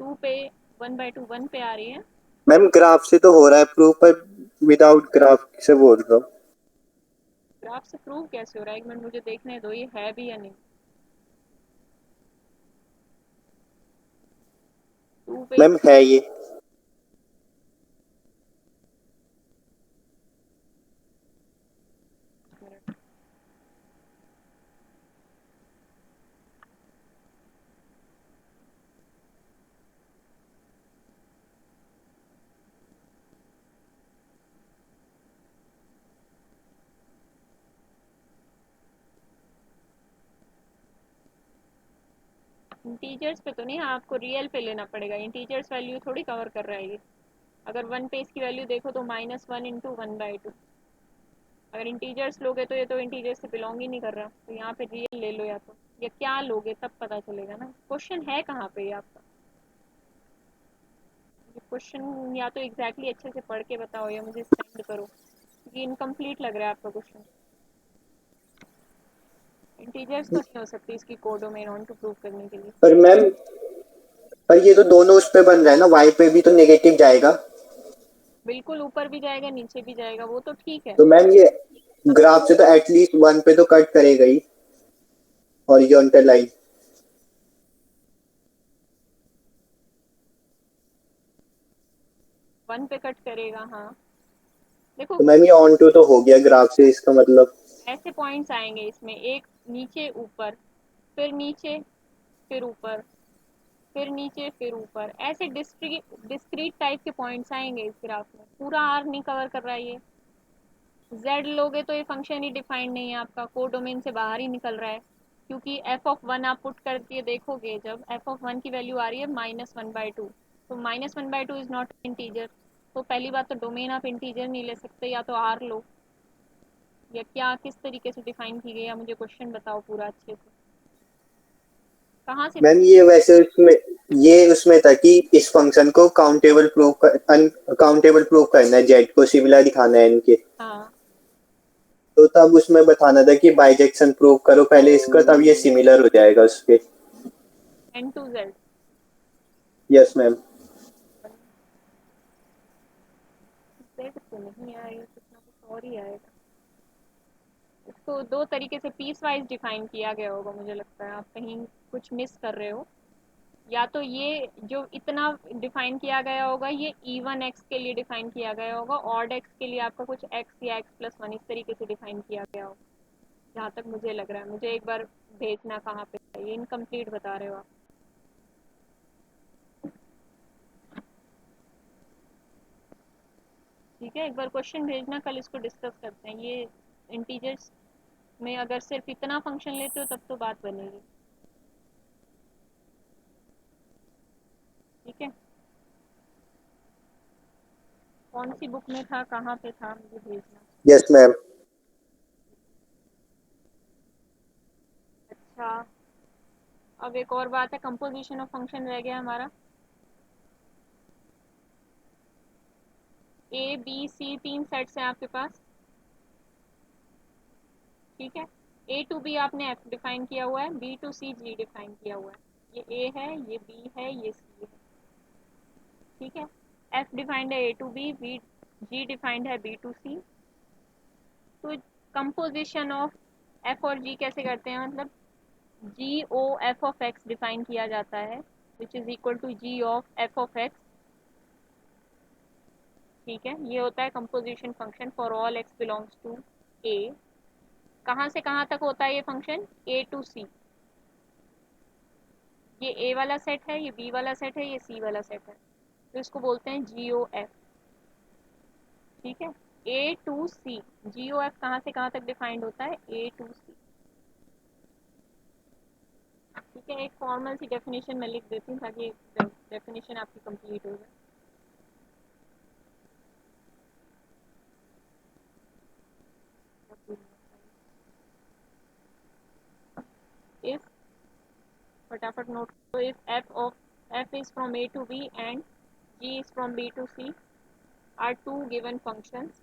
2 पे 1/2 1 पे आ रही है। मैम ग्राफ से तो हो रहा है प्रूव, पर विदाउट ग्राफ से बोल रहा हूँ। ग्राफ से प्रूव कैसे हो रहा है? एक मिनट मुझे देखने दो ये है भी या नहीं। 2 पे मैम है ये। इंटीजर्स पे तो नहीं, आपको रियल पे लेना पड़ेगा। इंटीजर्स वैल्यू थोड़ी कवर कर रहा है ये। अगर 1 पे इसकी वैल्यू देखो तो -1 इंटू 1/2। अगर इंटीजर्स लोगे तो ये तो इंटीजर्स से बिलोंग ही नहीं कर रहा, तो यहाँ पे रियल ले लो या तो, या क्या लोगे तब पता चलेगा ना। क्वेश्चन है कहाँ पे ये आपका? ये क्वेश्चन या तो एग्जैक्टली अच्छे से पढ़ के बताओ या मुझे सेंड करो, क्योंकि इनकम्प्लीट लग रहा है आपका क्वेश्चन। इंटीजर्स तो नहीं हो सकती इसकी कोडोमेन ऑन टू प्रूव करने के लिए। पर मैम पर ये तो दोनों उस पे बन रहा है ना, वाई पे भी तो नेगेटिव जाएगा। बिल्कुल, ऊपर भी जाएगा नीचे भी जाएगा, वो तो ठीक है। तो मैम ये ग्राफ से तो एटलीस्ट 1 पे तो कट करेगा ही, हॉरिजॉन्टल लाइन। 1 पे कट करेगा। हाँ देखो तो मैम ये ऑन टू तो हो गया ग्राफ से, इसका मतलब ऐसे पॉइंट्स आएंगे इसमें, एक नीचे ऊपर, फिर नीचे, फिर ऊपर, फिर नीचे, फिर ऊपर, ऐसे डिस्क्रीट टाइप के पॉइंट्स आएंगे इस ग्राफ में। पूरा आर नहीं कवर कर रहा है ये। z लोगे तो ये फंक्शन ही डिफाइंड नहीं है आपका, को डोमेन से बाहर ही निकल रहा है, क्योंकि f(1) आप पुट करके देखोगे, जब f(1) की वैल्यू आ रही है -1/2, तो -1/2 इज नॉट इंटीजर। तो पहली बात तो डोमेन आप इंटीजर नहीं ले सकते, या तो आर लो, या क्या किस तरीके से डिफाइन की गई है, मुझे क्वेश्चन बताओ पूरा अच्छे से, कहाँ से। मैम ये वैसे उसमें ये उसमें था कि इस फंक्शन को काउंटेबल प्रूव करना है, जेड को सिमिलर दिखाना है इनके। हाँ तो तब उसमें बताना था कि बाइजेक्शन प्रूव करो पहले इसका, तब ये सिमिलर हो जाएगा उसके। n to z। Yes ma'am. z तो नहीं आएगा, कुछ ना कुछ और ही आएगा। इसको दो तरीके से पीस वाइज डिफाइन किया गया होगा, मुझे लगता है आप कहीं कुछ मिस कर रहे हो। या तो ये जो इतना डिफाइन किया गया होगा, ये इवन एक्स के लिए डिफाइन किया गया होगा, ऑड एक्स के लिए आपका कुछ एक्स या x+1 इस तरीके से डिफाइन किया गया होगा, जहाँ तक मुझे लग रहा है। मुझे एक बार भेजना कहाँ पे है, ये इनकम्प्लीट बता रहे हो आप। ठीक है, एक बार क्वेश्चन भेजना, कल इसको डिस्कस करते हैं। ये इंटीजर्स में अगर सिर्फ इतना फंक्शन लेते हो तब तो बात बनेगी। ठीक है, कौन सी बुक में था, कहाँ पे था, मुझे भेजना। Yes ma'am. अच्छा, अब एक और बात है, कंपोजिशन ऑफ फंक्शन रह गया हमारा। ए बी सी 3 सेट्स हैं आपके पास। ठीक है, ए टू बी आपने एफ डिफाइन किया हुआ है, B to C G define किया हुआ है। ये ए है, ये बी है, ये सी है। ठीक है, एफ डिफाइंड है A to B, ji defined है बी टू सी। तो कंपोजिशन ऑफ एफ और जी कैसे करते हैं, मतलब g O f of x define किया जाता है, which is equal to g of F of x. ठीक है, ये होता है composition function for all x belongs to A. कहाँ से कहाँ तक होता है ये फंक्शन, ए टू सी। ये ए वाला सेट है, ये बी वाला सेट है, ये सी वाला सेट है, तो इसको बोलते हैं जी ओ एफ। ठीक है, A to C, ji O F कहाँ से कहाँ तक डिफाइंड होता है, ए टू सी। ठीक है, एक फॉर्मल सी डेफिनेशन मैं लिख देती हूँ ताकि डेफिनेशन आपकी कंप्लीट हो जाए। इफ, फटाफट नोट करो, if F is from A to B and G is from B to C are two given functions.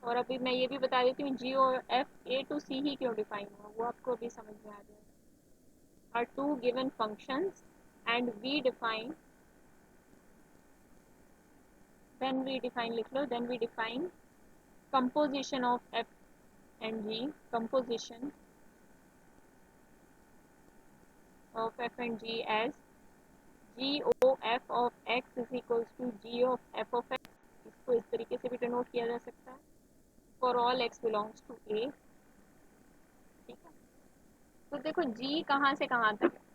और अभी मैं ये भी बता देती हूँ जी और एफ ए टू सी ही क्यों डिफाइन हुआ, वो आपको अभी समझ में आ जाएगा। Are two given functions and we define, then we define, लिख लो, then we define composition of f and g, composition of f and g as g o f of x is equals to g of f of x। इसको इस तरीके से भी denote किया जा सकता है, for all x belongs to a। ठीक है, तो देखो g कहाँ से कहाँ तक है।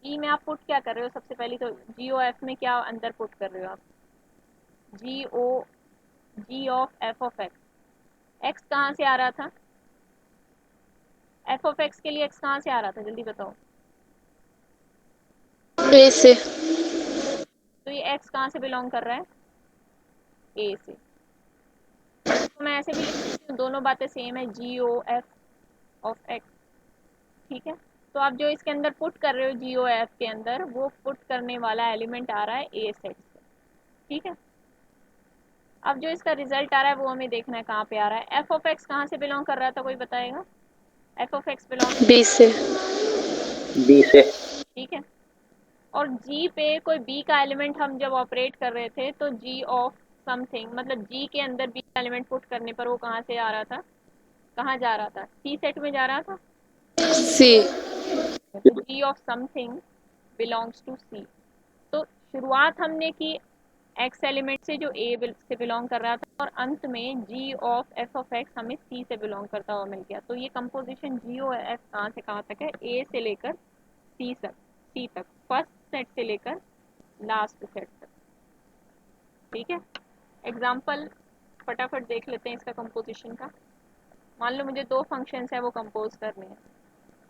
g में आप पुट क्या कर रहे हो, सबसे पहले तो जी ओ एफ में क्या अंदर पुट कर रहे हो आप, g of F of x. X कहाँ से आ रहा था, एफ ऑफ एक्स के लिए एक्स कहाँ से आ रहा था, जल्दी बताओ। ए से। तो ये एक्स कहाँ से बिलोंग कर रहा है, ए से। तो मैं ऐसे भी लिख सकती हूँ, दोनों बातें सेम है, जी ओ एफ ऑफ एक्स। ठीक है, तो आप जो इसके अंदर पुट कर रहे हो जी ओ एफ के अंदर, वो पुट करने वाला एलिमेंट आ रहा है ए सेट से। ठीक है, अब जो इसका रिजल्ट आ रहा है वो हमें देखना है कहाँ पे आ रहा है। एफ ऑफ एक्स कहाँ से बिलोंग कर रहा था, कोई बताएगा। F of X belong, B से। बी से। ठीक है, और जी पे कोई बी का एलिमेंट हम जब ऑपरेट कर रहे थे, तो जी ऑफ समथिंग, मतलब जी के अंदर बी का एलिमेंट पुट करने पर वो कहाँ से आ रहा था, कहाँ जा रहा था, सी सेट में जा रहा था। सी। तो g of something belongs to सी। तो शुरुआत हमने की एक्स एलिमेंट से जो ए से बिलोंग कर रहा था, और अंत में जी ऑफ एफ ऑफ एक्स हमें सी से बिलोंग करता हुआ मिल गया। तो ये कंपोजिशन जी ओ एफ कहाँ से कहाँ तक है, ए से लेकर सी तक, फर्स्ट सेट से लेकर लास्ट सेट तक। ठीक है, एग्जाम्पल फटाफट देख लेते हैं इसका कंपोजिशन का। मान लो मुझे दो फंक्शंस है वो कंपोज करने हैं,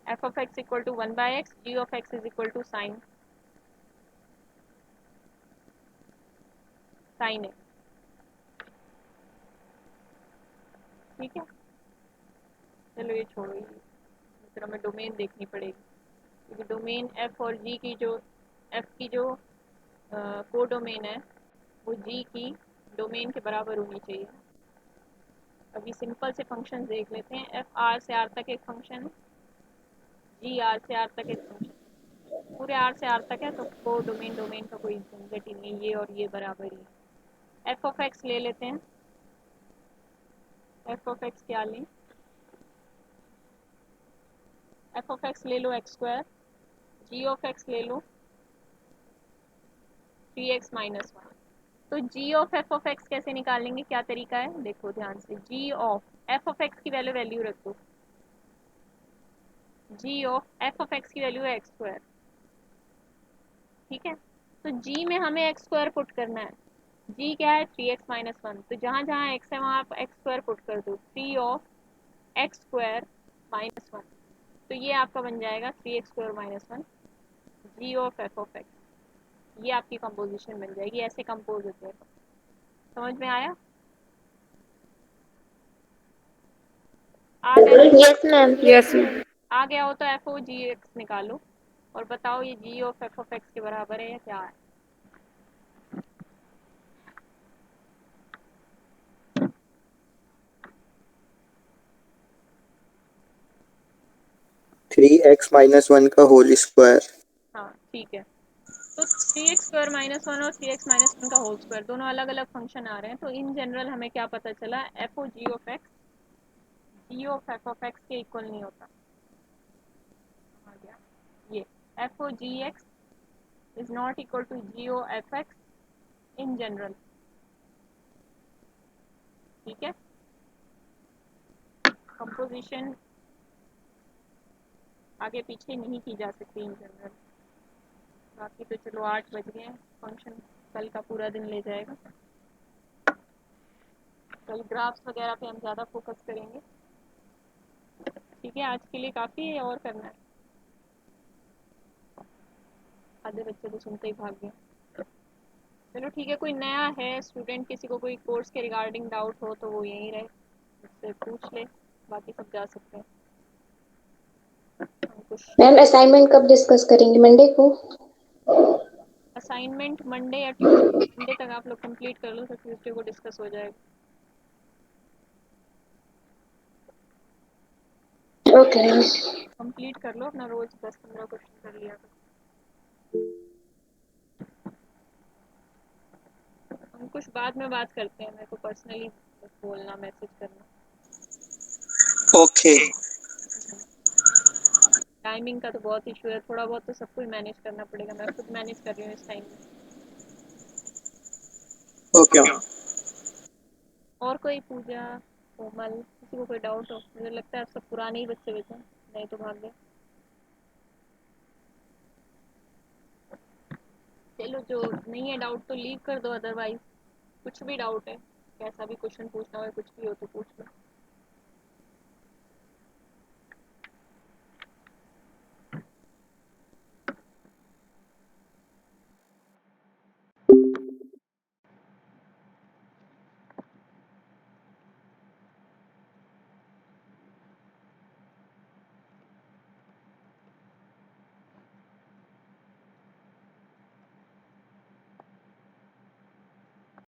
F of x equal to 1/x, G of x is equal to sine X. ठीक है, चलो ये छोड़ो, ये फिर हमें डोमेन देखनी पड़ेगी, क्योंकि डोमेन एफ और जी की जो एफ की जो को डोमेन है वो जी की डोमेन के बराबर होनी चाहिए। अभी सिंपल से फंक्शन देख लेते हैं। एफ आर से आर तक एक फंक्शन है, जी आर से आर तक एक फंक्शन, पूरे आर से आर तक है, तो को डोमेन का कोई झंझट ही नहीं, ये और ये बराबर ही है। एफ ऑफ एक्स ले लेते हैं, एफ ऑफ एक्स क्या लें, एफ ऑफ एक्स ले लो x square, g of x ले लो 3x माइनस 1। तो g of F of x कैसे निकालेंगे, क्या तरीका है, देखो ध्यान से। G of F of x की वैल्यू रख दो, g of F of x की वैल्यू है एक्स स्क्वायर। ठीक है, तो जी में हमें एक्स स्क्वायर पुट करना है, जी क्या है 3x माइनस 1, तो जहाँ जहाँ एक्स है वहाँ आप एक्स स्क्वायर पुट कर दो, 3 ऑफ एक्स स्क्वायर माइनस 1, तो ये आपका बन जाएगा 3x square minus 1 G of F of X. ये आपकी कंपोजिशन बन जाएगी, ऐसे कंपोज होते हैं। समझ में आया? आ गया? Yes ma'am. Yes ma'am. आ गया हो तो एफ ओ जी एक्स निकालो और बताओ ये जी ऑफ एफ ऑफ एक्स के बराबर है या क्या है। 3x माइनस 1 का होल स्क्वायर। हाँ ठीक है, तो 3x स्क्वायर माइनस 1 और 3x माइनस 1 का होल स्क्वायर दोनों अलग अलग फंक्शन आ रहे हैं, तो इन जनरल हमें क्या पता चला, F O G of X G of F of X के इक्वल नहीं होता। आ गया ये, F O G X is not equal to G O F X in general. ठीक है, कंपोजिशन आगे पीछे नहीं की जा सकती इन जनरल। बाकी तो चलो 8 बज गए, फंक्शन कल का पूरा दिन ले जाएगा। कल ग्राफ्स वगैरह पे हम ज़्यादा फोकस करेंगे। ठीक है, आज के लिए काफ़ी है, और करना है। आधे बच्चे तो सुनते ही भाग गए। चलो ठीक है, कोई नया है स्टूडेंट, किसी को कोई कोर्स के रिगार्डिंग डाउट हो तो वो यहीं रहे, उससे पूछ ले, बाकी सब जा सकते हैं। हम कुछ मैम असाइनमेंट कब डिस्कस करेंगे, मंडे को? असाइनमेंट मंडे या ट्यूसडे, मंडे तक आप लोग कंप्लीट कर लो तो ट्यूसडे को डिस्कस हो जाएगा। Okay ma'am. कंप्लीट कर लो अपना, रोज 10-15 क्वेश्चन कर लिया करो। हम कुछ बाद में बात करते हैं, मेरे को पर्सनली बोलना, मैसेज करना। ओके। टाइमिंग का तो बहुत इशू है, थोड़ा बहुत तो सबको ही मैनेज करना पड़ेगा, मैं खुद मैनेज कर रही हूँ इस टाइम में। ओके। और कोई पूजा, कोमल, किसी को कोई डाउट हो? मुझे लगता है आप सब पुराने ही बच्चे बचे, नहीं तो भाग गए। चलो जो नहीं है डाउट तो लीव कर दो, अदरवाइज कुछ भी डाउट है, कैसा भी क्वेश्चन पूछना हो, कुछ भी हो तो पूछ लो।